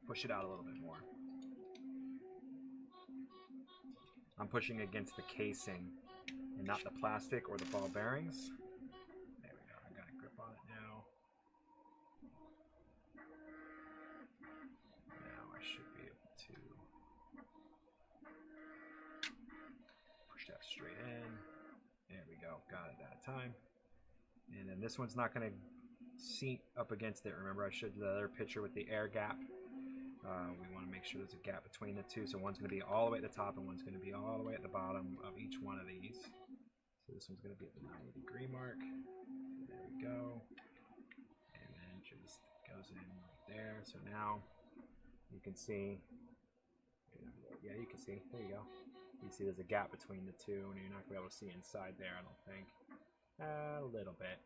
Push it out a little bit more. I'm pushing against the casing and not the plastic or the ball bearings. There we go. I got a grip on it now. Now I should be able to push that straight in. There we go. Got it that time. And then this one's not going to seat up against it. Remember I showed you the other picture with the air gap. We want to make sure there's a gap between the two, so one's going to be all the way at the top and one's going to be all the way at the bottom of each one of these. So this one's going to be at the 90-degree mark. There we go. And then just goes in right there. So now you can see, yeah, you can see, there you go. You see there's a gap between the two, and you're not going to be able to see inside there, I don't think. A little bit.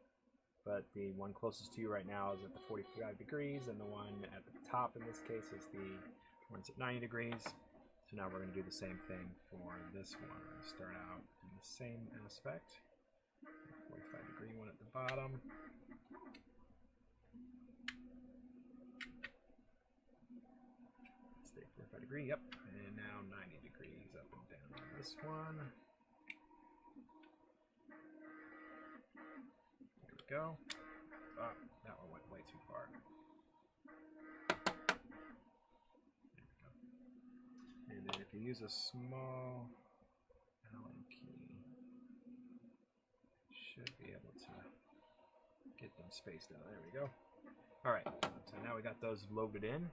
But the one closest to you right now is at the 45 degrees, and the one at the top in this case is the one's at 90 degrees. So now we're going to do the same thing for this one. We're going to start out in the same aspect. 45-degree one at the bottom. Stay 45 degree, yep. And now 90 degrees up and down on this one. Go. Oh, that one went way too far. There we go. And then if you use a small Allen key, should be able to get them spaced out. There we go. Alright, so now we got those loaded in.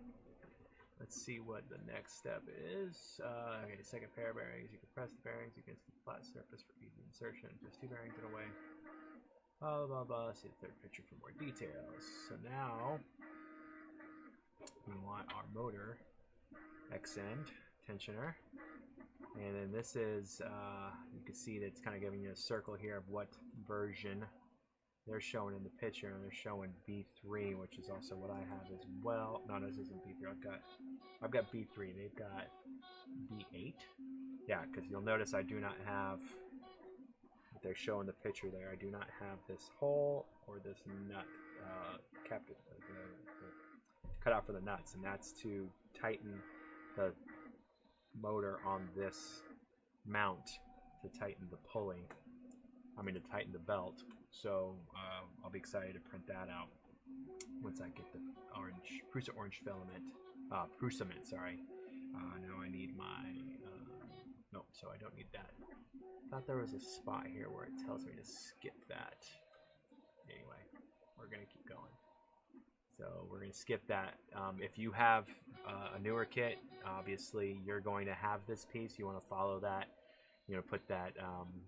Let's see what the next step is. Okay, second pair of bearings. You can press the bearings against the flat surface for easy insertion. Just 2 bearings in a way. Blah, blah, blah. See the third picture for more details. So now we want our motor X-end tensioner. And then this is, you can see that it's kind of giving you a circle here of what version they're showing in the picture. And they're showing B3, which is also what I have as well. No, this isn't B3. I've got B3. They've got B8. Yeah, because you'll notice I do not have, they're showing the picture there, I do not have this hole or this nut cut out for the nuts, and that's to tighten the motor on this mount, to tighten the pulley, to tighten the belt. So I'll be excited to print that out once I get the orange Prusa orange filament, Prusament, sorry. Now I need my, nope, so I don't need that. Thought there was a spot here where it tells me to skip that. Anyway, we're gonna keep going. So we're gonna skip that. If you have a newer kit, obviously you're going to have this piece. You want to follow that. You know, put that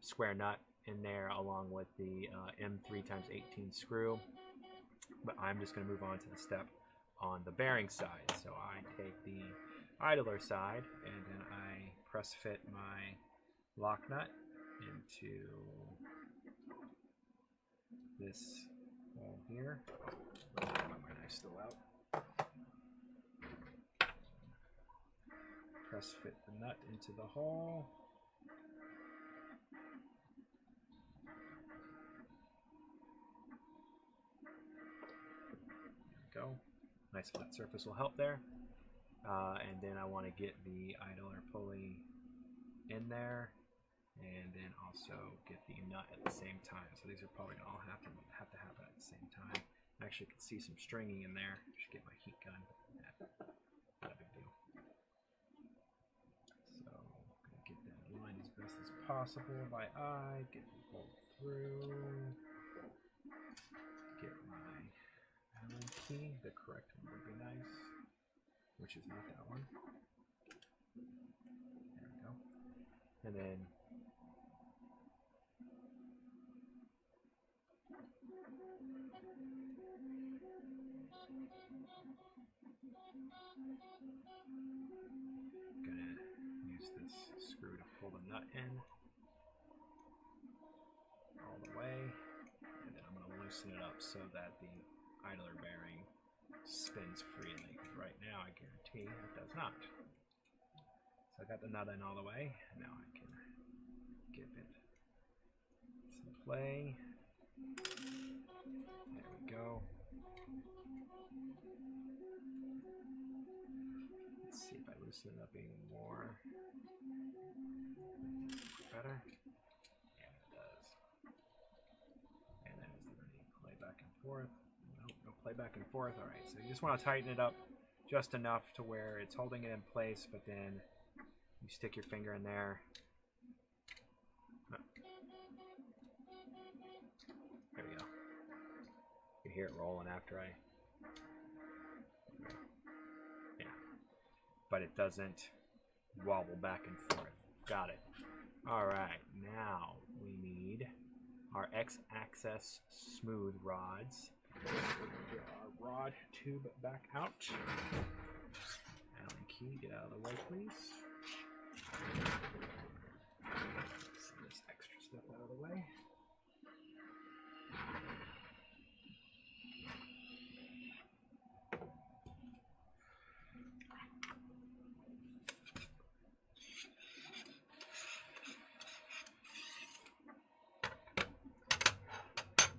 square nut in there along with the M3x18 screw. But I'm just gonna move on to the step on the bearing side. So I take the idler side and then I press fit my lock nut into this hole here. I've got my knife still out. Press fit the nut into the hole. There we go. Nice flat surface will help there. And then I want to get the idler pulley in there, and then also get the nut at the same time. So these are probably gonna all have to happen at the same time. I actually can see some stringing in there. I should get my heat gun. Not a big deal. So I'm gonna get that line as best as possible by eye. Get the bolt through. Get my Allen key. The correct one would be nice, which is not that one. There we go. And then I'm gonna use this screw to pull the nut in all the way, and then I'm gonna loosen it up so that the idler bearing spins freely, because right now I guarantee it does not. So I got the nut in all the way, and now I can give it some play. There we go. Let's see if I loosen it up even more. Better? Yeah, it does. And then is there any play back and forth? Nope, no play back and forth. Alright, so you just want to tighten it up just enough to where it's holding it in place, but then you stick your finger in there. There we go. You hear it rolling after I... Yeah. But it doesn't wobble back and forth. Got it. Alright, now we need our X-axis smooth rods. Get our rod tube back out. Allen key, get out of the way, please. Send this extra stuff out of the way.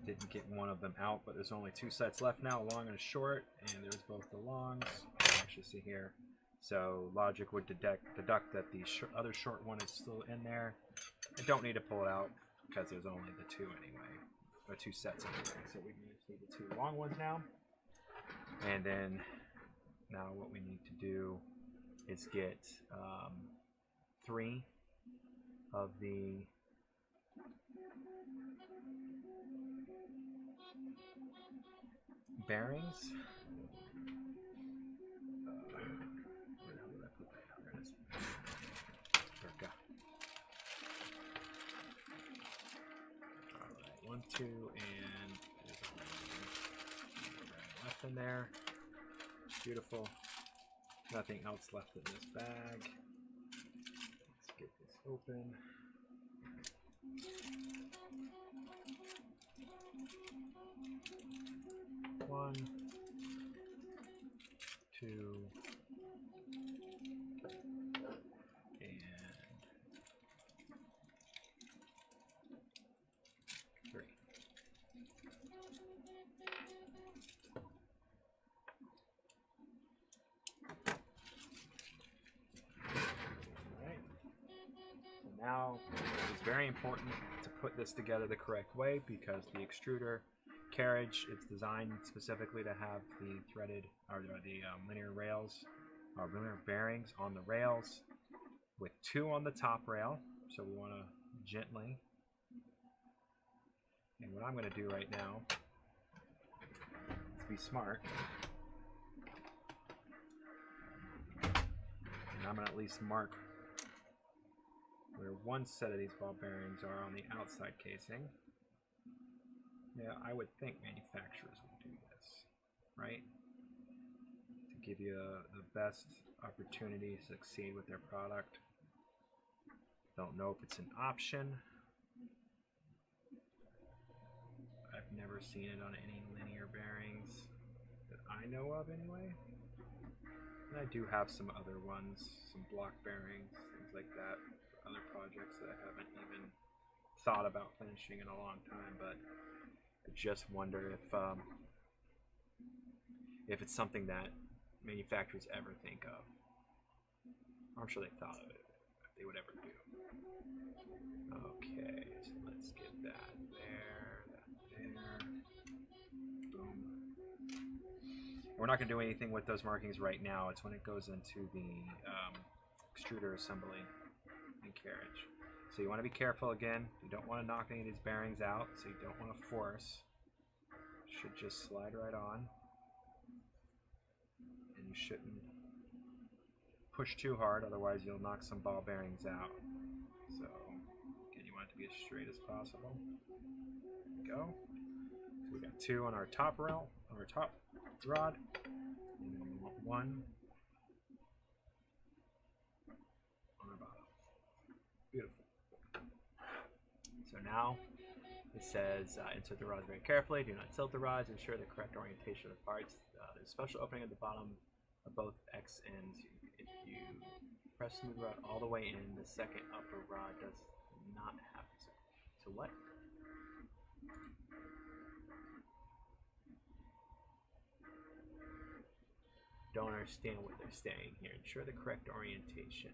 Didn't get one of them out, but there's only two sets left now, a long and a short, and there's both the longs. You can actually see here. So logic would deduct that the other short one is still in there. I don't need to pull it out because there's only the two anyway, or two sets anyway. So we just need the two long ones now. And then now what we need to do is get 3 of the bearings. Where the hell did I put that? There it is. There we go. Alright, 1, 2, and there's a left in there. Beautiful. Nothing else left in this bag. Let's get this open. One, 2, and 3. Alright. So now it's very important to put this together the correct way, because the extruder carriage, it's designed specifically to have the threaded or the linear rails our rear bearings on the rails with 2 on the top rail. So we want to gently, and what I'm going to do right now is be smart, and I'm going to at least mark where one set of these ball bearings are on the outside casing. Yeah, I would think manufacturers would do this, right? To give you the best opportunity to succeed with their product. Don't know if it's an option. I've never seen it on any linear bearings that I know of anyway. And I do have some other ones, some block bearings, things like that, for other projects that I haven't even thought about finishing in a long time, but I just wonder if it's something that manufacturers ever think of. I'm sure they thought of it, if they would ever do. Okay, so let's get that there, that there. Boom. We're not going to do anything with those markings right now. It's when it goes into the extruder assembly and carriage. So you want to be careful again. You don't want to knock any of these bearings out, so you don't want to force. Should just slide right on. And you shouldn't push too hard, otherwise you'll knock some ball bearings out. So again, you want it to be as straight as possible. There we go. So we got 2 on our top rail, on our top rod, and then we want 1 on our bottom. Beautiful. So now it says insert the rods very carefully, do not tilt the rods, ensure the correct orientation of the parts. There's a special opening at the bottom of both X ends. If you press the rod all the way in, the second upper rod does not have this. So what? Don't understand what they're saying here. Ensure the correct orientation.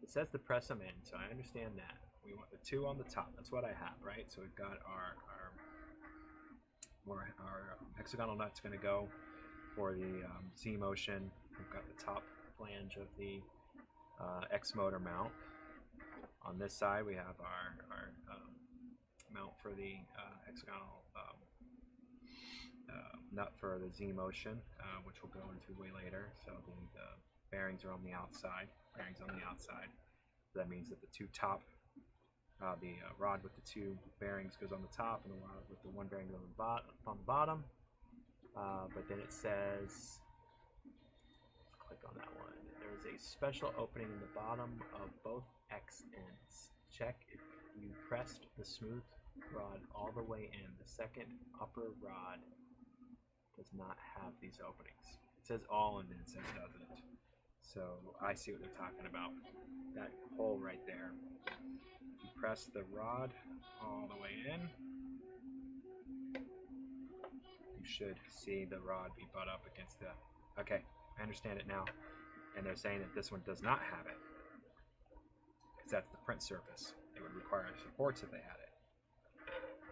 It says the Prusament, so I understand that. We want the 2 on the top. That's what I have, right? So we've got our hexagonal nut's going to go for the Z motion. We've got the top flange of the X motor mount. On this side, we have our mount for the hexagonal nut for the Z motion, which we'll go into way later. So the bearings are on the outside. Bearings on the outside. So that means that the 2 top. The rod with the 2 bearings goes on the top, and the rod with the 1 bearing goes on the bottom. But then it says, click on that one. There is a special opening in the bottom of both X ends. Check if you pressed the smooth rod all the way in. The second upper rod does not have these openings. It says all, and then it says doesn't. So I see what they're talking about. That hole right there. Press the rod all the way in. You should see the rod be butt up against the... Okay, I understand it now. And they're saying that this one does not have it, because that's the print surface. It would require supports if they had it.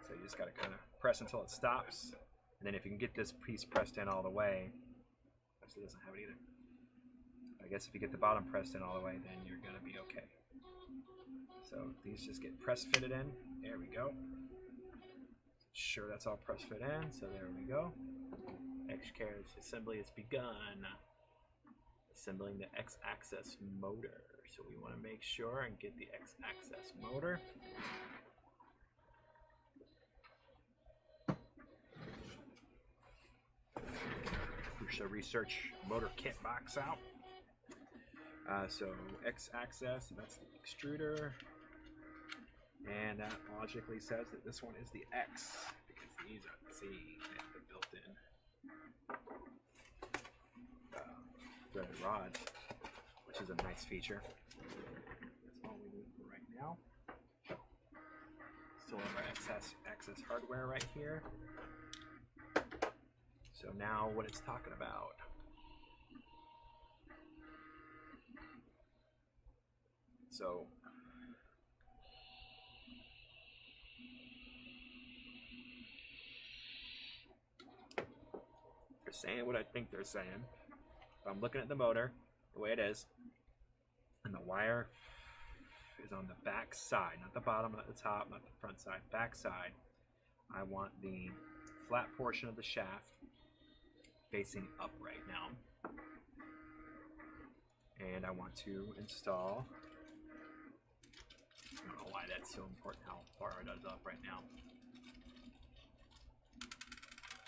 So you just got to kind of press until it stops. And then if you can get this piece pressed in all the way, actually it doesn't have it either. I guess if you get the bottom pressed in all the way, then you're going to be okay. So these just get press fitted in. There we go. Sure, that's all press fit in. So there we go. X carriage assembly has begun. Assembling the X-axis motor. So we want to make sure and get the X-axis motor. Prusa Research motor kit box out. So X-axis, that's the extruder. And that logically says that this one is the X, because these are the Z, they have the built-in threaded rods, which is a nice feature. That's all we need for right now. Still have our X-axis hardware right here. So now what it's talking about. So they're saying what I think they're saying. If I'm looking at the motor, the way it is. And the wire is on the back side, not the bottom, not the top, not the front side, back side. I want the flat portion of the shaft facing up right now. And I want to install, I don't know why that's so important how far it is up right now.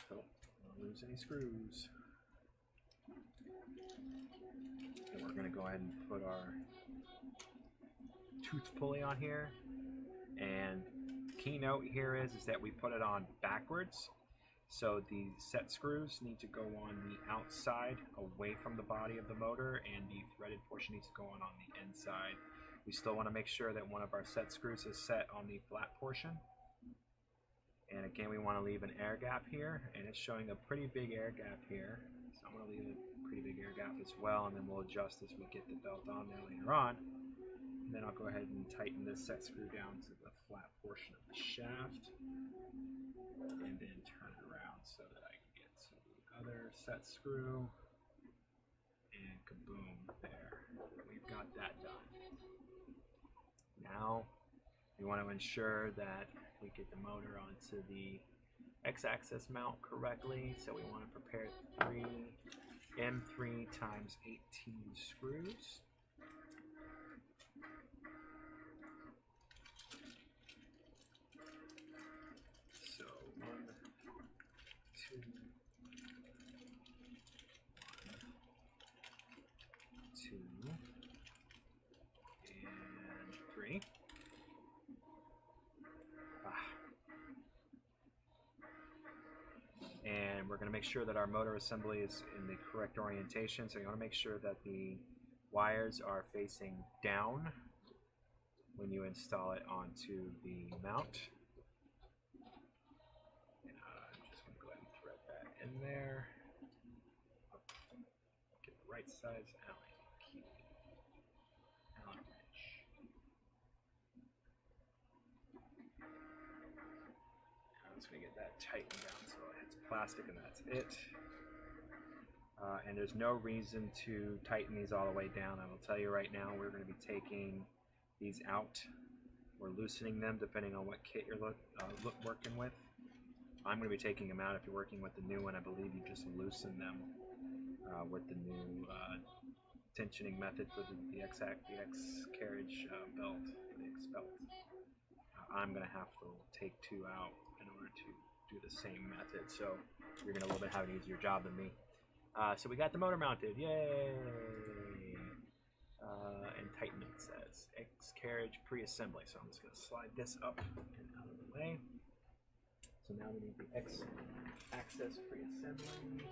So, don't lose any screws. And we're going to go ahead and put our tooth pulley on here. And key note here is that we put it on backwards. So the set screws need to go on the outside away from the body of the motor, and the threaded portion needs to go on the inside. We still want to make sure that one of our set screws is set on the flat portion. And again, we want to leave an air gap here, and it's showing a pretty big air gap here. So I'm going to leave a pretty big air gap as well, and then we'll adjust as we get the belt on there later on. And then I'll go ahead and tighten this set screw down to the flat portion of the shaft, and then turn it around so that I can get to the other set screw, and kaboom, there. We've got that done. Now we want to ensure that we get the motor onto the X-axis mount correctly, so we want to prepare 3 M3 times 18 screws. So 1, 2, 1, 2, and 3. And we're going to make sure that our motor assembly is in the correct orientation. So you want to make sure that the wires are facing down when you install it onto the mount. And I'm just going to go ahead and thread that in there. Get the right size Allen key. Allen wrench. I'm just going to get that tightened down so it's plastic, and that's it. And there's no reason to tighten these all the way down. I will tell you right now, we're going to be taking these out. We're loosening them depending on what kit you're working with. I'm going to be taking them out. If you're working with the new one, I believe you just loosen them with the new tensioning method for the X carriage belt, the X belt. I'm going to have to take 2 out in order to do the same method, so you're going to a little bit have an easier job than me. So we got the motor mounted, yay! And tighten, it says. X carriage pre-assembly. So I'm just going to slide this up and out of the way. So now we need the X axis pre-assembly.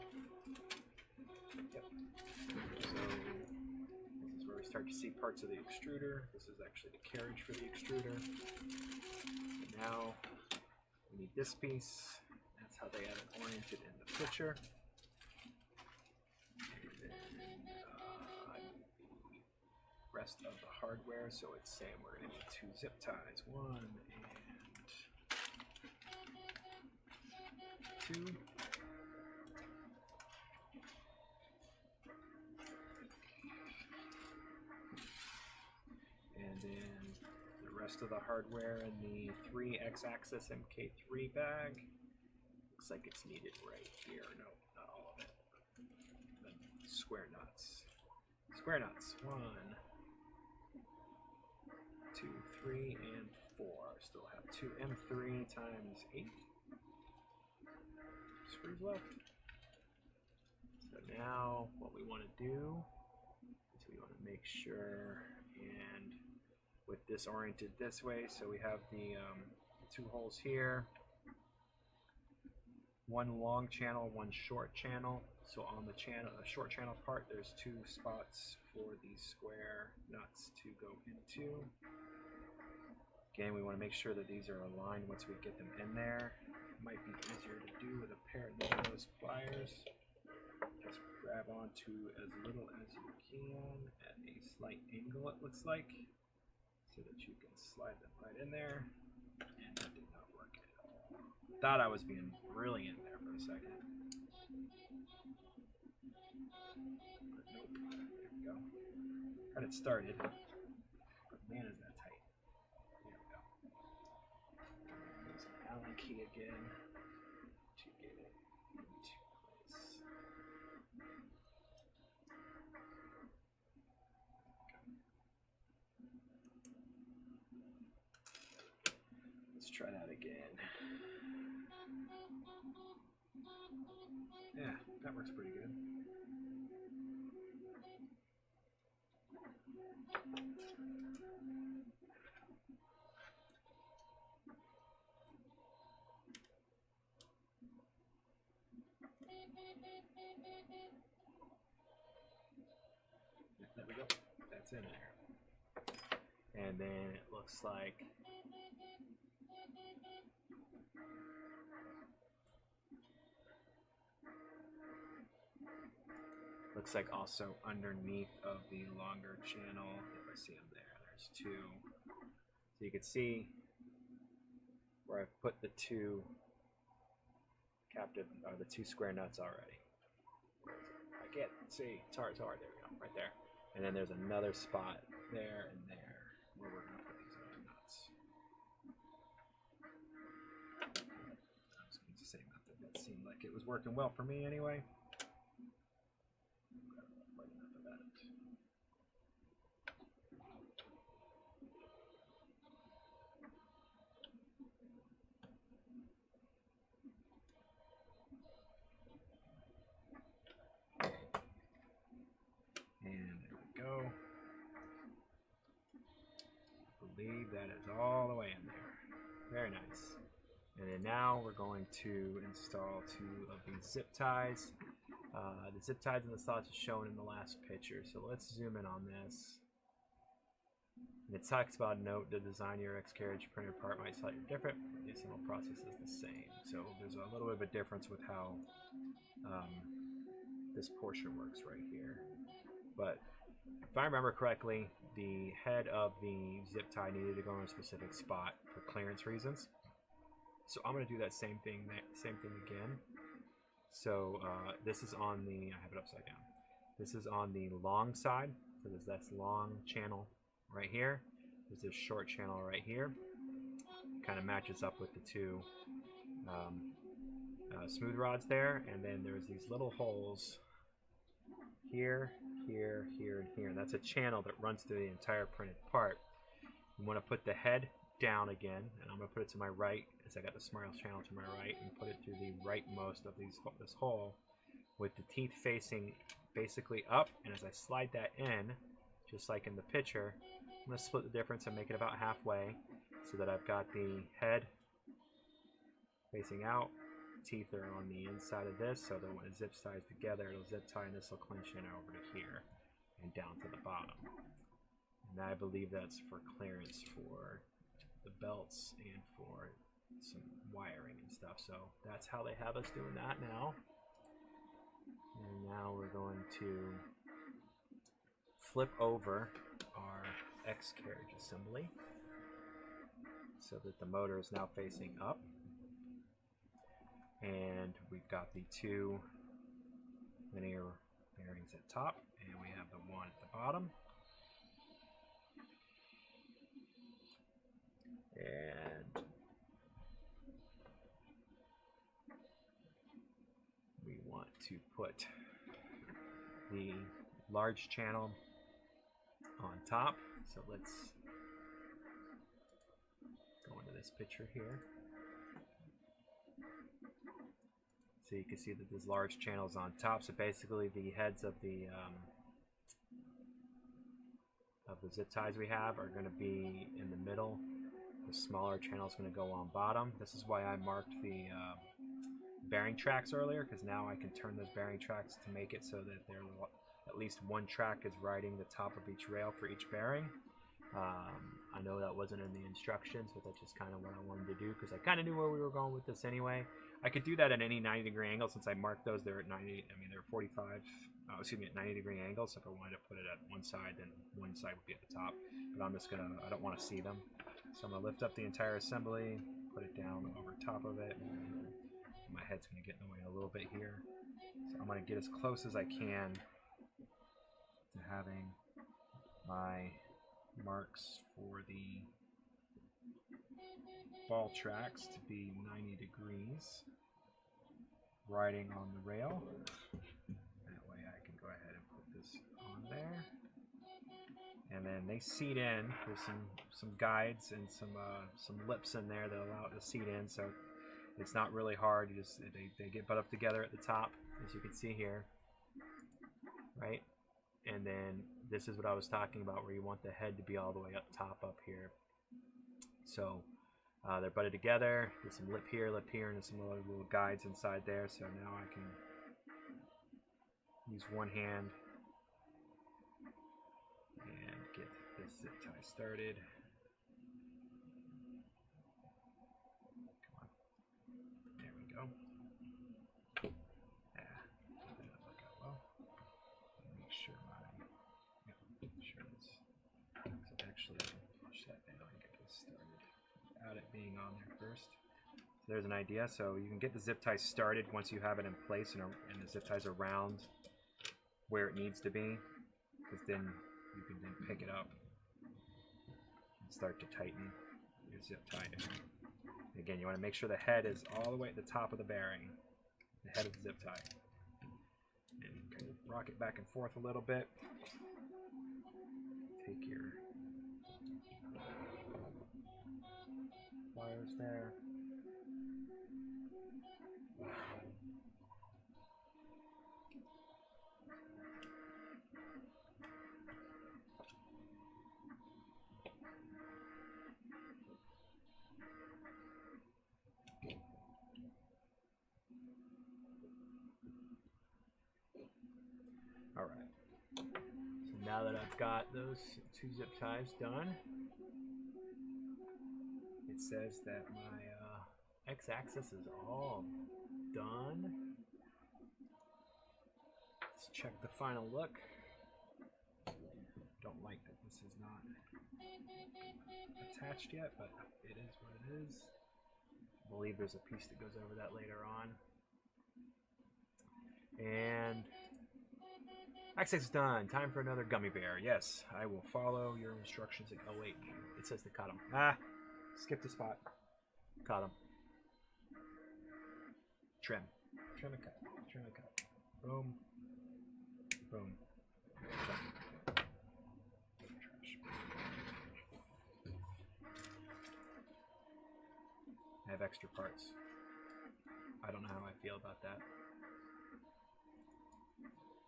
Yep. So this is where we start to see parts of the extruder. This is actually the carriage for the extruder. And now we need this piece. That's how they have it oriented in the picture. Rest of the hardware, so it's saying we're going to need 2 zip ties, 1 and 2. And then the rest of the hardware in the 3 X-axis MK3 bag. Looks like it's needed right here. No, not all of it. The square nuts. Square nuts. 1, 2, 3, and 4. Still have 2 M3 times 8 screws left. So now what we want to do is we want to make sure, and with this oriented this way, so we have the 2 holes here. 1 long channel, 1 short channel. So on the channel, short channel part, there's 2 spots for these square nuts to go into. Again, we want to make sure that these are aligned once we get them in there. It might be easier to do with a pair of those pliers. Just grab onto as little as you can at a slight angle, it looks like, so that you can slide them right in there. And that did not work at all. Thought I was being brilliant there for a second. But nope. There we go. it started. Man, is that tight. There we go. Use an Allen key again to get it into place. Let's try that again. Yeah, that works pretty good. There we go. That's in there. And then it looks like also underneath of the longer channel, if I see them there, there's two. So you can see where I've put the two captive, the two square nuts already. I can't see, it's hard, there we go, right there. And then there's another spot there and there where we're gonna put these other nuts. I was gonna use the same method, that seemed like it was working well for me anyway. That is all the way in there. Very nice. And then now we're going to install two of these zip ties. The zip ties and the slots are shown in the last picture. So let's zoom in on this. And it talks about, note the design your X carriage printer part might slightly different, but the assemble process is the same. So there's a little bit of a difference with how this portion works right here. But if I remember correctly, the head of the zip tie needed to go in a specific spot for clearance reasons. So I'm going to do that same thing again. So this is on the, I have it upside down. This is on the long side. So there's this long channel right here. There's this short channel right here. Kind of matches up with the two smooth rods there. And then there's these little holes here, here, here, and here. And that's a channel that runs through the entire printed part. You want to put the head down again, and I'm going to put it to my right, as I got the spiral channel to my right, and put it through the rightmost of this hole, with the teeth facing basically up. And as I slide that in, just like in the picture, I'm going to split the difference and make it about halfway, so that I've got the head facing out. Teeth are on the inside of this, so that when it zip ties together, it'll zip tie, and this will clinch in over to here and down to the bottom. And I believe that's for clearance for the belts and for some wiring and stuff. So that's how they have us doing that now. And now we're going to flip over our X carriage assembly so that the motor is now facing up. And we've got the two linear bearings at top, and we have the one at the bottom. And we want to put the large channel on top. So let's go into this picture here. So you can see that there's large channels on top. So basically the heads of the zip ties we have are going to be in the middle. The smaller channel is going to go on bottom. This is why I marked the bearing tracks earlier, because now I can turn those bearing tracks to make it so that there at least one track is riding the top of each rail for each bearing. I know that wasn't in the instructions, but that's just kind of what I wanted to do, because I kind of knew where we were going with this anyway. I could do that at any 90-degree angle. Since I marked those, they're at 90, I mean, they're 45, at 90-degree angles. So if I wanted to put it at one side, then one side would be at the top. But I'm just gonna, I don't want to see them. So I'm gonna lift up the entire assembly, put it down over top of it. And my head's gonna get in the way a little bit here. So I'm gonna get as close as I can to having my marks for the ball tracks to be 90 degrees, riding on the rail. That way I can go ahead and put this on there. And then they seat in. There's some guides and some lips in there that allow it to seat in, so it's not really hard. You just they get butt up together at the top, as you can see here, right? And then this is what I was talking about, where you want the head to be all the way up top up here. So they're butted together. There's some lip here, and some other little guides inside there. So now I can use one hand and get this zip tie started. Come on. There we go. Yeah, that didn't work out well. Make sure it's actually push that down and get this started without it being on there first. So there's an idea. So you can get the zip tie started once you have it in place and the zip ties around where it needs to be, because then you can then pick it up and start to tighten your zip tie down. Again, you want to make sure the head is all the way at the top of the bearing, the head of the zip tie. And kind of rock it back and forth a little bit. Take your wires there. All right. So now that I've got those two zip ties done, it says that my x-axis is all done. Let's check the final look. Don't like that this is not attached yet, but it is what it is. I believe there's a piece that goes over that later on. And access is done. Time for another gummy bear. Yes, I will follow your instructions. Oh wait, it says to cut them. Ah, skipped a spot. Cut them. Trim. Trim and cut. Trim and cut. Boom. Boom. Done. Trash. I have extra parts. I don't know how I feel about that.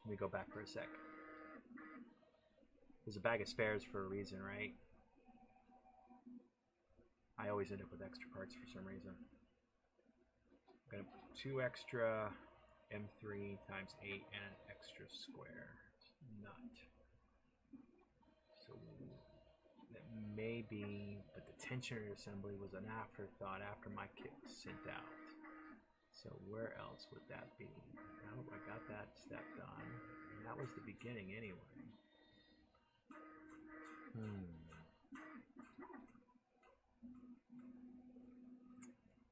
Let me go back for a sec. There's a bag of spares for a reason, right? I always end up with extra parts for some reason. I'm gonna put 2 extra M3 × 8 and an extra square nut. So that may be, but the tensioner assembly was an afterthought after my kit was sent out. So where else would that be? Oh, I got that step done. And that was the beginning anyway.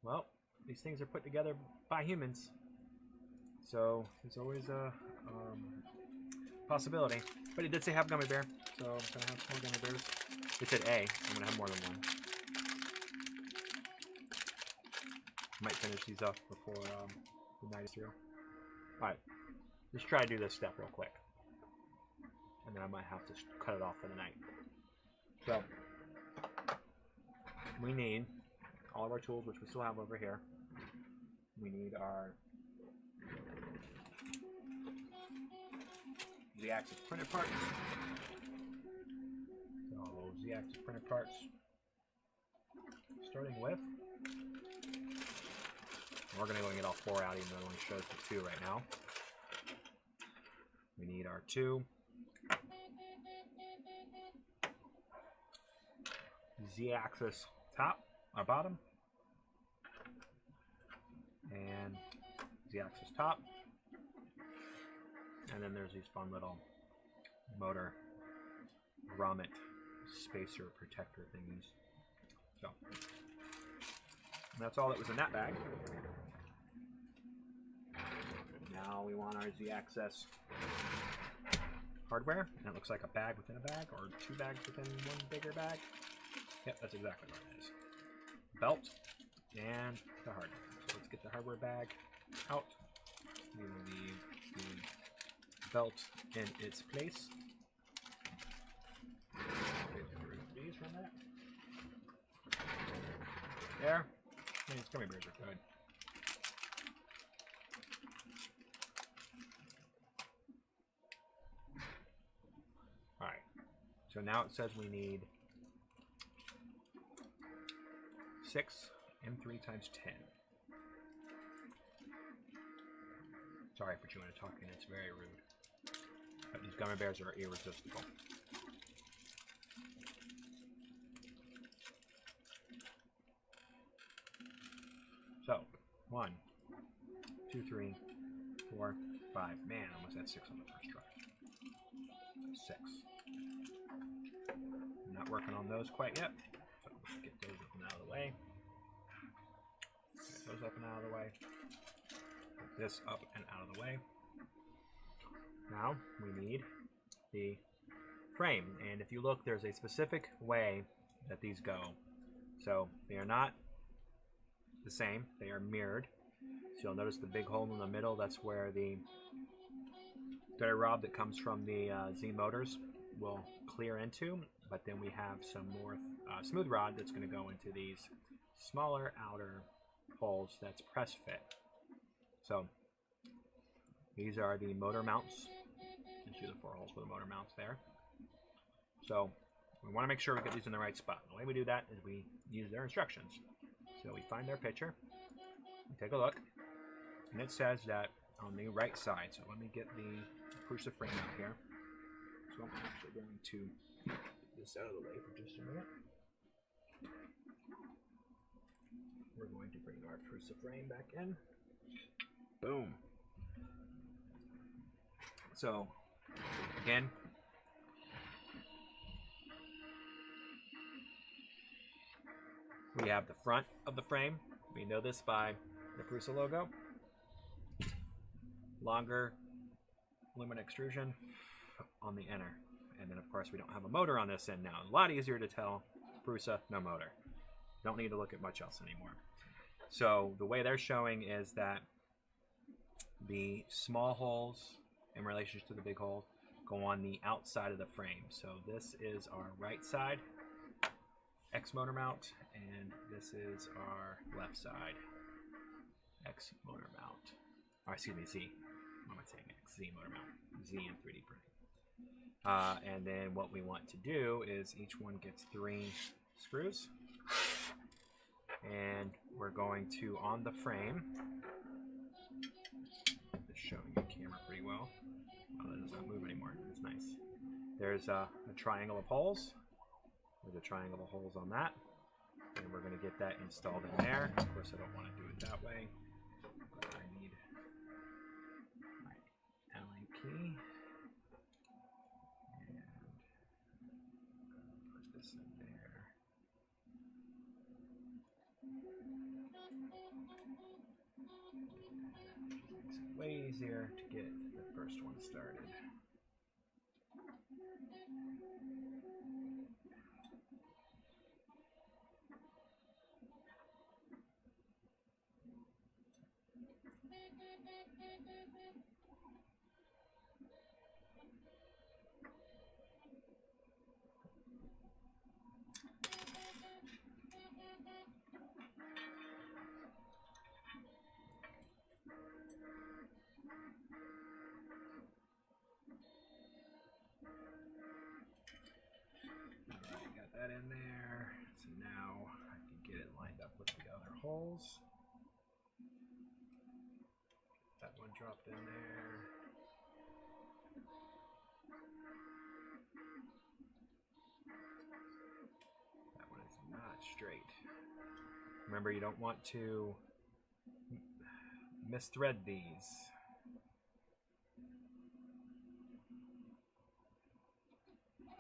Well, these things are put together by humans. So there's always a possibility. But it did say have gummy bear, so I'm going to have some more gummy bears. It said A. I'm going to have more than one. Might finish these up before the night is through. Alright, let's try to do this step real quick. And then I might have to cut it off for the night. So, we need all of our tools, which we still have over here. We need our Z-axis printed parts. So, Z-axis printed parts. Starting with, we're going to go and get all 4 out, even though it only shows the 2 right now. We need our 2 Z-axis top, or bottom, and Z-axis top, and then there's these fun little motor grommet spacer protector thingies. So that's all that was in that bag. Now we want our Z-axis hardware, and it looks like a bag within a bag, or 2 bags within one bigger bag. Yep, that's exactly what it is. Belt and the hardware. So let's get the hardware bag out. We will leave the belt in its place. Remove these from that. There. These gummy bears are good. Alright. So now it says we need 6 M3 times 10. Sorry for chewing and talking, it's very rude. But these gummy bears are irresistible. So, 1, 2, 3, 4, 5. Man, I almost had 6 on the first try. 6. I'm not working on those quite yet. So let's get those up and out of the way. Get those up and out of the way. Get this up and out of the way. Now we need the frame. And if you look, there's a specific way that these go. So they are not the same, they are mirrored. So you'll notice the big hole in the middle, that's where the threaded rod that comes from the Z motors will clear into, but then we have some more smooth rod that's going to go into these smaller outer holes that's press fit. So these are the motor mounts. You see the 4 holes for the motor mounts there. So we want to make sure we get these in the right spot. The way we do that is we use their instructions. So we find their picture, we take a look, and it says that on the right side. So let me get the Prusa frame out here. So I'm actually going to get this out of the way for just a minute. We're going to bring our Prusa frame back in. Boom. So again, we have the front of the frame. We know this by the Prusa logo. Longer aluminum extrusion on the inner. And then of course we don't have a motor on this end now. A lot easier to tell. Prusa, no motor. Don't need to look at much else anymore. So the way they're showing is that the small holes in relation to the big holes go on the outside of the frame. So this is our right side X motor mount, and this is our left side X motor mount. Or excuse me, Z. What am I saying? X, Z motor mount. Z in 3D printing. And then what we want to do is each one gets 3 screws. And we're going to, on the frame, just showing the camera pretty well. Oh, that does not move anymore. That's nice. There's a triangle of holes. There's a triangle of holes on that. And we're going to get that installed in there. Of course, I don't want to do it that way. But I need my Allen key. And put this in there. Makes it way easier to get the first one started. Alright, got that in there. So now I can get it lined up with the other holes. That one dropped in there. That one is not straight. Remember, you don't want to misthread these.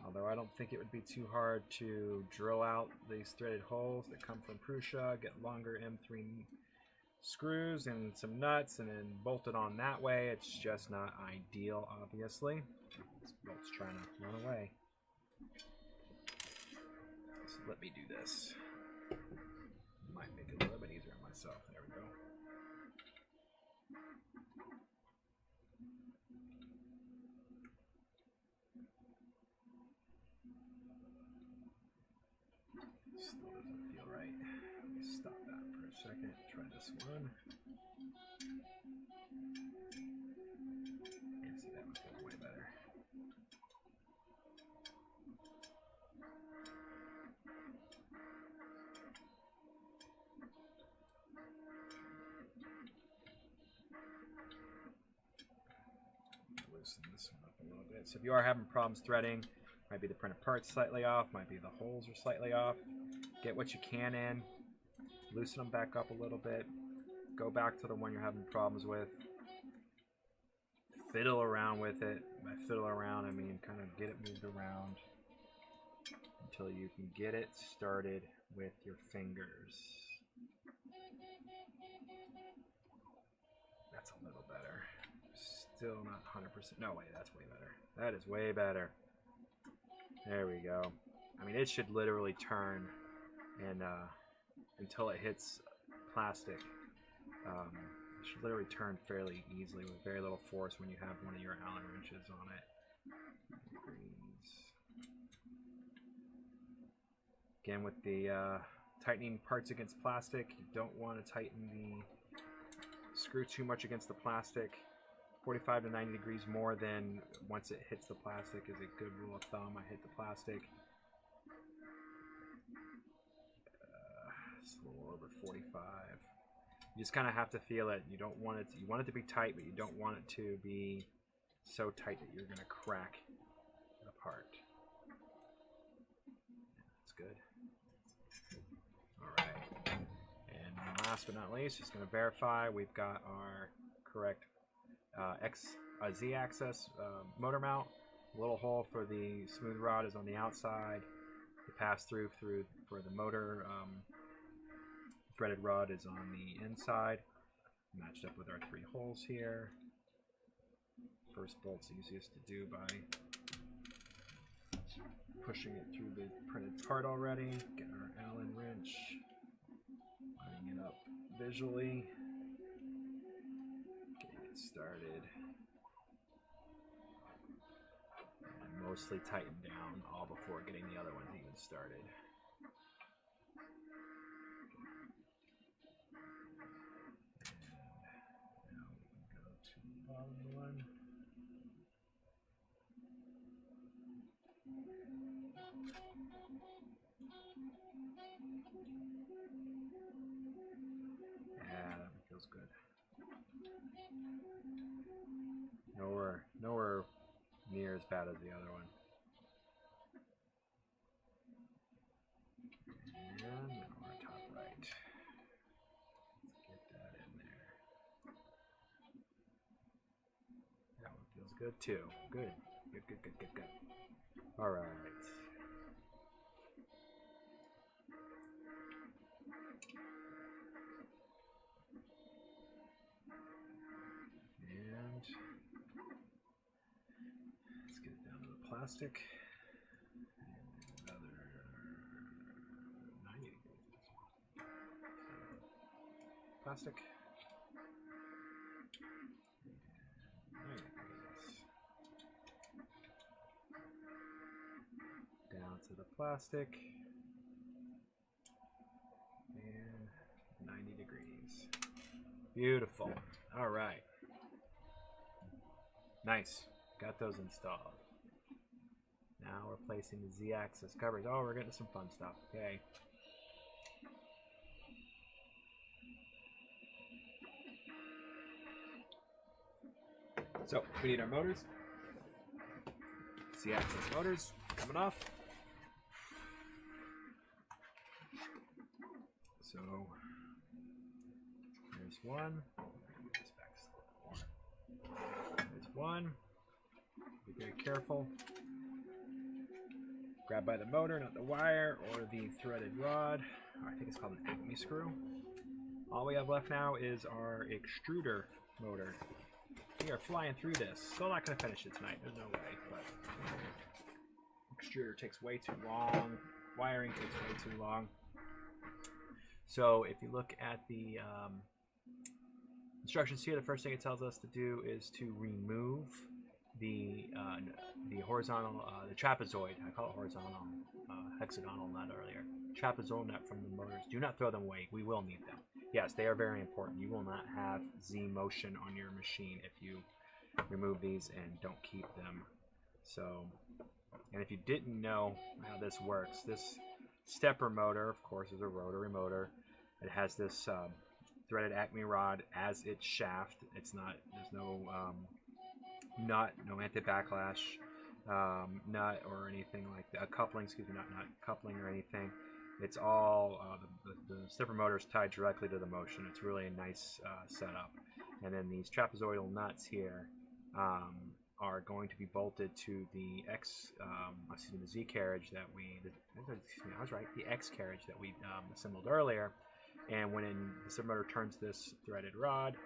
Although I don't think it would be too hard to drill out these threaded holes that come from Prusa, get longer M3 screws and some nuts and then bolt it on that way. It's just not ideal, obviously. This bolt's trying to run away. So let me do this. Might make it a little bit easier on myself. There we go. Still doesn't feel right. Let me stop that for a second. Try this one. Yeah, see, that one feels way better. Loosen this one up a little bit. So if you are having problems threading, might be the printed parts slightly off, might be the holes are slightly off. Get what you can in, loosen them back up a little bit, go back to the one you're having problems with, fiddle around with it. By fiddle around, I mean kind of get it moved around until you can get it started with your fingers. That's a little better. Still not 100%. No, wait, that's way better. That is way better. There we go. I mean, it should literally turn and until it hits plastic. It should literally turn fairly easily with very little force when you have one of your Allen wrenches on it. Again, with the tightening parts against plastic, you don't want to tighten the screw too much against the plastic. 45 to 90 degrees more than once it hits the plastic is a good rule of thumb. I hit the plastic. It's a little over 45. You just kind of have to feel it. You don't want it. You want it to be tight, but you don't want it to be so tight that you're going to crack it apart. That's good. All right. And last but not least, just going to verify we've got our correct Z-axis motor mount. A little hole for the smooth rod is on the outside. The pass-through for the motor threaded rod is on the inside. Matched up with our 3 holes here. First bolt's easiest to do by pushing it through the printed part already. Get our Allen wrench, lining it up visually. Started and mostly tightened down all before getting the other ones even started. And now we can go to the bottom one. Yeah, that one feels good. Nowhere near as bad as the other one. And now our top right. Let's get that in there. That one feels good too. Good. Good. All right. And let's get it down to the plastic. And another 90 degrees. Plastic. And 90 degrees. Down to the plastic. And 90 degrees. Beautiful. All right. Nice. Got those installed. Now we're placing the Z-axis covers. Oh, we're getting some fun stuff. Okay. So we need our motors. Z-axis motors coming off. So there's one. There's one. Be very careful. Grab by the motor, not the wire or the threaded rod. I think it's called an acme screw. All we have left now is our extruder motor. We are flying through this. Still not going to finish it tonight. There's no way. But extruder takes way too long. Wiring takes way too long. So if you look at the instructions here, the first thing it tells us to do is to remove the horizontal, the trapezoid. I call it horizontal, hexagonal nut earlier. Trapezoidal nut from the motors. Do not throw them away. We will need them. Yes, they are very important. You will not have Z motion on your machine if you remove these and don't keep them. So, and if you didn't know how this works, this stepper motor, of course, is a rotary motor. It has this threaded Acme rod as its shaft. It's not, there's no nut, no anti-backlash nut or anything like that. Coupling, excuse me, not coupling or anything. It's all, the stepper motor is tied directly to the motion. It's really a nice setup. And then these trapezoidal nuts here are going to be bolted to the the Z carriage that I was right, the X carriage that we assembled earlier. And when the stepper motor turns this threaded rod,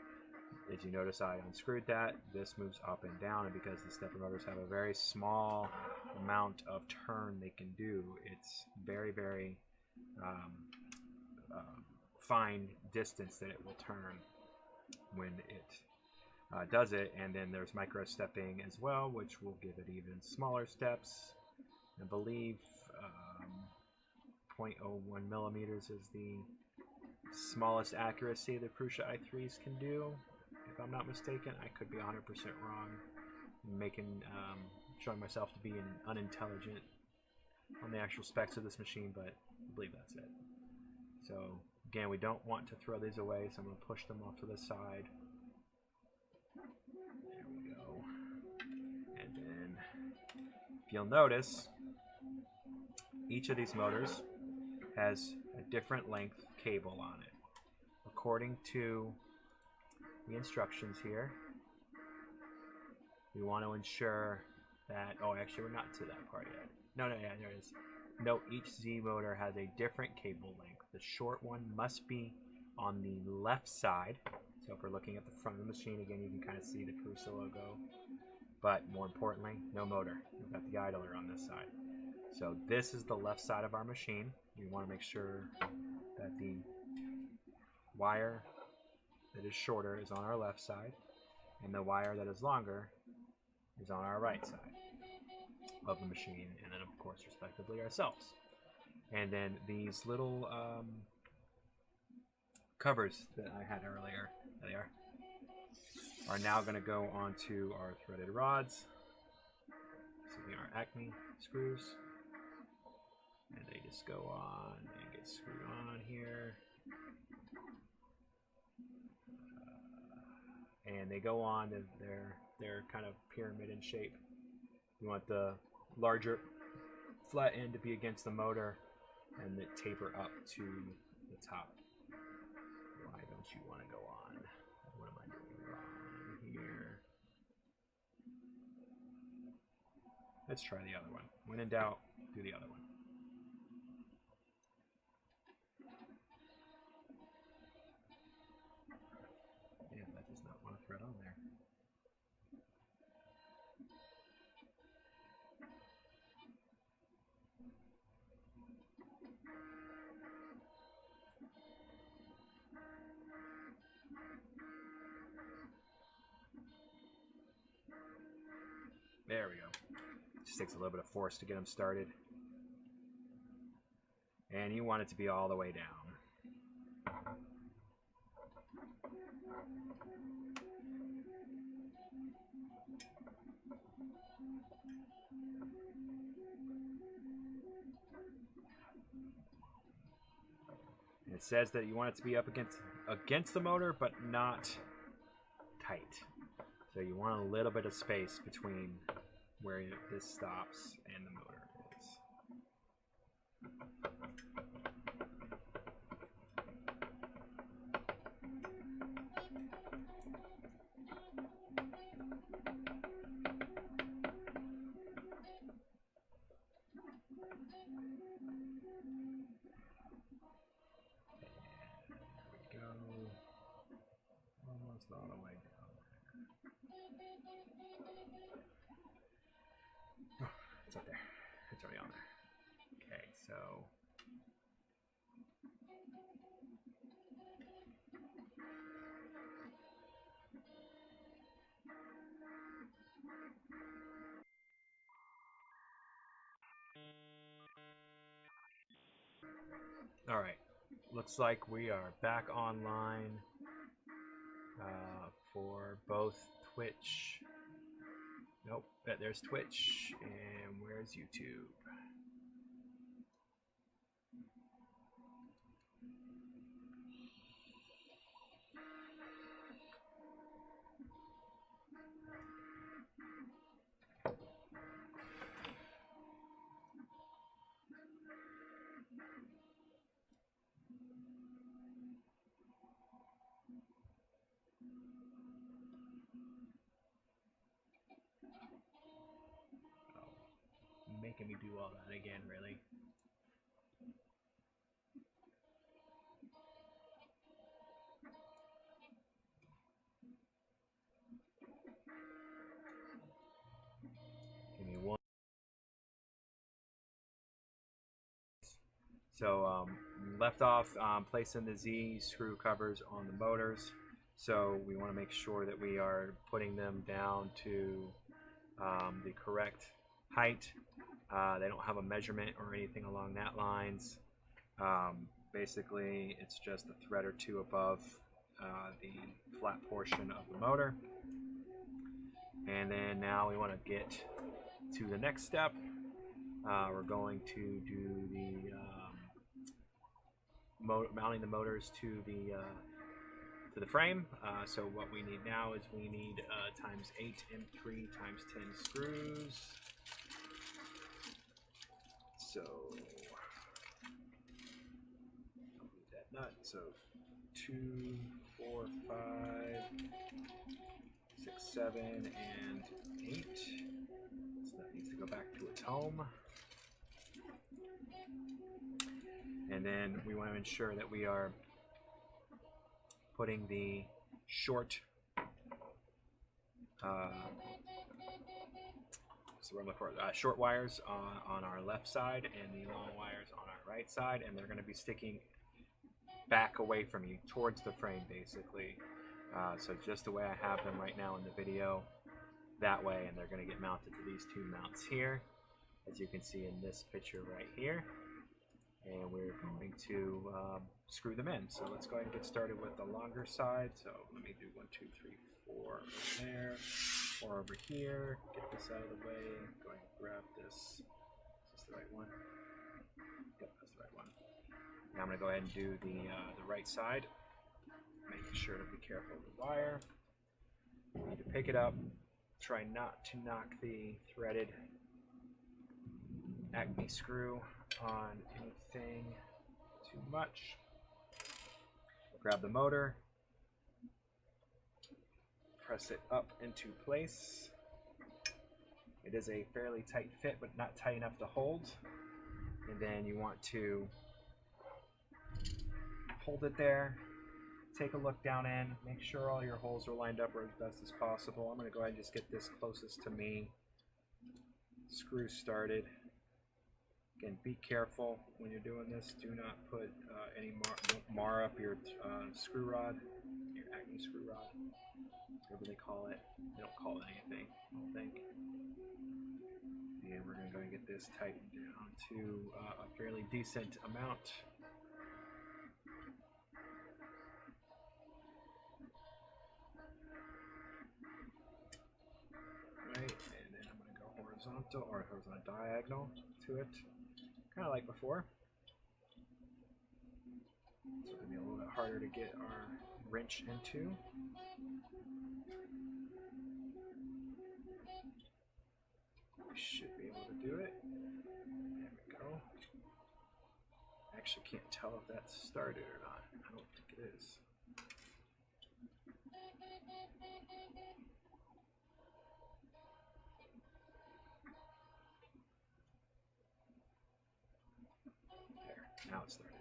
as you notice, I unscrewed that. This moves up and down, and because the stepper motors have a very small amount of turn they can do, it's very, very fine distance that it will turn when it does it. And then there's micro stepping as well, which will give it even smaller steps. I believe 0.01 millimeters is the smallest accuracy the Prusa i3s can do, if I'm not mistaken. I could be 100% wrong. Showing myself to be unintelligent on the actual specs of this machine, but I believe that's it. So again, we don't want to throw these away, so I'm going to push them off to the side. There we go. And then, if you'll notice, each of these motors has a different length cable on it. According to the instructions here, we want to ensure that, oh, actually we're not to that part yet. No, yeah, there it is. Note each Z motor has a different cable length. The short one must be on the left side. So if we're looking at the front of the machine, again, you can kind of see the Prusa logo. But more importantly, no motor. We've got the idler on this side. So this is the left side of our machine. We want to make sure that the wire that is shorter is on our left side, and the wire that is longer is on our right side of the machine, and then of course respectively ourselves. And then these little covers that I had earlier, there they are now going to go onto our threaded rods. So they are Acme screws, and they just go on and get screwed on here. And they go on, and they're kind of pyramid in shape. You want the larger flat end to be against the motor, and the taper up to the top. Why don't you want to go on? What am I doing wrong here? Let's try the other one. When in doubt, do the other one. Yeah, that does not want to thread on there. There we go. Just takes a little bit of force to get them started. And you want it to be all the way down. And it says that you want it to be up against the motor, but not tight. So you want a little bit of space between where this stops and the motor is. There we go. all the way down. Oh, it's up there. It's already on there. Okay, so all right, looks like we are back online for both Twitch. Nope, there's Twitch, and where's YouTube? Making me do all that again, really. Give me one. So left off placing the Z screw covers on the motors. So we want to make sure that we are putting them down to the correct height. They don't have a measurement or anything along that lines. Basically, it's just a thread or two above the flat portion of the motor. And then now we want to get to the next step. We're going to do the mounting the motors to the frame. So what we need now is we need times 8 M3 times 10 screws. So that nut. So 2, 4, 5, 6, 7, and 8. So that needs to go back to its home. And then we want to ensure that we are putting the short short wires on our left side and the long wires on our right side, and they're going to be sticking back away from you towards the frame, basically. So just the way I have them right now in the video, that way, and they're going to get mounted to these two mounts here, as you can see in this picture right here. And we're going to screw them in. So let's go ahead and get started with the longer side. So let me do 1, 2, 3, 4 over there, 4 over here. Get this out of the way. Go ahead and grab this. Is this the right one? Yep, that's the right one. Now I'm going to go ahead and do the right side. Making sure to be careful of the wire. You need to pick it up. Try not to knock the threaded Acme screw on anything too much. Grab the motor, press it up into place. It is a fairly tight fit, but not tight enough to hold. And then you want to hold it there, take a look down in, make sure all your holes are lined up as best as possible. I'm going to go ahead and just get this closest to me. Screw started. Again, be careful when you're doing this. Do not put don't mar up your screw rod, your Acme screw rod, whatever they call it. They don't call it anything, I don't think. And we're going to go and get this tightened down to a fairly decent amount. Right, and then I'm going to go horizontal or diagonal to it. Kind of like before. So it's going to be a little bit harder to get our wrench into. We should be able to do it. There we go. I actually can't tell if that's started or not. I don't think it is. There, now it's started.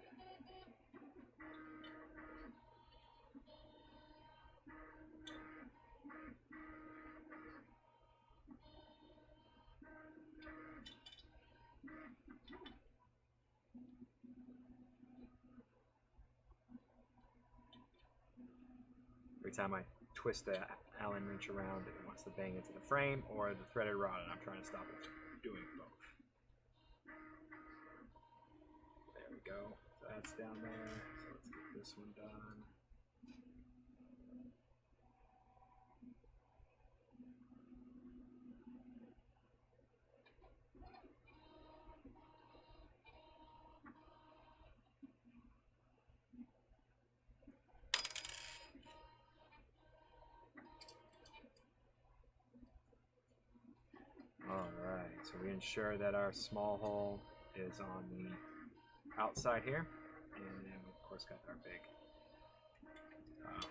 every time I twist the Allen wrench around, it wants to bang into the frame or the threaded rod, and I'm trying to stop it from doing both. There we go. So that's down there. So let's get this one done. Alright, so we ensure that our small hole is on the outside here, and then we of course got our big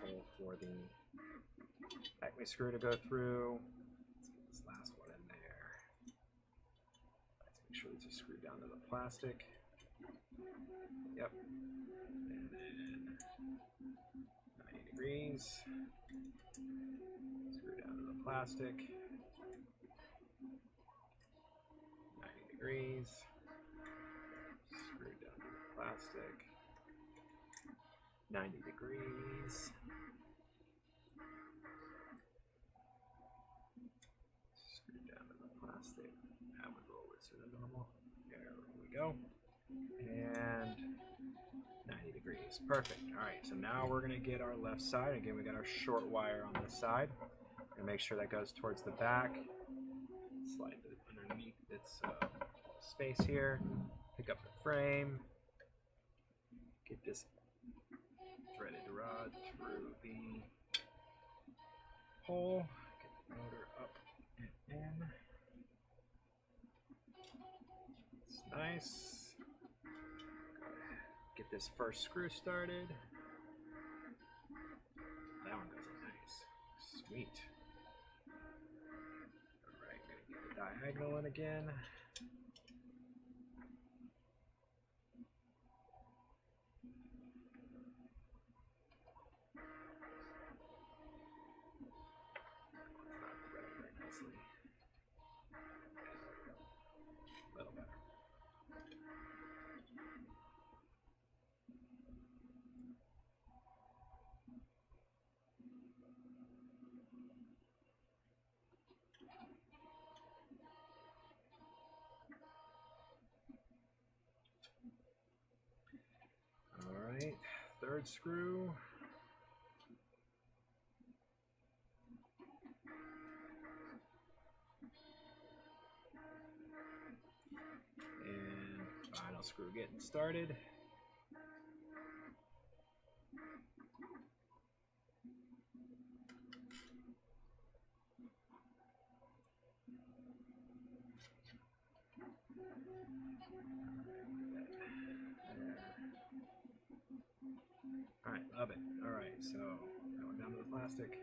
hole for the Acme screw to go through. Let's get this last one in there. Let's make sure these are screwed down to the plastic. Yep. And then 90 degrees. Screw down to the plastic. 90 degrees. Screw down to the plastic. 90 degrees. Screw down to the plastic. That would roll it to the normal. There we go. And 90 degrees. Perfect. Alright, so now we're going to get our left side. Again, we got our short wire on this side. And make sure that goes towards the back. Slide it underneath its space here. Pick up the frame. Get this threaded rod through the hole. Get the motor up and in. It's nice. Get this first screw started. That one goes in nice. Sweet. Alright, gonna get the diagonal in again. Alright, third screw. And final screw getting started. Alright, love it. Alright, so going down to the plastic.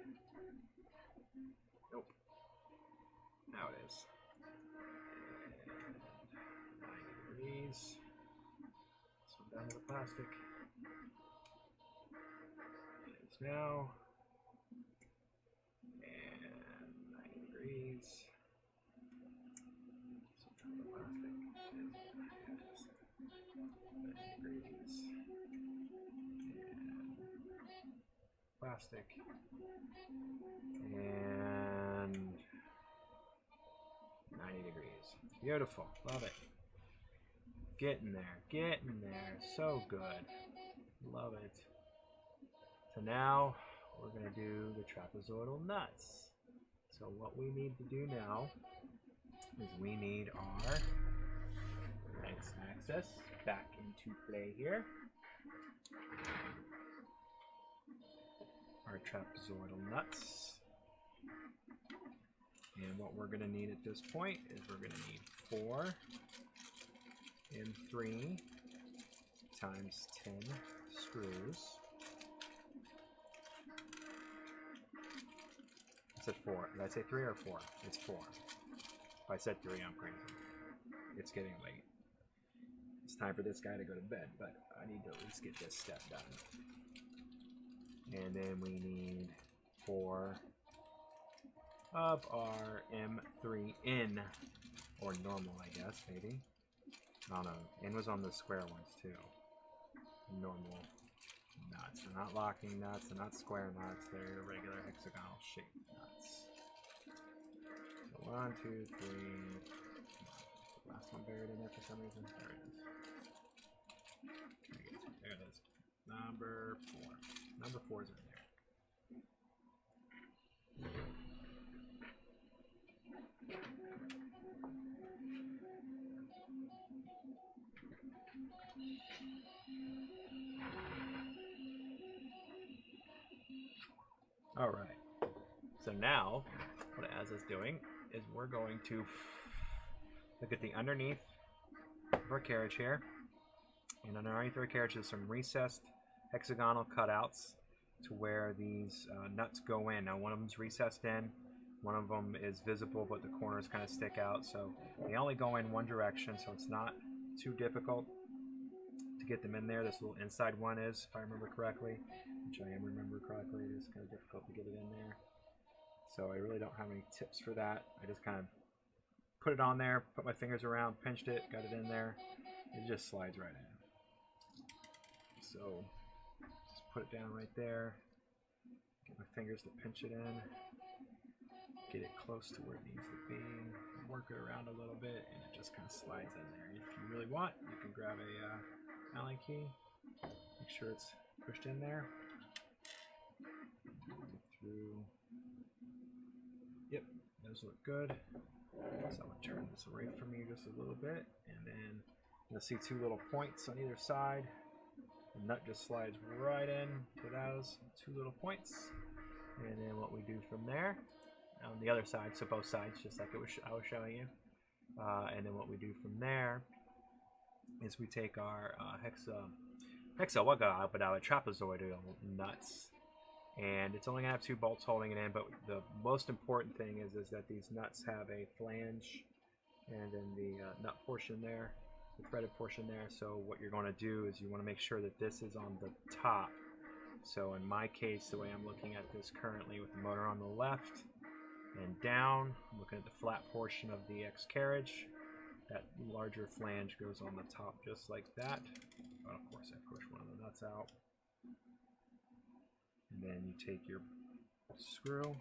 Nope. Now it is. And 90 degrees. So down to the plastic. It is now. And 90 degrees. So down to the plastic. And it is 90 degrees. Plastic and 90 degrees. Beautiful. Love it. Getting there. Getting there. So good. Love it. So now we're going to do the trapezoidal nuts. So what we need to do now is we need our X-axis back into play here. Our trapezoidal nuts. And what we're going to need at this point is we're going to need 4 M3 times 10 screws. I said 4. Did I say 3 or 4? It's 4. If I said 3, I'm crazy. It's getting late. It's time for this guy to go to bed, but I need to at least get this step done. And then we need 4 of our M3N, or normal, I guess, maybe. I don't know. N was on the square ones, too. Normal nuts. They're not locking nuts, they're not square nuts, they're regular hexagonal shaped nuts. So 1, 2, 3. The last one buried in there for some reason. There it is. There it is. Number 4. Number 4 is in there. All right. So now, what Az is doing is we're going to look at the underneath of our carriage here. And underneath our carriage is some recessed hexagonal cutouts to where these nuts go in. Now one of them's recessed in, one of them is visible but the corners kind of stick out, so they only go in one direction, so it's not too difficult to get them in there. This little inside one is, if I remember correctly, which I am remember correctly, it is kind of difficult to get it in there. So I really don't have any tips for that. I just kind of put it on there, put my fingers around, pinched it, got it in there. It just slides right in. So just put it down right there, get my fingers to pinch it in, get it close to where it needs to be, work it around a little bit, and it just kind of slides in there. If you really want, you can grab a Allen key, make sure it's pushed in there. Through. Yep, those look good. So I'm going to turn this away from you just a little bit, and then you'll see two little points on either side. The nut just slides right in to those two little points, and then what we do from there on the other side, so both sides, just like I was showing you, and then what we do from there is we take our trapezoidal nuts, and it's only gonna have two bolts holding it in, but the most important thing is that these nuts have a flange and then the nut portion there, the threaded portion there. So what you're going to do is you want to make sure that this is on the top. So in my case, the way I'm looking at this currently, with the motor on the left and down, I'm looking at the flat portion of the X carriage. That larger flange goes on the top just like that. But of course I push one of the nuts out. And then you take your screw,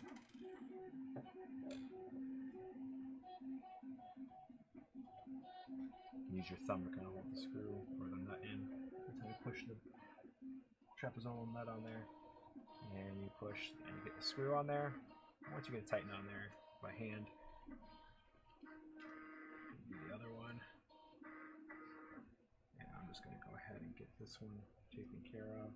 use your thumb to kind of hold the screw or the nut in until you push the trapezoidal nut on there, and you push and you get the screw on there. Once you get it tightened on there by hand, do the other one, and I'm just going to go ahead and get this one taken care of.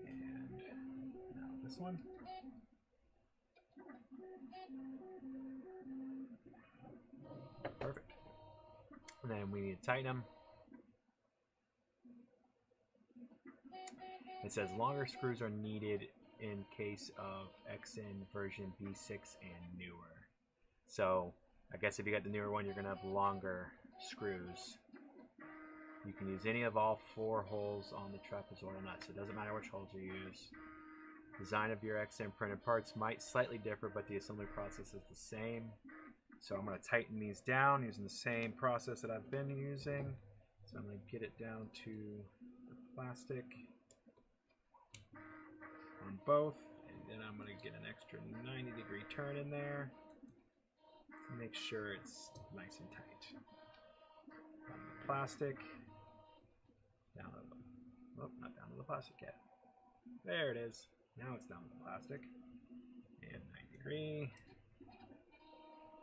And now this one. Perfect. And then we need to tighten them. It says longer screws are needed in case of XN version B6 and newer. So I guess if you got the newer one, you're going to have longer screws. You can use any of all 4 holes on the trapezoidal nut, so it doesn't matter which holes you use. Design of your XN printed parts might slightly differ, but the assembly process is the same. So I'm going to tighten these down using the same process that I've been using. So I'm going to get it down to the plastic on both, and then I'm going to get an extra 90-degree turn in there to make sure it's nice and tight. On the plastic, down to the, oh, not down to the plastic yet. There it is. Now it's down to the plastic. And 90-degree.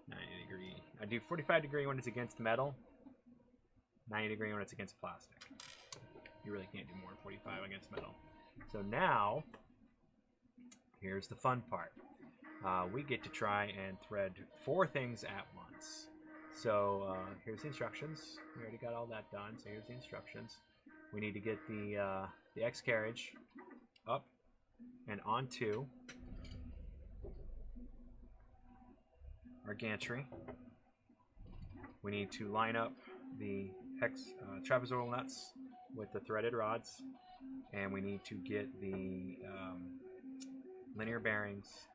90-degree. I do 45-degree when it's against metal. 90-degree when it's against plastic. You really can't do more than 45 against metal. So now, here's the fun part. We get to try and thread 4 things at once. So here's the instructions. We already got all that done, so here's the instructions. We need to get the X carriage up and onto our gantry. We need to line up the trapezoidal nuts with the threaded rods, and we need to get the linear bearings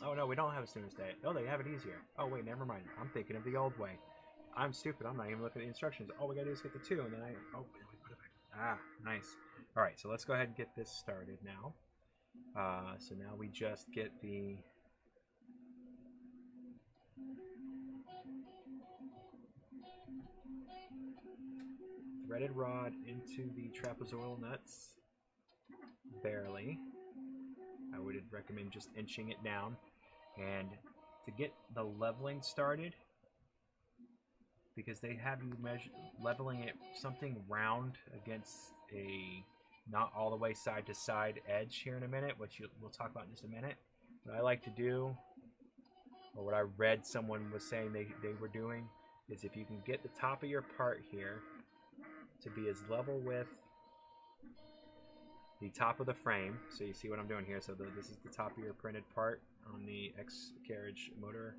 Oh no, we don't have a student's day. Oh, they have it easier. Oh wait, never mind. I'm thinking of the old way. I'm stupid. I'm not even looking at the instructions. All we gotta do is get the 2, and then oh, wait, put it back. Ah, nice. All right, so let's go ahead and get this started now. So now we just get the threaded rod into the trapezoidal nuts. Barely. I would recommend just inching it down. And to get the leveling started, because they have you leveling it something round against a not all the way side to side edge here in a minute, which we'll talk about in just a minute. What I like to do, or what I read someone was saying they were doing, is if you can get the top of your part here to be as level with the top of the frame. So you see what I'm doing here. So this is the top of your printed part on the X carriage motor,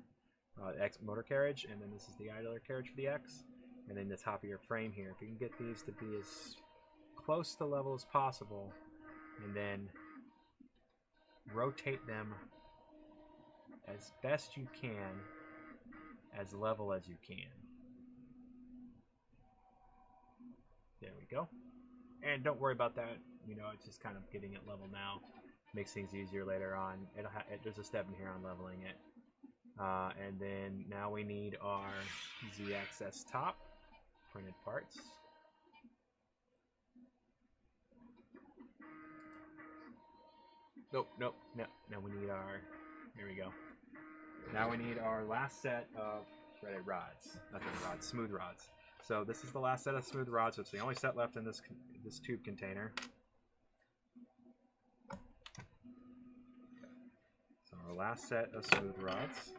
X motor carriage, and then this is the idler carriage for the X, and then the top of your frame here. If you can get these to be as close to level as possible, and then rotate them as best you can, as level as you can. There we go. And don't worry about that. You know, it's just kind of getting it level now. Makes things easier later on. There's a step in here on leveling it. And then now we need our Z-axis top printed parts. Nope, no. Now we need our, here we go. Now we need our last set of threaded rods. Not threaded rods, smooth rods. So this is the last set of smooth rods, so it's the only set left in this tube container. So our last set of smooth rods.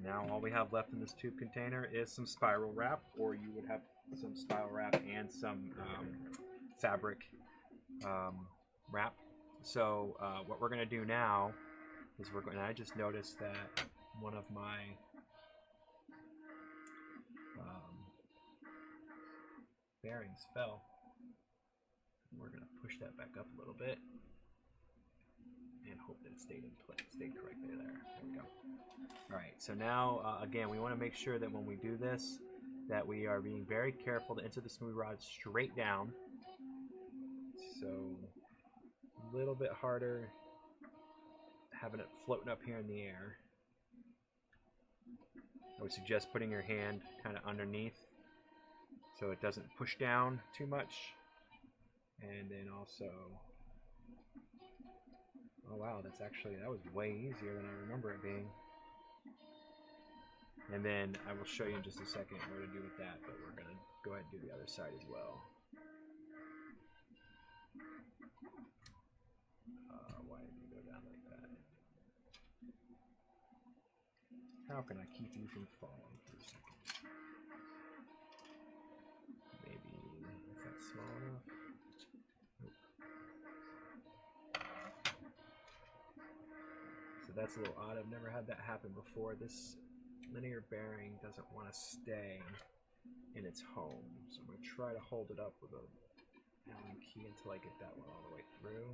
Now all we have left in this tube container is some spiral wrap, or you would have some spiral wrap and some fabric wrap. So what we're going to do now is I just noticed that one of my bearings fell. We're going to push that back up a little bit and hope that it stayed in place, stayed correctly there. There we go. All right, so now again, we want to make sure that when we do this, that we are being very careful to enter the smooth rod straight down. So a little bit harder having it floating up here in the air. I would suggest putting your hand kind of underneath so it doesn't push down too much. And then also, oh wow, that was way easier than I remember it being. And then I will show you in just a second what to do with that, but we're going to go ahead and do the other side as well. Why did you go down like that? How can I keep you from falling for a second? Maybe, is that small enough? Nope. So that's a little odd. I've never had that happen before. This linear bearing doesn't want to stay in its home. So I'm going to try to hold it up with a Allen key until I get that one all the way through.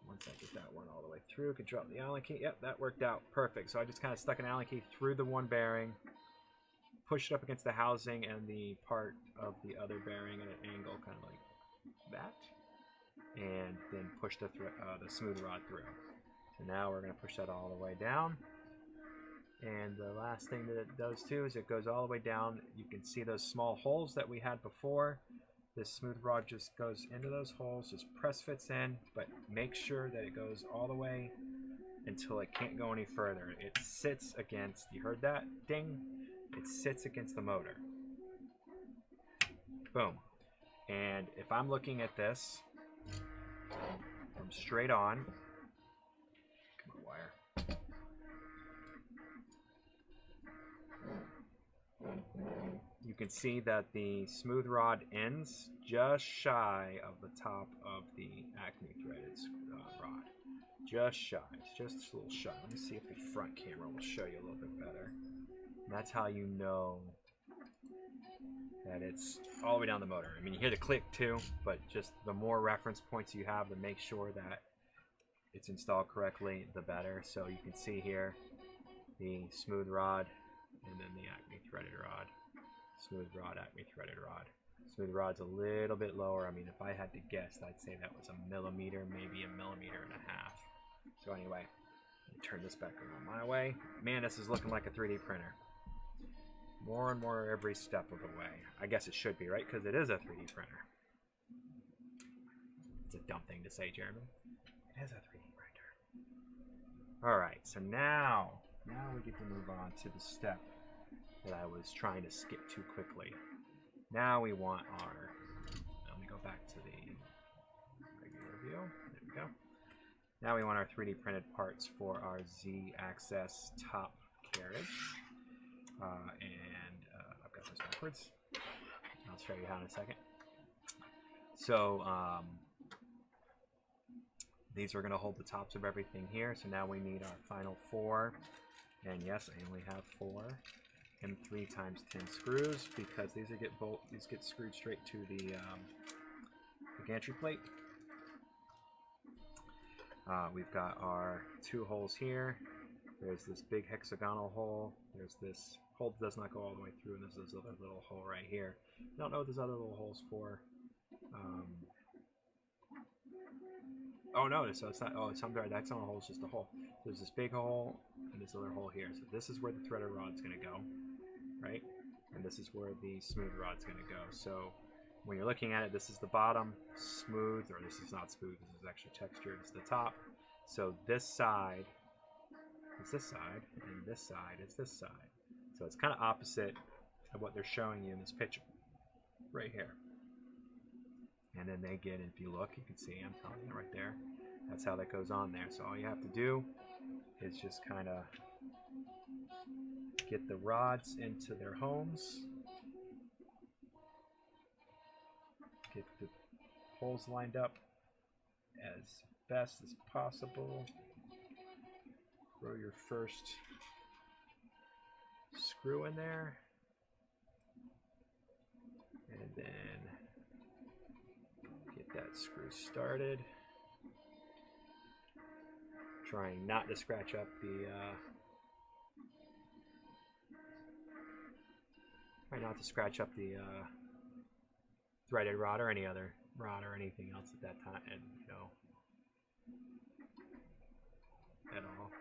Once I get that one all the way through, I can drop the Allen key. Yep, that worked out perfect. So I just kind of stuck an Allen key through the one bearing, pushed it up against the housing and the part of the other bearing at an angle, kind of like that, and then push the smooth rod through. So now we're going to push that all the way down. And the last thing that it does too is it goes all the way down. You can see those small holes that we had before. This smooth rod just goes into those holes, just press fits in, but make sure that it goes all the way until it can't go any further. It sits against, you heard that ding? It sits against the motor. Boom. And if I'm looking at this from straight on, come on, wire. You can see that the smooth rod ends just shy of the top of the Acme threaded rod. Just shy. It's just a little shy. Let me see if the front camera will show you a little bit better. And that's how you know that it's all the way down the motor. I mean, you hear the click too, but just the more reference points you have to make sure that it's installed correctly, the better. So you can see here the smooth rod, and then the Acme threaded rod. Smooth rod, Acme threaded rod. Smooth rod's a little bit lower. I mean, if I had to guess, I'd say that was a millimeter, maybe a millimeter and a half. So anyway, turn this back around my way. Man, this is looking like a 3D printer. More and more every step of the way. I guess it should be, right? Because it is a 3D printer. It's a dumb thing to say, Jeremy. It is a 3D printer. All right, so now we get to move on to the step that I was trying to skip too quickly. Now we want our, let me go back to the regular view. There we go. Now we want our 3D printed parts for our Z-axis top carriage. I've got this backwards. I'll show you how in a second. So these are going to hold the tops of everything here. So now we need our final 4. And yes, I only have 4 M3 times 10 screws because these get screwed straight to the gantry plate. We've got our 2 holes here. There's this big hexagonal hole. There's this hole that does not go all the way through, and there's this other little hole right here. I don't know what this other little hole's for. Oh no, so it's not. Oh, it's something. That's not a hole. It's just a hole. There's this big hole and this other hole here. So this is where the threaded rod's going to go, right? And this is where the smooth rod's going to go. So when you're looking at it, this is the bottom, smooth, or this is not smooth. This is actually textured. It's the top. So this side is this side, and this side is this side. So it's kind of opposite of what they're showing you in this picture right here. And then they get, if you look, you can see, I'm telling you right there, that's how that goes on there. So all you have to do is just kind of get the rods into their homes, get the holes lined up as best as possible, throw your first screw in there, and then get that screw started. Trying not to scratch up the threaded rod or any other rod or anything else at that time, and you know, at all.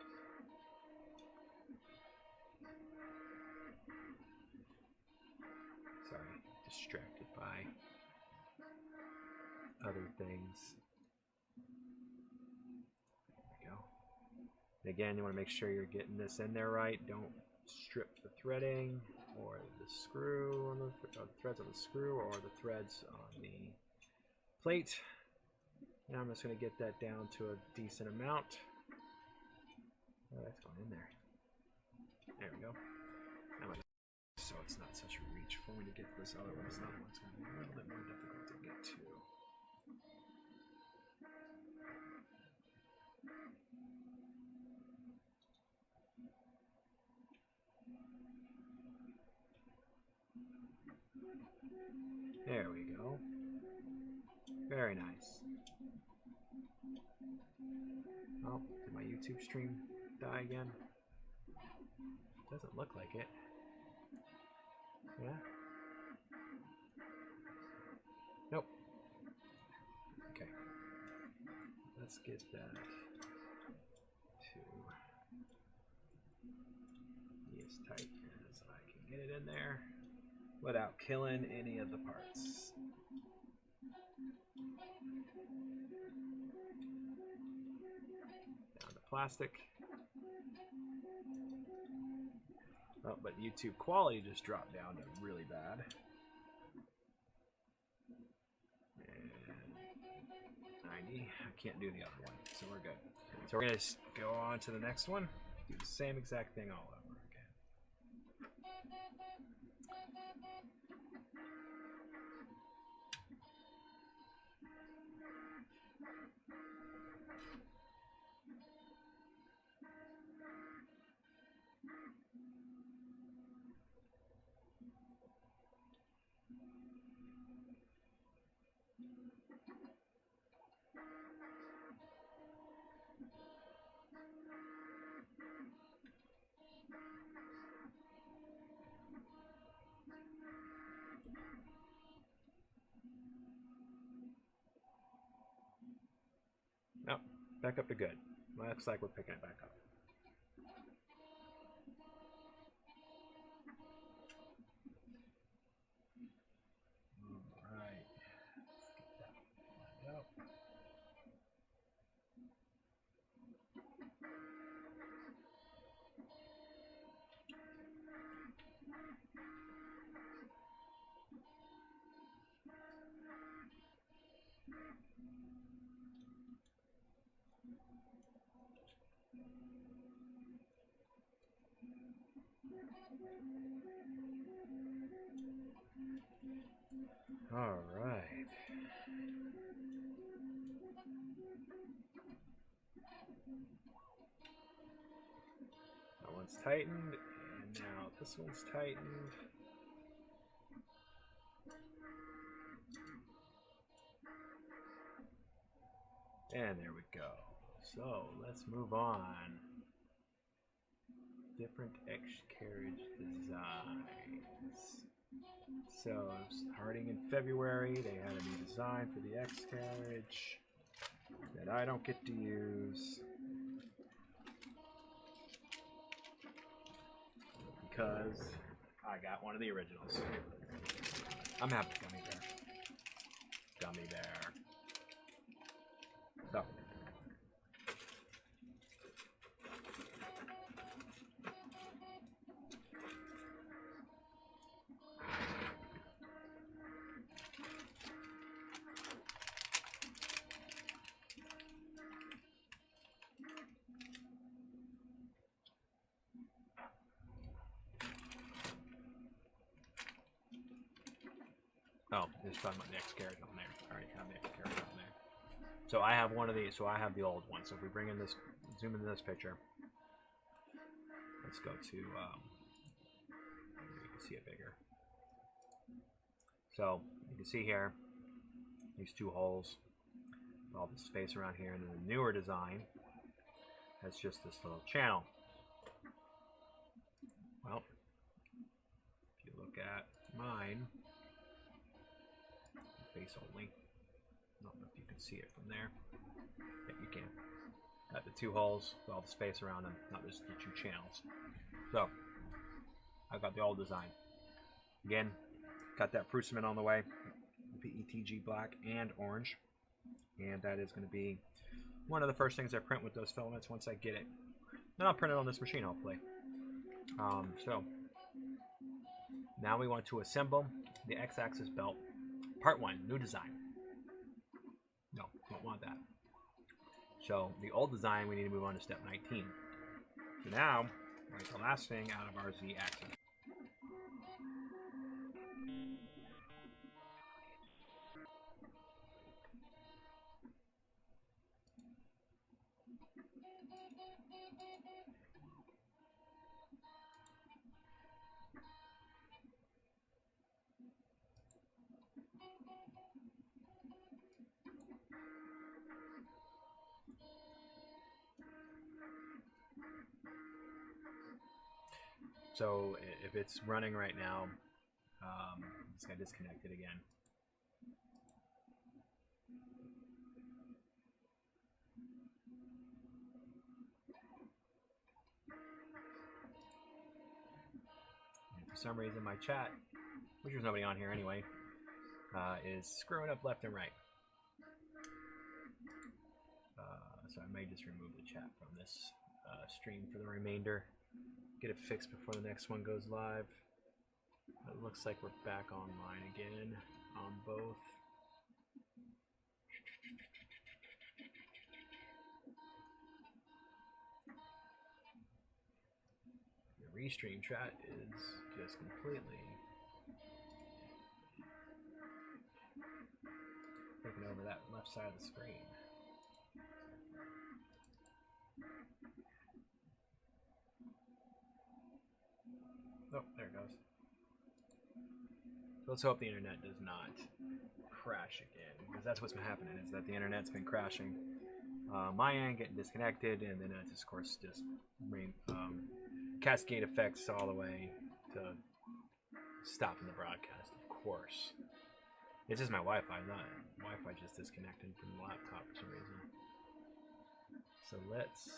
Sorry, distracted by other things. There we go. And again, you want to make sure you're getting this in there right. Don't strip the threading or the screw on the threads on the screw or the threads on the plate. Now I'm just going to get that down to a decent amount. Oh, that's going in there. There we go. So it's not such a reach for me to get this other one. This other one's going to be a little bit more difficult to get to. There we go. Very nice. Oh, did my YouTube stream die again? Doesn't look like it. Yeah? Nope. Okay. Let's get that to be as tight as I can get it in there without killing any of the parts. Down to plastic. Oh, but YouTube quality just dropped down to really bad. And 90. I can't do the other one, so we're good. So we're going to go on to the next one. Do the same exact thing all over again. Back up to good. Looks like we're picking it back up. All right. Yep. All right. That one's tightened, and now this one's tightened. And there we go. So let's move on. Different X carriage designs. So starting in February, they had a new design for the X carriage that I don't get to use because I got one of the originals. I'm having a gummy bear. Gummy bear. So. Oh, just talking about the X carriage on there. I already have the X carriage on there. So I have one of these. So I have the old one. So if we bring in this, zoom into this picture. Let's go to. You can see it bigger. So you can see here these two holes, all the space around here, and then the newer design has just this little channel. Well, if you look at mine. Face only. I don't know if you can see it from there. Yeah, you can. Got the two holes with all the space around them, not just the two channels. So, I've got the old design. Again, got that Prusament on the way. PETG black and orange. And that is going to be one of the first things I print with those filaments once I get it. Then I'll print it on this machine, hopefully. So, now we want to assemble the X-axis belt. Part 1, new design. No, don't want that. So the old design, we need to move on to step 19. So now, right, the last thing out of our Z-axis. So if it's running right now, it's got disconnected again. And for some reason, my chat, which there's nobody on here anyway, is screwing up left and right. So I may just remove the chat from this stream for the remainder. Get it fixed before the next one goes live. It looks like we're back online again on both. The restream chat is just completely taking over that left side of the screen. Oh, there it goes. So let's hope the internet does not crash again, because that's what's been happening, is that the internet's been crashing. My end getting disconnected, and then it's, of course, just cascade effects all the way to stopping the broadcast, of course. It's just my Wi-Fi, not Wi-Fi just disconnected from the laptop for some reason. So let's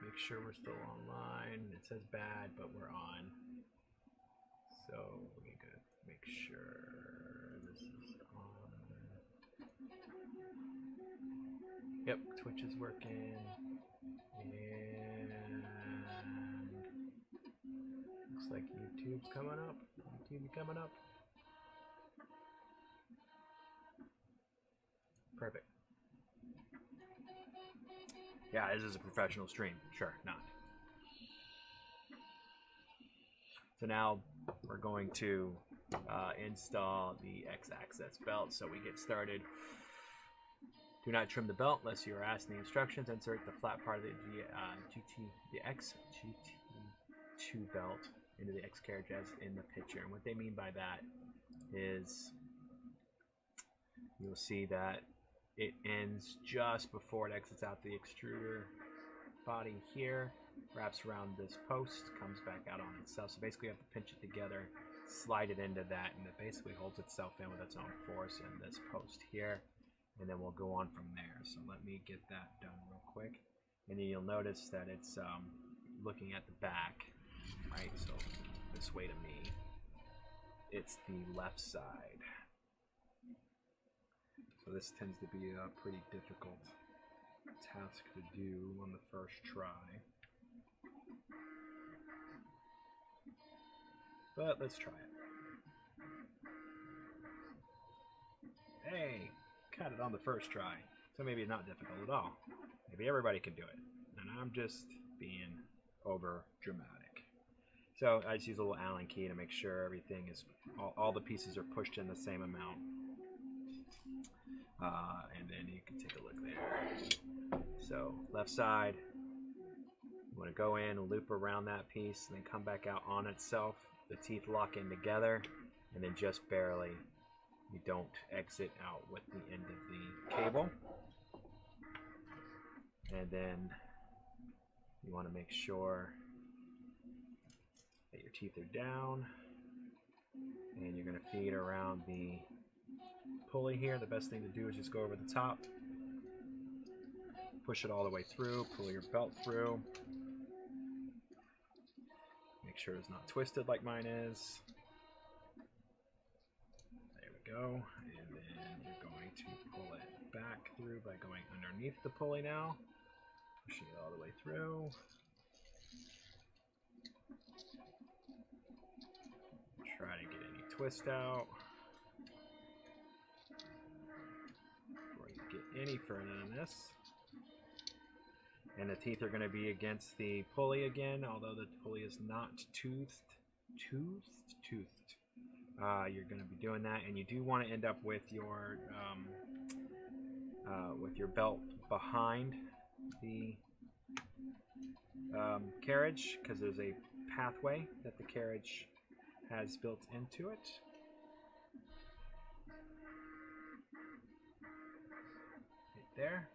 make sure we're still online. It says bad, but we're on. So we gotta make sure this is on. Yep, Twitch is working. And looks like YouTube's coming up. YouTube coming up. Perfect. Yeah, this is a professional stream. Sure, not. So now we're going to install the X-axis belt. So we get started. Do not trim the belt unless you are asked in the instructions. Insert the flat part of the X-GT2 belt into the X carriage as in the picture. And what they mean by that is you'll see that it ends just before it exits out the extruder body here, wraps around this post, comes back out on itself. So basically you have to pinch it together, slide it into that, and it basically holds itself in with its own force in this post here. And then we'll go on from there. So let me get that done real quick. And then you'll notice that it's looking at the back, right? So this way to me, it's the left side. So this tends to be a pretty difficult task to do on the first try. But let's try it. Hey, got it on the first try. So maybe it's not difficult at all. Maybe everybody can do it. And I'm just being over dramatic. So I just use a little Allen key to make sure everything is, all the pieces are pushed in the same amount. And then you can take a look there. So left side, you want to go in and loop around that piece and then come back out on itself. The teeth lock in together and then just barely, you don't exit out with the end of the cable. And then you want to make sure that your teeth are down and you're going to feed around the pulley here. The best thing to do is just go over the top, push it all the way through, pull your belt through. Make sure it's not twisted like mine is. There we go. And then you're going to pull it back through by going underneath the pulley now, pushing it all the way through. Try to get any twist out before you get any further than this. And the teeth are going to be against the pulley again, although the pulley is not toothed. You're going to be doing that, and you do want to end up with your belt behind the carriage, because there's a pathway that the carriage has built into it. Right there.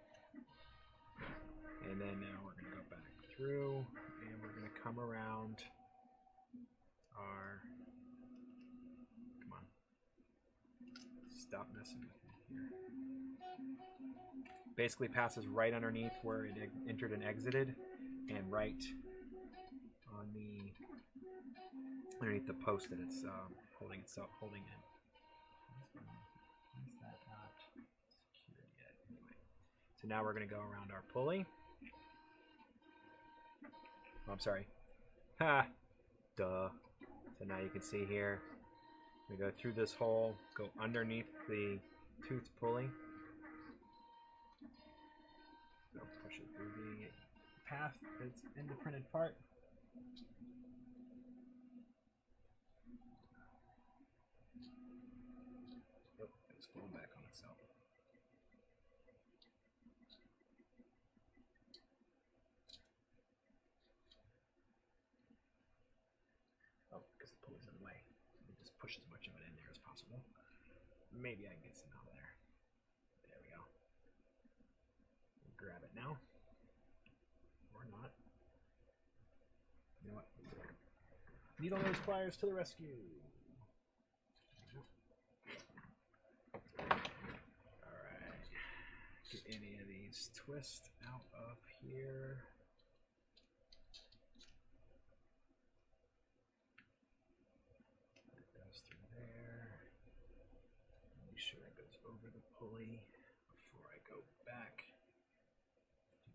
And then now we're going to go back through and we're going to come around our, come on, stop messing with me here. Basically passes right underneath where it entered and exited, and right on the, underneath the post that it's holding in. Is that not secured yet? Anyway, so now we're going to go around our pulley. Oh, I'm sorry. Ha! Duh. So now you can see here, we go through this hole, go underneath the tooth pulley. So push it through the path that's in the printed part. Oh, it's pulling back on itself. Oh, because the pulley's in the way. So just push as much of it in there as possible. Maybe I can get some out of there. There we go. Grab it now. Or not. You know what? Needle nose pliers to the rescue. Alright. Get any of these twists out of here. It goes through there. Make sure it goes over the pulley before I go back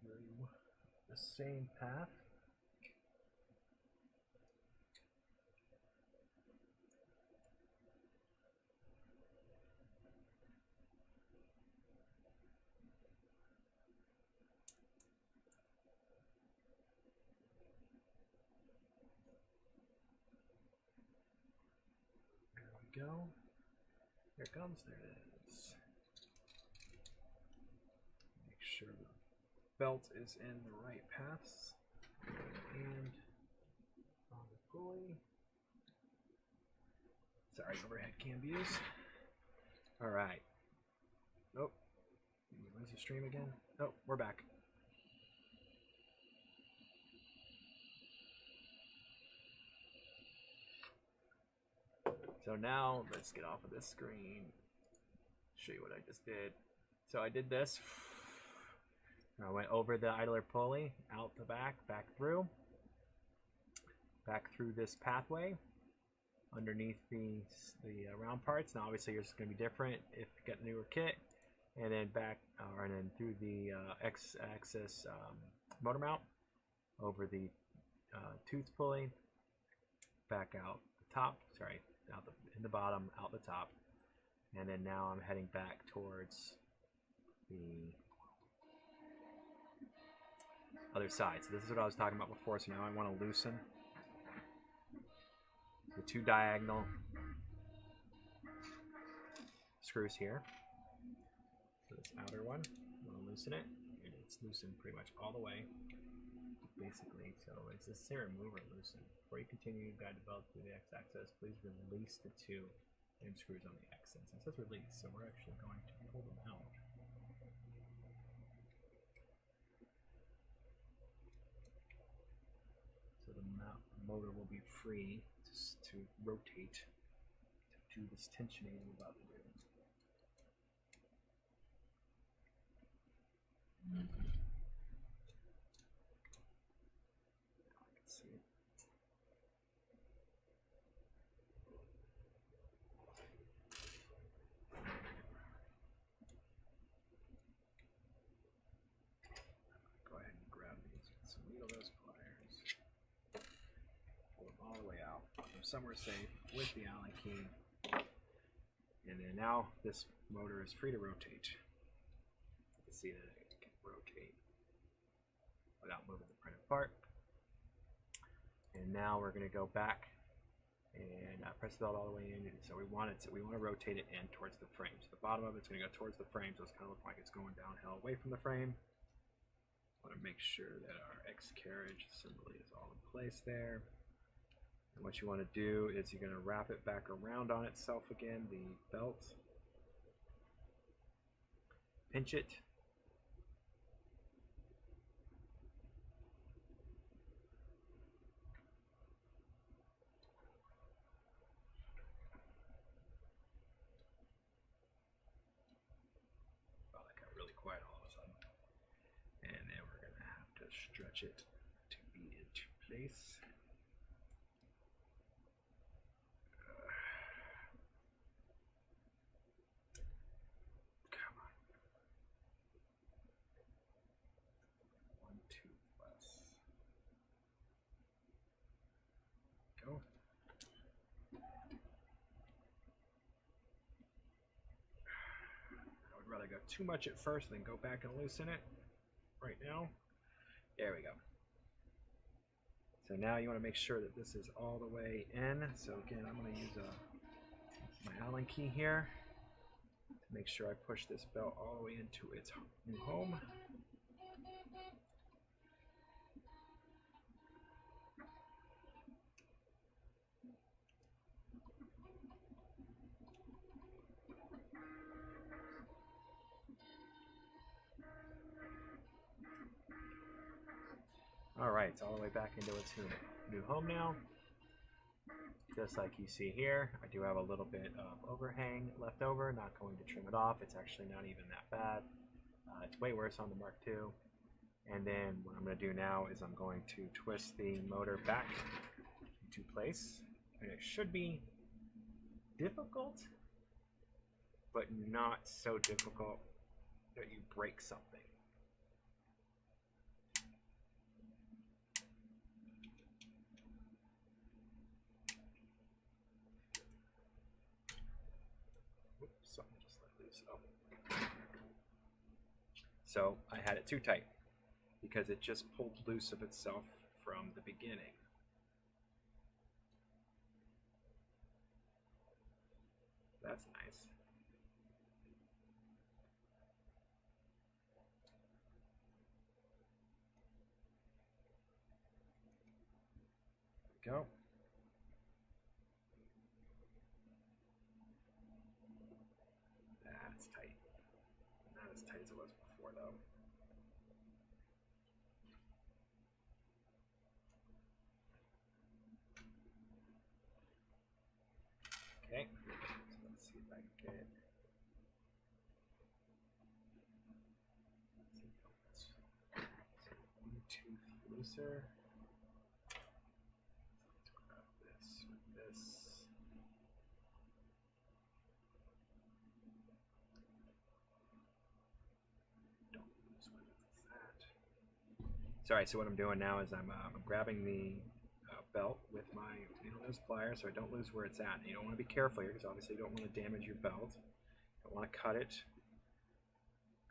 through the same path. Go. Here it comes. There it is. Make sure the belt is in the right paths and on the pulley. Sorry, overhead cam views. All right. Oh, did we lose the stream again? Oh, we're back. So now let's get off of this screen. Show you what I just did. So I did this. I went over the idler pulley, out the back through this pathway, underneath the round parts. Now obviously yours is going to be different if you get a newer kit, and then back, and then through the X-axis motor mount, over the tooth pulley, back out the top. Sorry. Out in the bottom, out the top, and then now I'm heading back towards the other side. So this is what I was talking about before. So now I want to loosen the two diagonal screws here. So this outer one, I'm going to loosen it, and it's loosened pretty much all the way. Basically, so it's this here, remove or loosen. Before you continue to guide the belt through the X-axis, please release the two same screws on the X. And it says release, so we're actually going to pull them out. So the motor will be free to rotate to do this tensioning we're about to do. Somewhere safe with the Allen key, and then now this motor is free to rotate. You can see that it can rotate without moving the printed part. And now we're going to go back and press the belt all the way in. So we want to rotate it in towards the frame. So the bottom of it's going to go towards the frame, so it's going to look like it's going downhill away from the frame. Want to make sure that our X carriage assembly is all in place there. And what you want to do is you're going to wrap it back around on itself again, the belt. Pinch it. Wow, that got really quiet all of a sudden. And then we're going to have to stretch it to be into place. Go too much at first, then go back and loosen it right now. There we go. So now you want to make sure that this is all the way in. So again, I'm going to use my Allen key here to make sure I push this belt all the way into its new home. Alright, it's all the way back into its new home now. Just like you see here, I do have a little bit of overhang left over, not going to trim it off. It's actually not even that bad. It's way worse on the Mark II. And then what I'm going to do now is I'm going to twist the motor back into place. And it should be difficult, but not so difficult that you break something. Oops, something just let loose. Oh. So I had it too tight because it just pulled loose of itself from the beginning. That's nice. There we go. That's tight. Not as tight as it was before, though. Okay, so let's see if I can get Bluetooth looser. Let's grab this with this. Don't lose what is that. Sorry, so what I'm doing now is I'm grabbing the belt with my needle nose pliers so I don't lose where it's at. You don't want to be careful here because obviously you don't want to damage your belt. Don't want to cut it.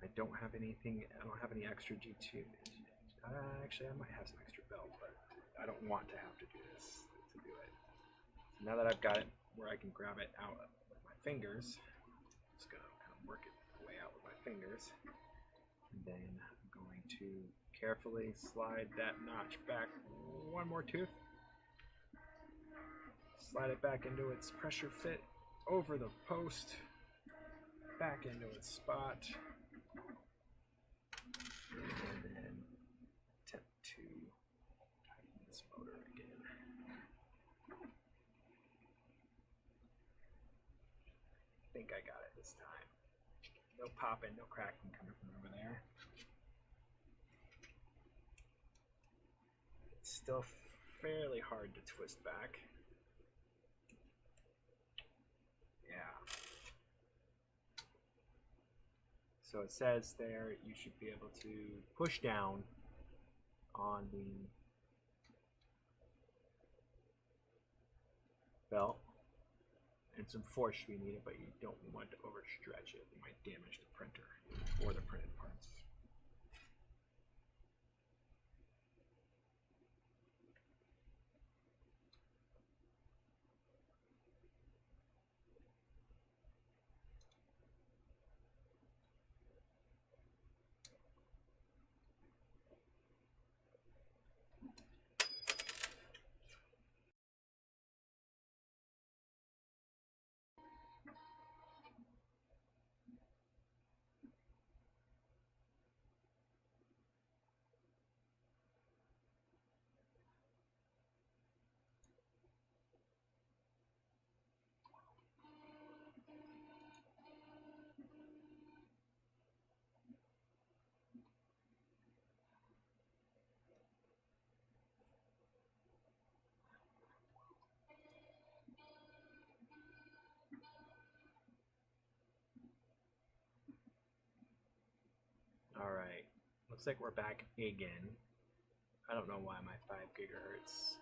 I don't have anything. I don't have any extra G2. Actually, I might have some extra belt, but I don't want to have to do this to do it. So now that I've got it where I can grab it out with my fingers, I'm just gonna kind of work it way out with my fingers, and then I'm going to carefully slide that notch back one more tooth. Slide it back into its pressure fit over the post, back into its spot, and then attempt to tighten this motor again. I think I got it this time. No popping, no cracking coming from over there. It's still fairly hard to twist back. Yeah. So it says there you should be able to push down on the belt, and some force should be needed, but you don't want to overstretch it. It might damage the printer or the printed parts. Alright, looks like we're back again. I don't know why my 5 gigahertz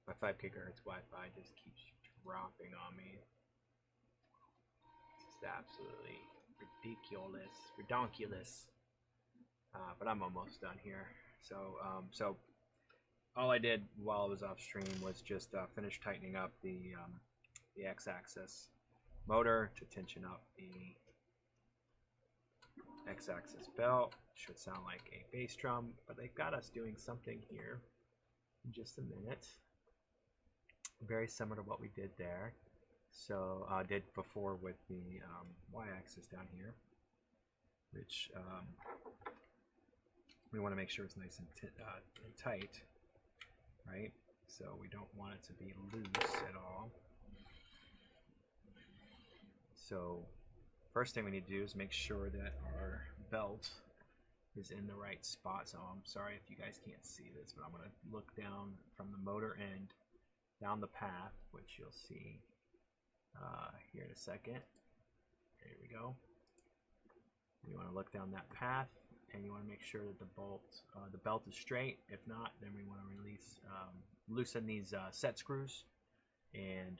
my 5 gigahertz Wi-Fi just keeps dropping on me. This is absolutely ridiculous, redonkulous. But I'm almost done here. So all I did while I was off stream was just finish tightening up the X-axis motor to tension up the X-axis belt. Should sound like a bass drum, but they've got us doing something here in just a minute. Very similar to what we did there. So I did before with the Y-axis down here, which we want to make sure it's nice and tight, right? So we don't want it to be loose at all. So first thing we need to do is make sure that our belt is in the right spot. So I'm sorry if you guys can't see this, but I'm going to look down from the motor end down the path, which you'll see here in a second. There we go. You want to look down that path, and you want to make sure that the belt is straight. If not, then we want to loosen these set screws and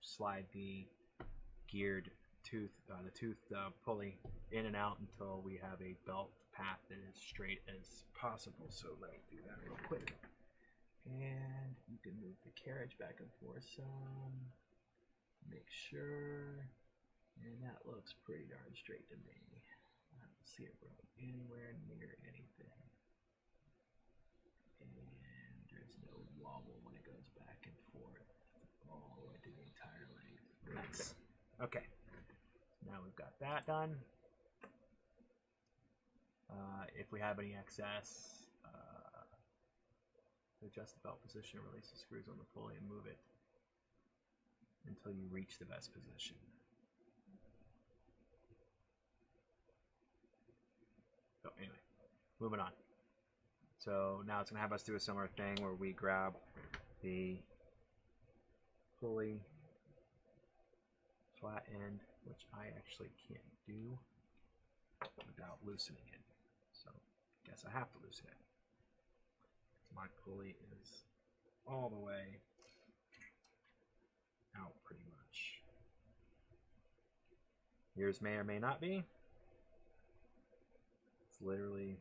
slide the geared tooth, pulley in and out until we have a belt path that is straight as possible. So let me do that real quick. And you can move the carriage back and forth some. Make sure. And that looks pretty darn straight to me. I don't see it really anywhere near anything. And there's no wobble when it goes back and forth all the way to the entire length. Nice. Okay. Now we've got that done. If we have any excess, adjust the belt position, release the screws on the pulley, and move it until you reach the best position. So anyway, moving on. So now it's going to have us do a similar thing where we grab the pulley flat end, which I actually can't do without loosening it. So I guess I have to loosen it. My pulley is all the way out pretty much. Yours may or may not be. It's literally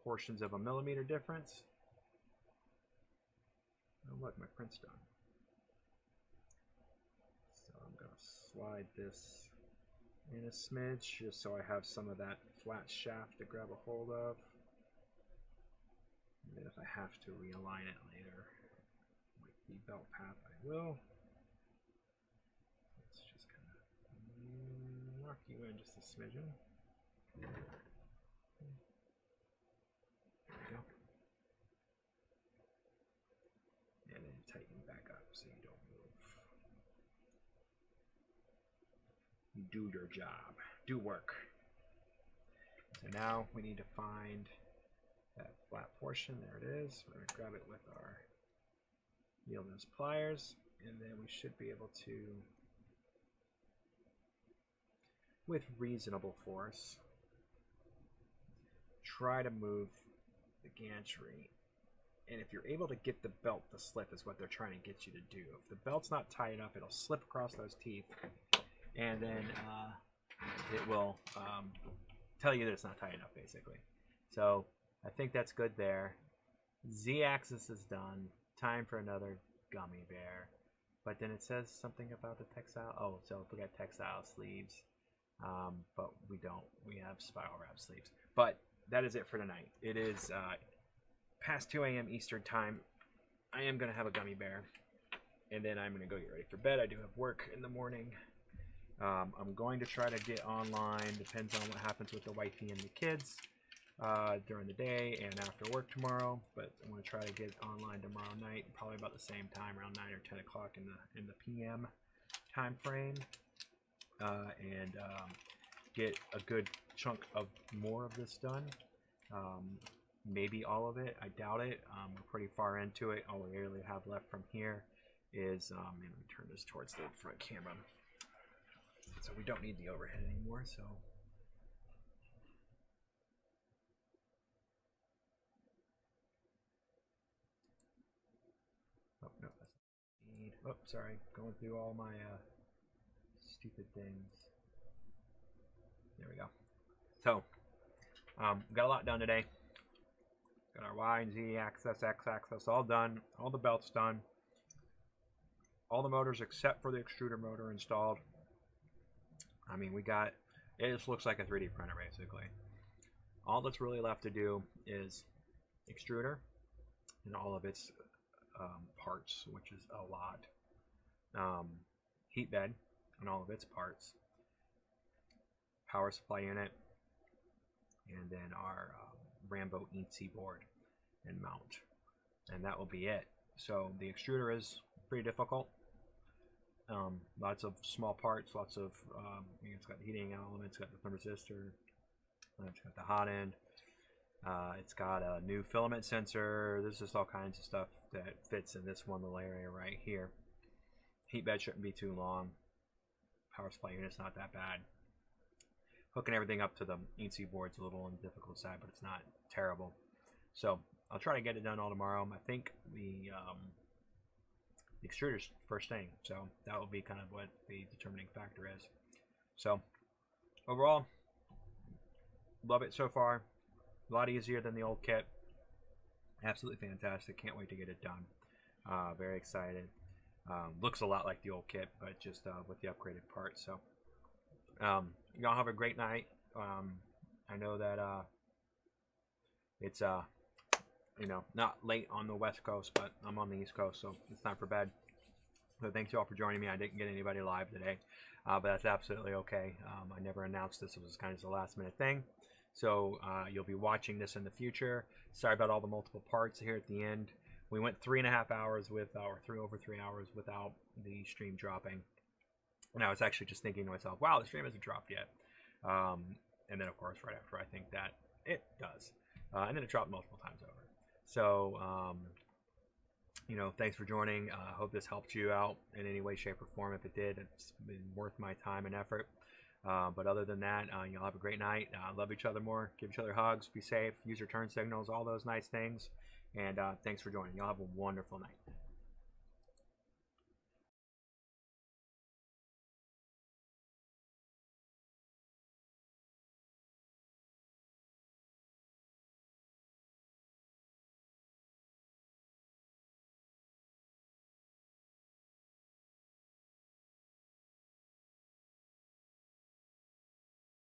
portions of a millimeter difference. Oh look, my print's done. So I'm going to slide this in a smidge just so I have some of that flat shaft to grab a hold of. And then if I have to realign it later with the belt path, I will. Let's just kind of knock you in just a smidgen. There we go. And then tighten back up so you don't move. You do your job. Do work. So now we need to find that flat portion. There it is. We're going to grab it with our needle nose pliers, and then we should be able to, with reasonable force, try to move the gantry. And if you're able to get the belt to slip is what they're trying to get you to do. If the belt's not tied up, it'll slip across those teeth, and then it will tell you that it's not tied up, basically. So I think that's good there. Z-axis is done. Time for another gummy bear. But then it says something about the textile. Oh, so we got textile sleeves. But we don't. We have spiral wrap sleeves. But that is it for tonight. It is past 2 a.m. Eastern time. I am going to have a gummy bear. And then I'm going to go get ready for bed. I do have work in the morning. I'm going to try to get online. Depends on what happens with the wifey and the kids. During the day and after work tomorrow, but I'm going to try to get online tomorrow night, probably about the same time, around 9 or 10 o'clock in the PM time frame, and get a good chunk of more of this done. Maybe all of it. I doubt it. We're pretty far into it. All we really have left from here is, let me turn this towards the front camera, so we don't need the overhead anymore. So. Oh, no, that's not need. Oh, sorry. Going through all my stupid things. There we go. So, got a lot done today. Got our Y and Z axis, X axis all done. All the belts done. All the motors except for the extruder motor installed. I mean, we got, it just looks like a 3D printer basically. All that's really left to do is extruder and all of its parts, which is a lot. Heat bed and all of its parts, power supply unit, and then our Rambo ENC board and mount, and that will be it. So the extruder is pretty difficult. Lots of small parts, lots of, it's got the heating element, it's got the thermistor, it's got the hot end, it's got a new filament sensor. There's just all kinds of stuff that fits in this one little area right here. Heat bed shouldn't be too long. Power supply unit's not that bad. Hooking everything up to the EC board's a little on the difficult side, but it's not terrible. So I'll try to get it done all tomorrow. I think the extruder's first thing, so that will be kind of what the determining factor is. So overall, love it so far. A lot easier than the old kit. Absolutely fantastic. Can't wait to get it done. Very excited. Looks a lot like the old kit, but just with the upgraded parts. So y'all have a great night. I know that it's not late on the West Coast, but I'm on the East Coast, so it's time for bed. So thanks y'all for joining me. I didn't get anybody live today, but that's absolutely okay. I never announced this. It was kind of just a last minute thing. So you'll be watching this in the future. Sorry about all the multiple parts here at the end. We went 3.5 hours over 3 hours without the stream dropping. And I was actually just thinking to myself, wow, the stream hasn't dropped yet. And then, of course, right after I think that it does. And then it dropped multiple times over. So, thanks for joining. I hope this helped you out in any way, shape, or form. If it did, it's been worth my time and effort. But other than that, y'all have a great night. Love each other more. Give each other hugs. Be safe. Use your turn signals. All those nice things. And thanks for joining. Y'all have a wonderful night.